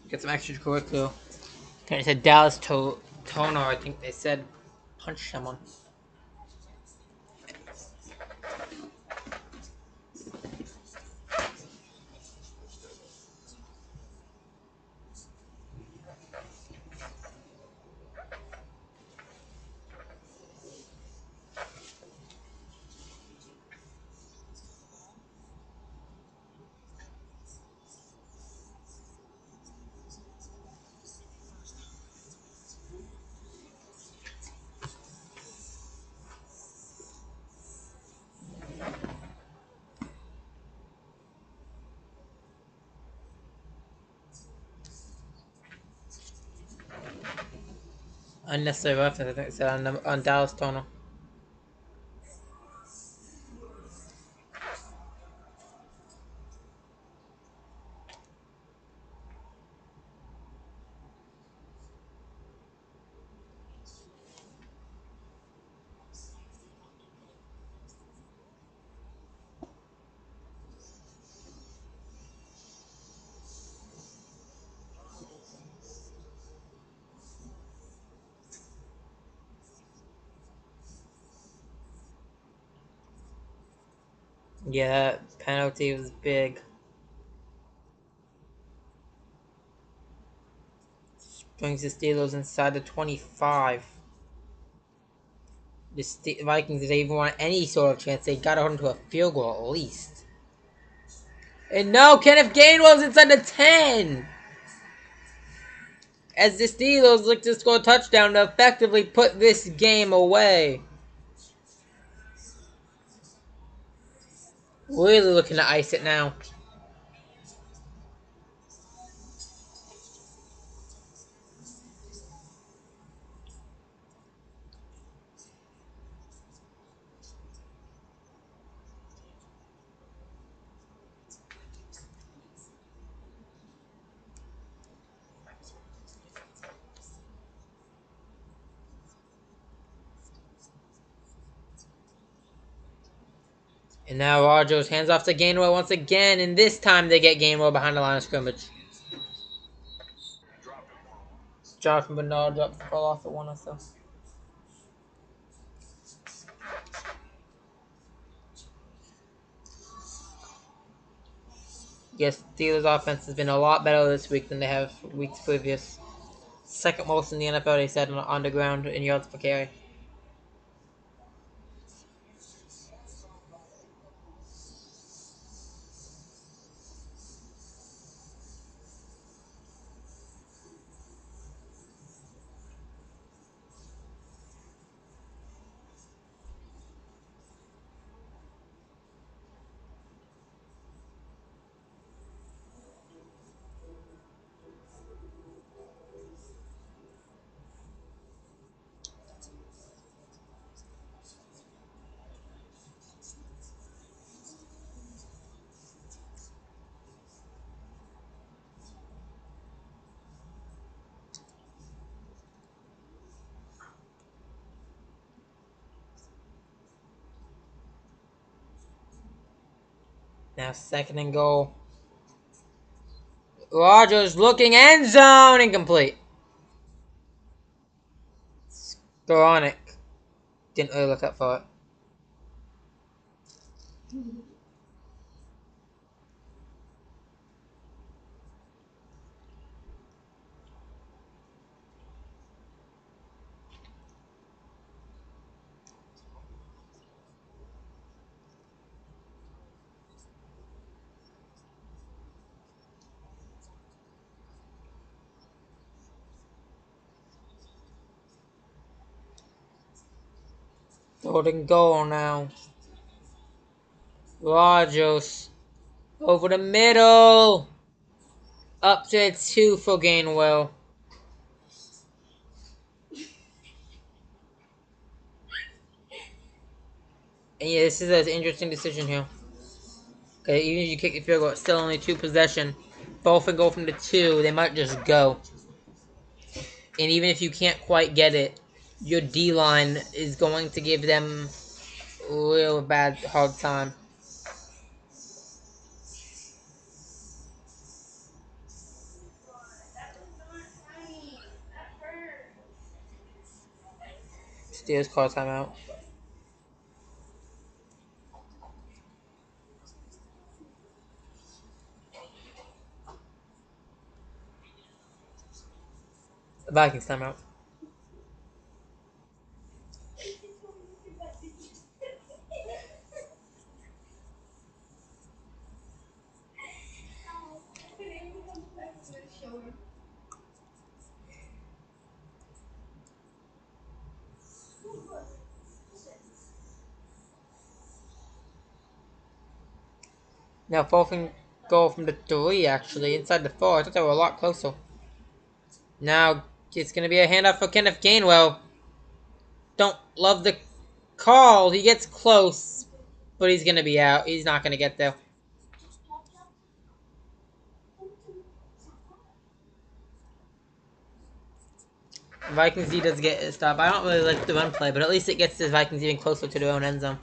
Get some extracurricular. They said Tono, I think they said punch someone. Unnecessary roughness, I think they said on Dallas Tono. Yeah, that penalty was big. Brings the Steelers inside the 25. The Vikings, if they even want any sort of chance, they gotta hold them to a field goal at least. And no, Kenneth Gainwell's inside the 10! As the Steelers look to score a touchdown to effectively put this game away. Really looking to ice it now. And now Rogers hands off to Gainwell once again, and this time they get Gainwell behind the line of scrimmage. Jonathan Bernard drops the ball off at one or so. Yes, Steelers' offense has been a lot better this week than they have weeks previous. Second most in the NFL, they said, on the ground in yards per carry. Now second and goal. Rogers looking, end zone, incomplete. Skowronek didn't really look up for it. Third and goal now. Rogers over the middle. Up to 2 for Gainwell. And yeah, this is an interesting decision here. Okay, even if you kick the field goal, it's still only 2 possession. Both can go from the 2, they might just go. And even if you can't quite get it, your D-line is going to give them a real hard time. Steelers call timeout. Vikings timeout. Now 4th and goal from the 3, actually, inside the 4. I thought they were a lot closer. Now it's going to be a handoff for Kenneth Gainwell. Don't love the call. He gets close, but he's going to be out. He's not going to get there. Vikings D does get a stop. I don't really like the run play, but at least it gets the Vikings even closer to their own end zone.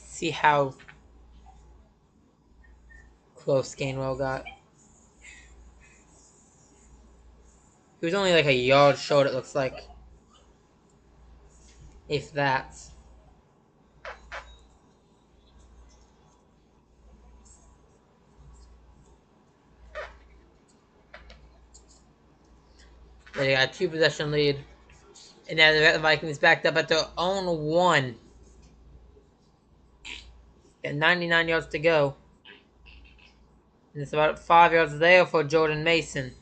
See how close Gainwell got. He was only like a yard short, it looks like. If that. They got a 2 possession lead. And now the Vikings backed up at their own 1. And 99 yards to go. And it's about 5 yards there for Jordan Mason.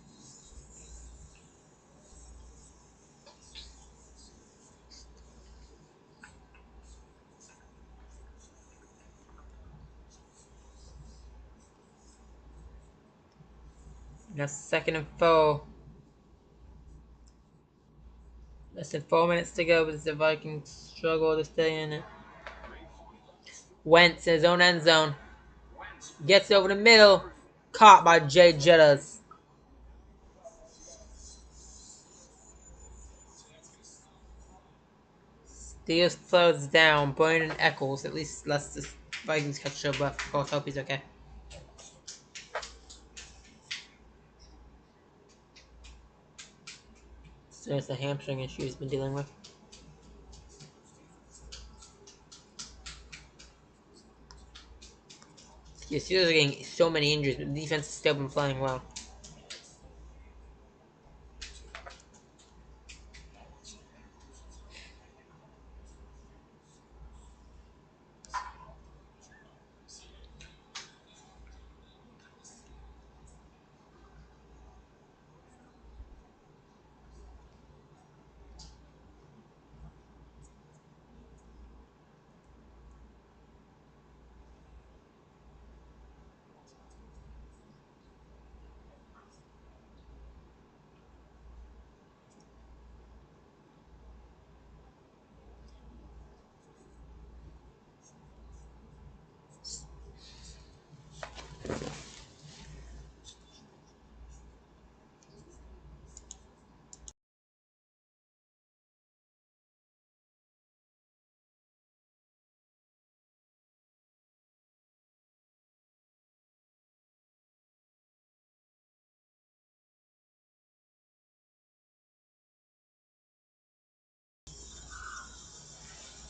Now 2nd and 4. Less than 4 minutes to go, but the Vikings struggle to stay in it. Wentz in his own end zone. Gets over the middle. Caught by Jay Jettas. Steelers throws down. Brandon Eccles. At least lets the Vikings catch their breath. Of course, hope he's okay. So it's the hamstring issue he's been dealing with. The Steelers are getting so many injuries, but the defense has still been playing well.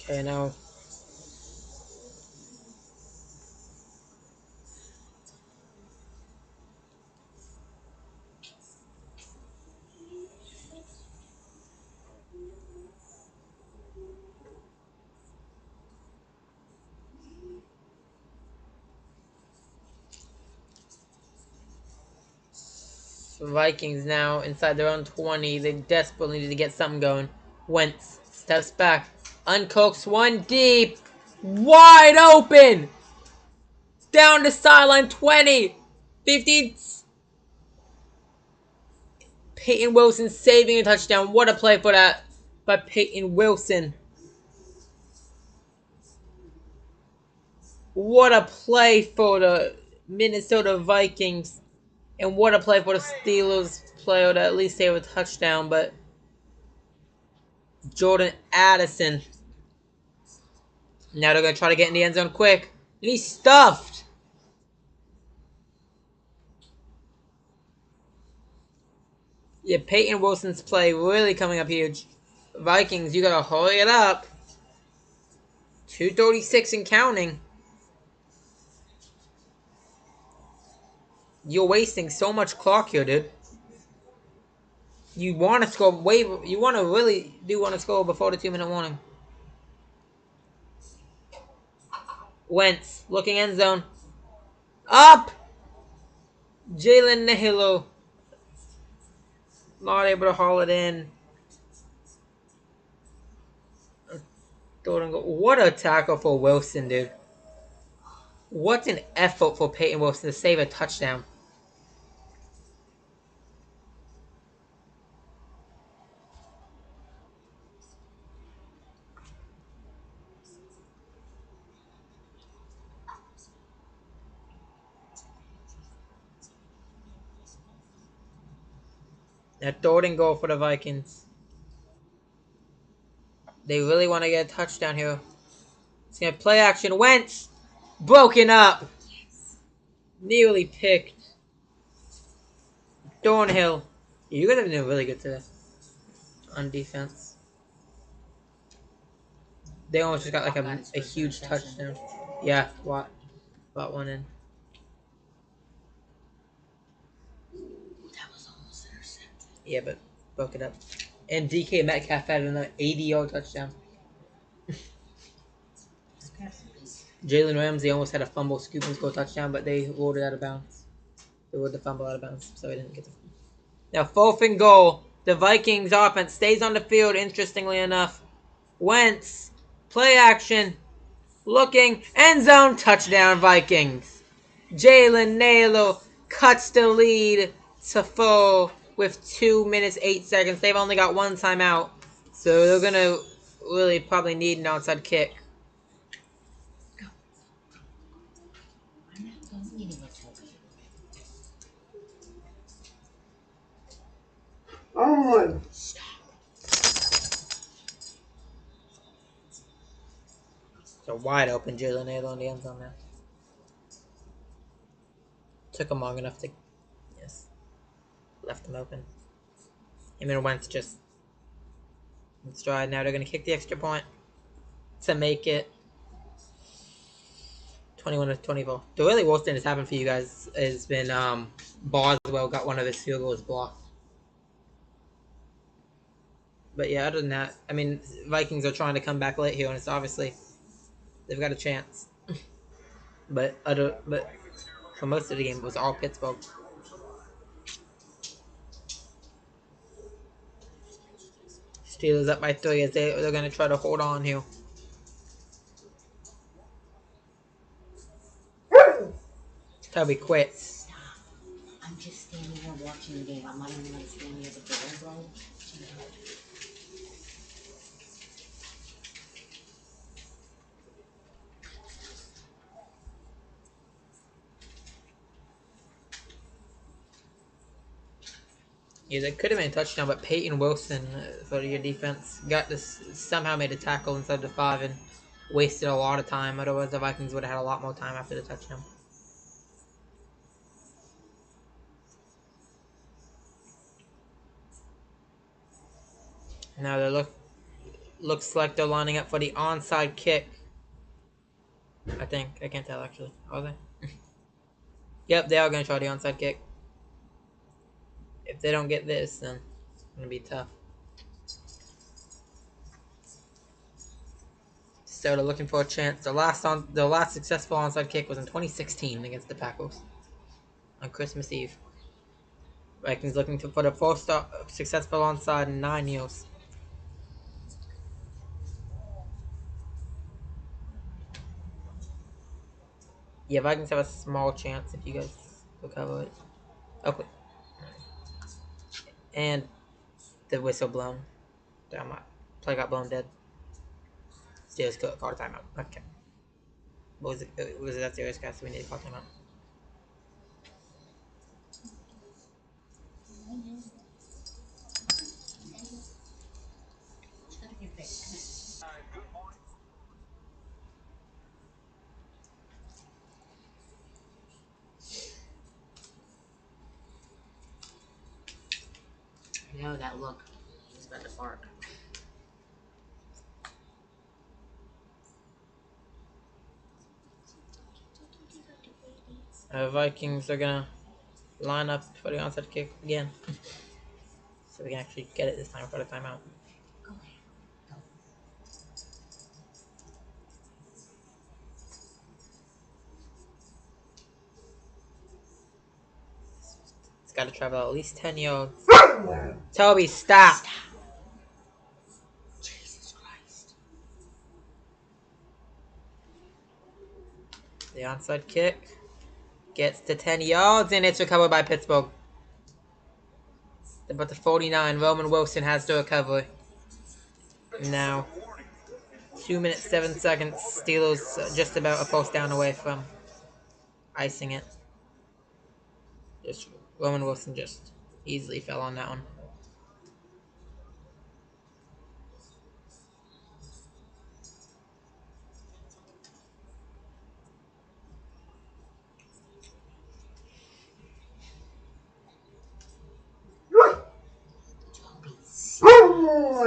Okay, now Vikings now inside their own 20. They desperately need to get something going. Wentz steps back. Uncoaxed one deep. Wide open. Down the sideline 20. 15. Peyton Wilson saving a touchdown. What a play for that by Peyton Wilson. What a play for the Minnesota Vikings. And what a play for the Steelers player to at least save a touchdown. But Jordan Addison. Now they're going to try to get in the end zone quick. And he's stuffed. Yeah, Peyton Wilson's play really coming up huge. Vikings, you got to hurry it up. 2:36 and counting. You're wasting so much clock here, dude. You want to score way. You want to really do want to score before the 2-minute warning. Wentz looking end zone. Up. Jalen Nailor not able to haul it in. What a tackle for Wilson, dude. What an effort for Peyton Wilson to save a touchdown. A third and goal for the Vikings. They really want to get a touchdown here. It's going to play action. Wentz. Broken up. Nearly picked. Thornhill. You guys have been doing really good today. On defense. They almost just got like a huge touchdown. Yeah, Watt. Watt one in. That was almost intercepted. Yeah, but broke it up. And DK Metcalf had another 80-yard touchdown. Jalen Ramsey almost had a fumble, scoop and score touchdown, but they rolled it out of bounds. They rolled the fumble out of bounds, so he didn't get the fumble. Now, 4th and goal. The Vikings offense stays on the field, interestingly enough. Wentz, play action, looking, end zone, touchdown Vikings. Jalen Nailor cuts the lead to 4 with 2 minutes, 8 seconds. They've only got one timeout, so they're going to really probably need an outside kick. Oh, So wide open Jalen Nailor in the end zone now. Took him long enough to, yes, left him open. Him and Wentz just in stride. Now they're going to kick the extra point to make it 21-24. The really worst thing that's happened for you guys has been Boswell got one of his field goals blocked. But yeah, other than that, I mean, Vikings are trying to come back late here, and it's obviously they've got a chance. but for most of the game, it was all Pittsburgh. Steelers up by 3 as they're going to try to hold on here. Toby quits. I'm just standing here watching the game. I'm not even going to stand here at the door, bro. Yeah, that could have been a touchdown, but Peyton Wilson for your defense got this, somehow made a tackle inside the 5 and wasted a lot of time. Otherwise, the Vikings would have had a lot more time after the touchdown. Now they looks like they're lining up for the onside kick. I think. I can't tell actually. Are they? Yep, they are going to try the onside kick. If they don't get this, then it's going to be tough. So they're looking for a chance. The last successful onside kick was in 2016 against the Packers on Christmas Eve. Vikings looking for the first successful onside in 9 years. Yeah, Vikings have a small chance if you guys recover it. Okay. And the whistle blown. Damn it. Play got blown dead. Steelers call timeout. Okay. What was it? Was it that serious, guys? We need to call timeout. You know that look. He's about to bark. Vikings are gonna line up for the onside kick again. So we can actually get it this time for the timeout. Go ahead. Go. It's gotta travel at least 10 yards. Toby, stop! Jesus Christ. The onside kick gets to 10 yards and it's recovered by Pittsburgh. But the 49, Roman Wilson has to recover. Now, 2 minutes, 7 seconds. Steelers just about a post down away from icing it. Just Roman Wilson just easily fell on that one.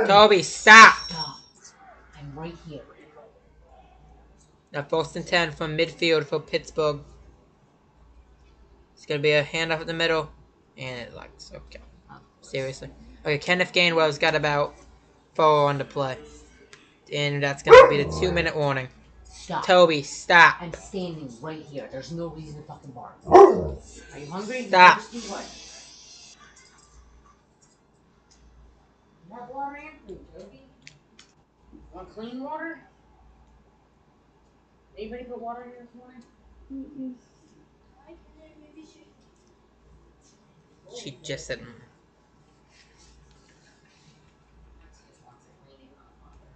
Toby, stop! Stop. I'm right here. Now, first and 10 from midfield for Pittsburgh. It's going to be a handoff in the middle. And it likes. Okay. Seriously. Okay, Kenneth Gainwell's got about 4 on the play. And that's going to be the 2-minute warning. Stop. Toby, stop. I'm standing right here. There's no reason to fucking bark. Are you hungry? Stop. You what? You have water and food, Toby. Want clean water? Anybody put water in here this morning? She just said, Wants a cleaning water.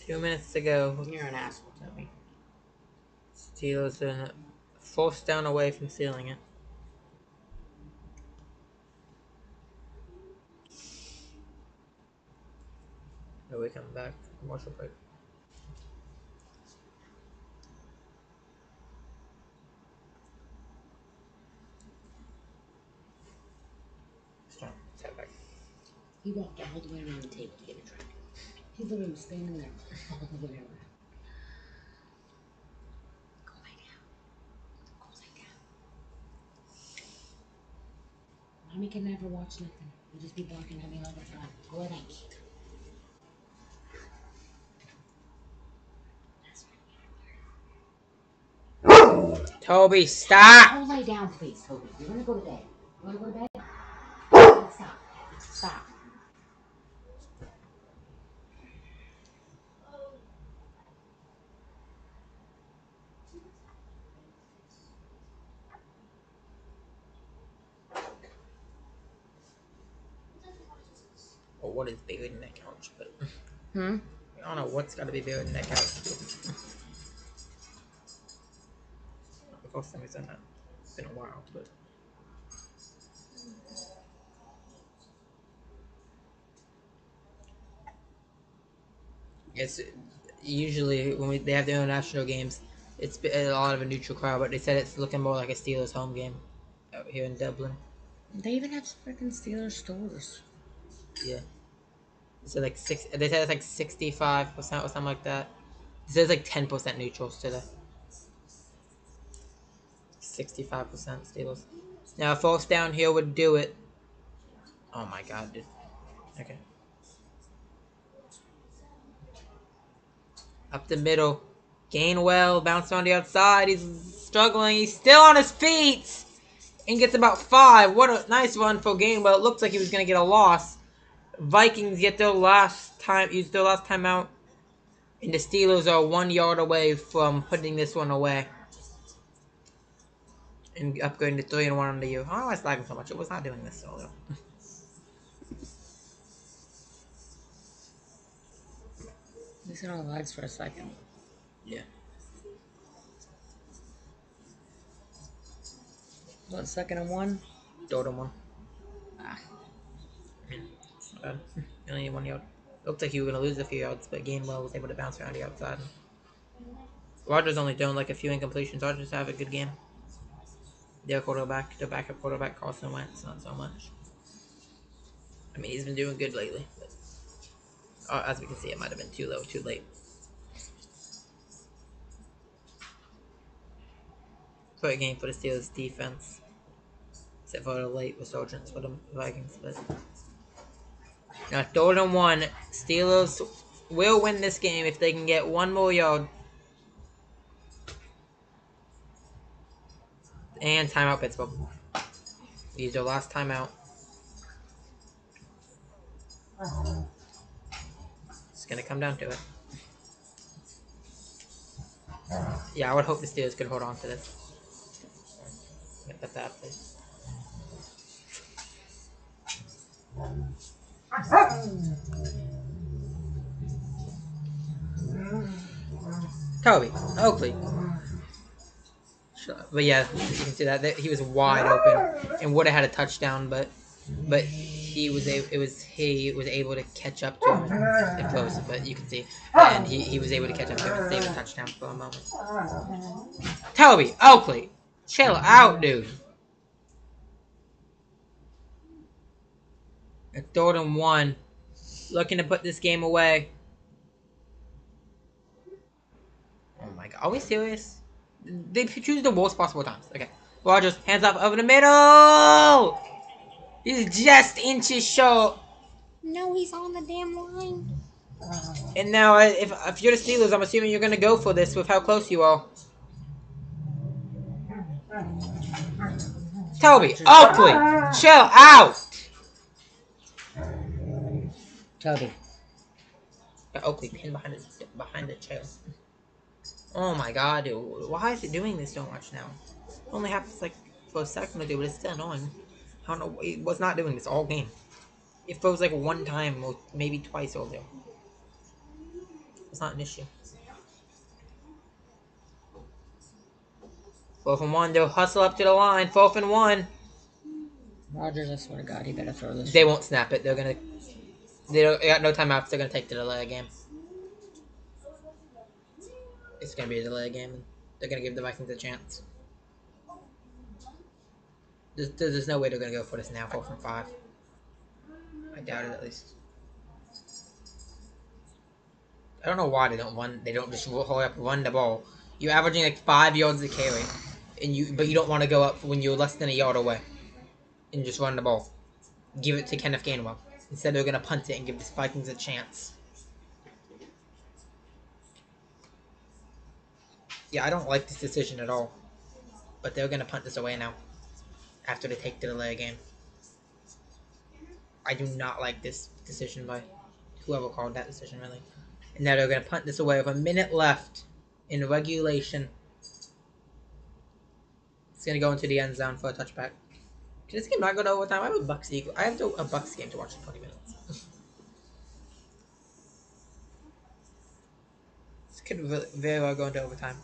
2 minutes to go. You're an asshole, Toby. Steelers are forced down away from sealing it. Here we come back. Commercial break. Step back. He walked all the way around the table to get a drink. He literally was standing there all the way around. Go lay down. Go lay down. Mommy can never watch nothing. You'll just be barking at me all the time. Go lay down. Toby, stop! Go lay down, please, Toby. You want to go to bed? You want to go to bed? Stop. Stop. Well, what is bigger than that couch? But Hmm? I don't know what's got to be bigger than that couch. The first time we've done that. It's been a while, but it's usually when they have their international games, it's a lot of a neutral crowd. But they said it's looking more like a Steelers home game out here in Dublin. They even have freaking Steelers stores. Yeah. So like six. They said it's like 65% or something like that. It says like 10% neutrals today. 65% Steelers. Now, a false down here would do it. Oh my god, dude. Okay. Up the middle. Gainwell bouncing on the outside. He's struggling. He's still on his feet. And gets about 5. What a nice run for Gainwell. It looked like he was going to get a loss. Vikings get their last time. Use their last time out. And the Steelers are 1 yard away from putting this one away. And upgrading to 3-1 on the year. I don't know why it's lagging so much. It was not doing this earlier. These are all lags for a second. Yeah. What, 2nd and 1? Third and 1. Ah. It's not bad. You only need 1 yard. Looked like you were going to lose a few yards, but Gainwell was able to bounce around the outside. Rodgers only doing like a few incompletions. Rodgers have a good game. Their quarterback, their backup quarterback, Carson Wentz, not so much. I mean, he's been doing good lately, but as we can see, it might have been too low, too late. Great game for the Steelers defense, except for the late resurgence for the Vikings. But now 3rd and 1, Steelers will win this game if they can get 1 more yard. And timeout, Pittsburgh. Use their last timeout. It's gonna come down to it. Yeah, I would hope the Steelers could hold on to this. Get that, please. Toby, Oakley. But yeah, you can see that he was wide open and would have had a touchdown, but he was able to catch up to him and close. But you can see, and he was able to catch up to him and save a touchdown for a moment. Toby Oakley, chill out, dude. A 3rd and 1, looking to put this game away. Oh my god, are we serious? They choose the worst possible times. Okay, Rodgers, hands up over the middle. He's just inches short. No, he's on the damn line. And now, if you're the Steelers, I'm assuming you're gonna go for this with how close you are. Toby, Oakley, chill out. Toby. Got Oakley pinned behind the chair. Oh my god, dude. Why is it doing this so much now? It only happens like for a second or two, but it's still annoying. I don't know. It was not doing this all game. It froze like 1 time or maybe twice earlier. It's not an issue. 4th and 1, they'll hustle up to the line. 4th and 1. Rodgers, I swear to God, he better throw this. They won't snap it. They got no timeouts. They're gonna take the delay game. It's gonna be a delay game. They're gonna give the Vikings a chance. There's no way they're gonna go for this now. 4th and 5. I doubt it, at least. I don't know why they don't run. They don't just hurry up, run the ball. You're averaging like 5 yards a carry, but you don't want to go up when you're less than a yard away, and just run the ball. Give it to Kenneth Gainwell. Instead, they're gonna punt it and give the Vikings a chance. Yeah, I don't like this decision at all. But they're gonna punt this away now, after they take the delay game. I do not like this decision by whoever called that decision, really. And now they're going to punt this away with a minute left in regulation. It's going to go into the end zone for a touchback. Can this game not go to overtime? I have a Bucks Eagle. I have a Bucks game to watch in 20 minutes. This could very well go into overtime.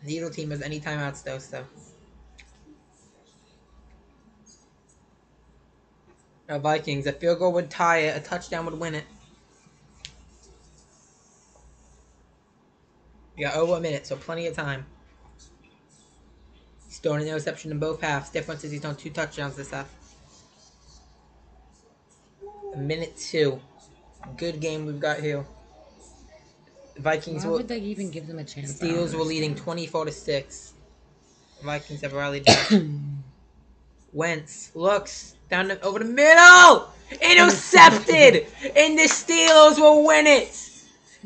Neither team has any timeouts though, so. Now Vikings, a field goal would tie it, a touchdown would win it. We got over a minute, so plenty of time. He's thrown an interception in both halves. Difference is he's thrown 2 touchdowns this half. Minute 2. Good game we've got here. Vikings Why would they even give them a chance? Steelers were leading 24-6. Vikings have rallied back. Wentz looks down over the middle. Intercepted! And the Steelers will win it.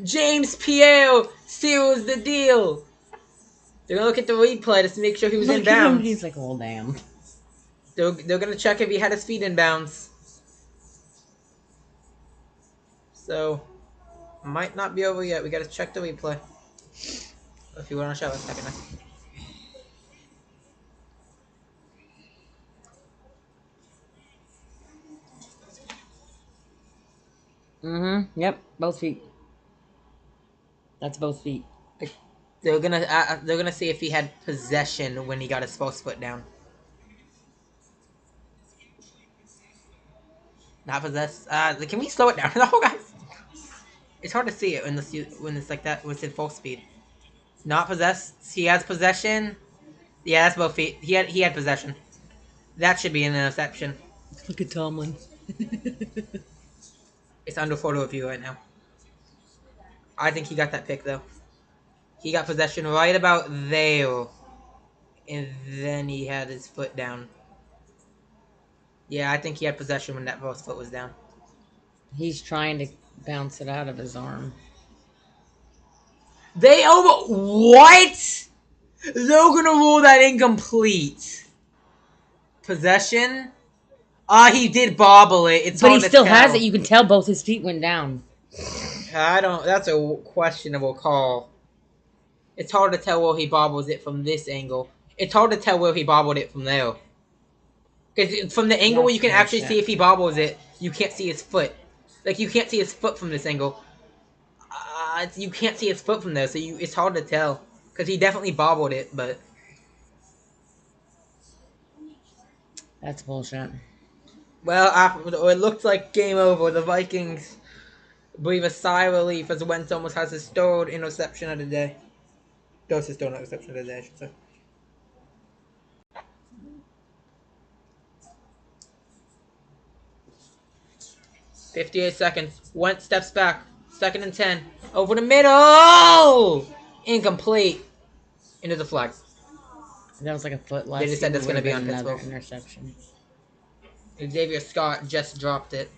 James Pierre seals the deal. They're gonna look at the replay just to make sure he was Look at him, inbounds. he's like, oh damn. They're gonna check if he had his feet inbounds. So might not be over yet. We gotta check the replay. If you want to show us, second. Yep, both feet. That's both feet. They're gonna see if he had possession when he got his first foot down. Not possessed. Can we slow it down? No, guys. It's hard to see it when it's like that with his full speed. Not possessed. He has possession. Yeah, that's both feet. He had possession. That should be an interception. Look at Tomlin. It's under photo view right now. I think he got that pick though. He got possession right about there, and then he had his foot down. Yeah, I think he had possession when that first foot was down. He's trying to bounce it out of his arm. They over what? They're gonna rule that incomplete. Possession. He did bobble it. It's But he hard to still tell. has it. You can tell both his feet went down. I don't. That's a questionable call. It's hard to tell where he bobbles it from this angle. It's hard to tell where he bobbled it from there. Because from the angle where you can actually see if he bobbles it, you can't see his foot. Like you can't see his foot from this angle. You can't see his foot from there, so it's hard to tell. Because he definitely bobbled it, but That's bullshit. well, it looked like game over. The Vikings breathe a sigh of relief as Wentz almost has his third interception of the day. That's his third interception of the day, I should say. .58 seconds. Wentz steps back. 2nd and 10. Over the middle! Incomplete. Into the flag. That was like a foot less. They just said that's going to be on another Pittsburgh. interception. Xavier Scott just dropped it.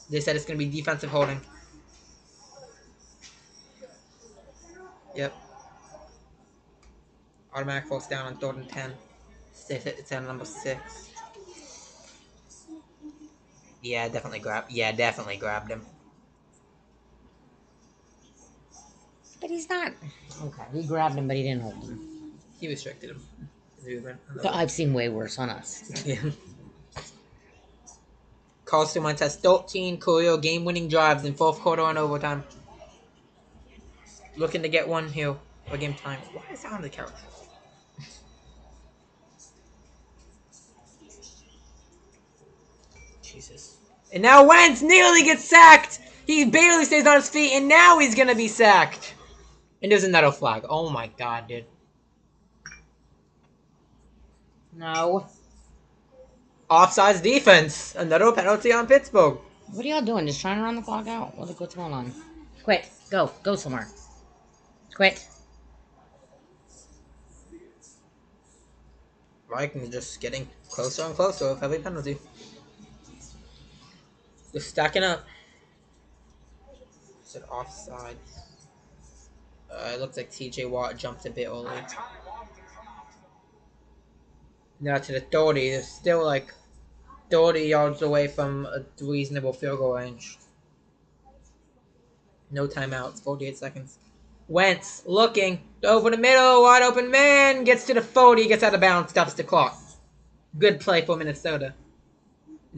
They said it's going to be defensive holding. Yep. Automatic false down on 3rd and 10. It's on number 6. Yeah, definitely grabbed him. But he's not. Okay, he grabbed him, but he didn't hold him. He restricted him. I've seen way worse on us. Yeah. Carson Wentz has 13 career game-winning drives in 4th quarter and overtime. Looking to get one here for game time. Why is that on the couch? Jesus. And now Wentz nearly gets sacked. He barely stays on his feet, and now he's gonna be sacked. And there's another flag. Oh my god, dude. No. Offsides defense. Another penalty on Pittsburgh. What are y'all doing? Just trying to run the clock out? What's going on? Quit. Go. Go somewhere. Quit. Vikings just getting closer and closer with every penalty. They're stacking up. Is it offside? It looks like TJ Watt jumped a bit early. Now to the 30. They're still like 30 yards away from a reasonable field goal range. No timeouts. 48 seconds. Wentz looking over the middle. Wide open man. Gets to the 40. Gets out of bounds. Stops the clock. Good play for Minnesota.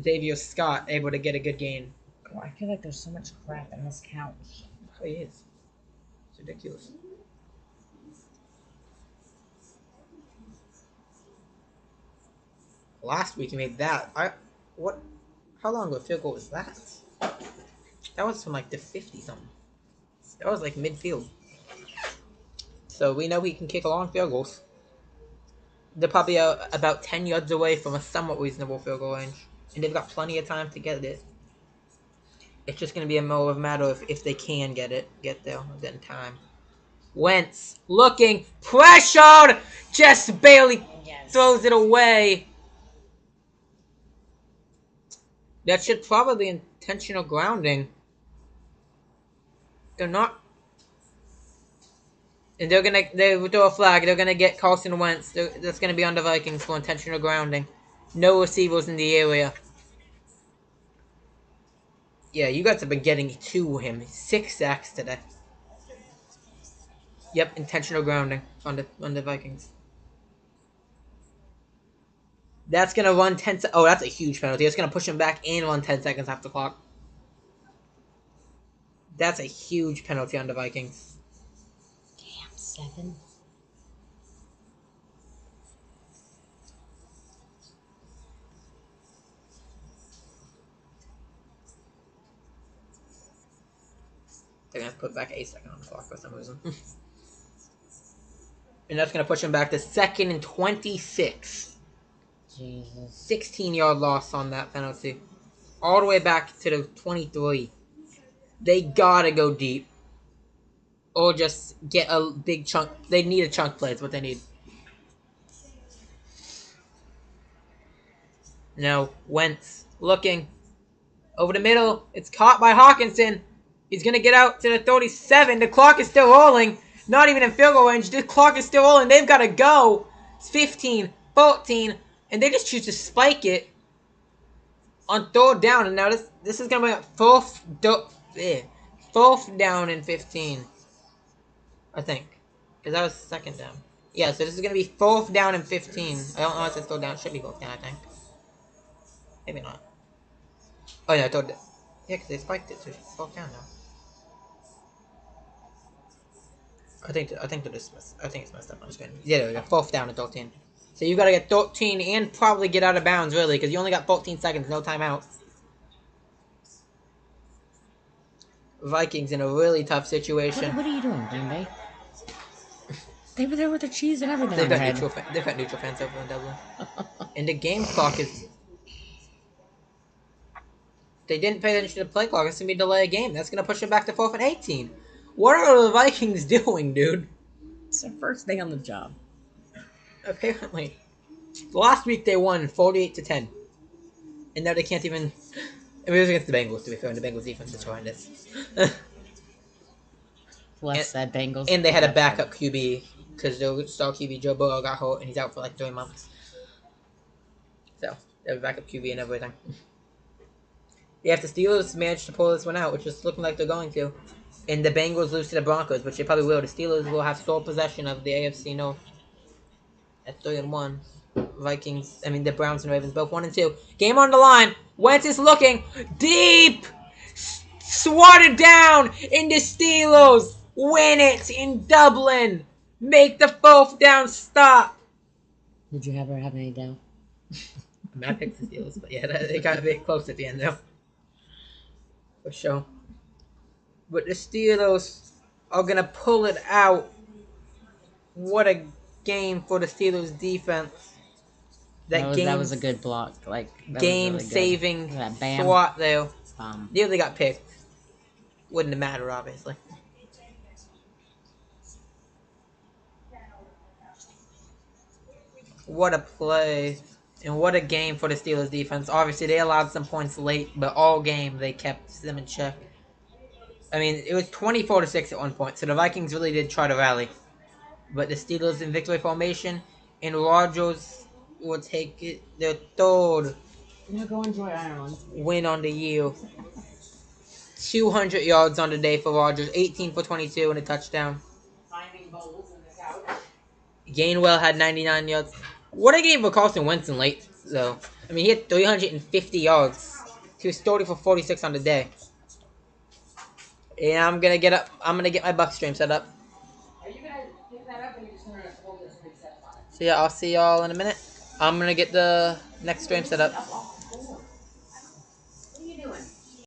Xavier Scott able to get a good gain. Oh, I feel like there's so much crap in this couch. Oh, he is. It's ridiculous. Last week he made that. What? How long of a field goal was that? That was from like the 50 something. That was like midfield. So we know he can kick long field goals. They're probably about 10 yards away from a somewhat reasonable field goal range and they've got plenty of time to get it. It's just going to be a more of a matter of if they can get there in time. Wentz looking pressured, just barely throws it away. That should probably intentional grounding. They're not. And they throw a flag. They're gonna get Carson Wentz. That's gonna be on the Vikings for intentional grounding. No receivers in the area. Yeah, you guys have been getting to him. 6 sacks today. Yep, intentional grounding on the Vikings. That's gonna run 10. Oh, that's a huge penalty. It's gonna push him back and run 10 seconds off the clock. That's a huge penalty on the Vikings. Damn, 7. They're gonna put back 8 seconds on the clock for some reason. And that's gonna push him back to 2nd and 26. Jesus. 16-yard loss on that penalty. All the way back to the 23. They gotta go deep. Or just get a big chunk. They need a chunk play. Is what they need. No. Wentz looking. Over the middle. It's caught by Hawkinson. He's going to get out to the 37. The clock is still rolling. Not even in field goal range. The clock is still rolling. They've got to go. It's 15, 14. And they just choose to spike it on 3rd down. And now this is going to be a 4th down and 15. I think. Because that was 2nd down. Yeah, so this is going to be 4th down and 15. I don't know if it's 3rd down. It should be 4th down, I think. Maybe not. Oh, yeah, I thought that. Yeah, because they spiked it, so it's 4th down now. I think it's messed up on the screen. Yeah, there we go. 4th down and 13. So you gotta get 13 and probably get out of bounds, really, because you only got 14 seconds, no timeout. Vikings in a really tough situation. What are you doing, Green Bay? They were there with the cheese and everything. They've got neutral fans over in Dublin. And the game clock is. They didn't pay attention to the play clock. It's gonna be a delay a game. That's gonna push it back to 4th and 18. What are the Vikings doing, dude? It's their first day on the job. Apparently. Last week they won 48-10. And now they can't even. I mean, it was against the Bengals, to be fair, and the Bengals defense is horrendous. Less said Bengals. And they had a backup QB, because their star QB, Joe Burrow, got hurt, and he's out for like 3 months. So, they have a backup QB and everything. Yeah, if the Steelers manage to pull this one out, which is looking like they're going to, and the Bengals lose to the Broncos, which they probably will, the Steelers will have sole possession of the AFC North at 3-1. The Browns and Ravens both 1-2. Game on the line. Wentz is looking deep, swatted down, and the Steelers win it in Dublin. Make the 4th down stop. Did you ever have any doubt? I picked the Steelers, but yeah, they got a bit close at the end though. For sure. But the Steelers are gonna pull it out. What a game for the Steelers defense. That was a good block. Game-saving swat there. Nearly got picked. Wouldn't have mattered, obviously. What a play. And what a game for the Steelers defense. Obviously, they allowed some points late, but all game they kept them in check. I mean, it was 24-6 at one point, so the Vikings really did try to rally. But the Steelers in victory formation, and Rodgers will take it their 3rd go enjoy Ireland. win on the year. 200 yards on the day for Rodgers, 18 for 22 and a touchdown. Finding bowls in the couch. Gainwell had 99 yards. What a game for Carson Wentz in late, though. I mean, he had 350 yards. He was 30 for 46 on the day. And I'm gonna get my Buck stream set up. Are you gonna pick that up, or are you just gonna hold this reset on it? So yeah, I'll see y'all in a minute. I'm gonna get the next stream set up.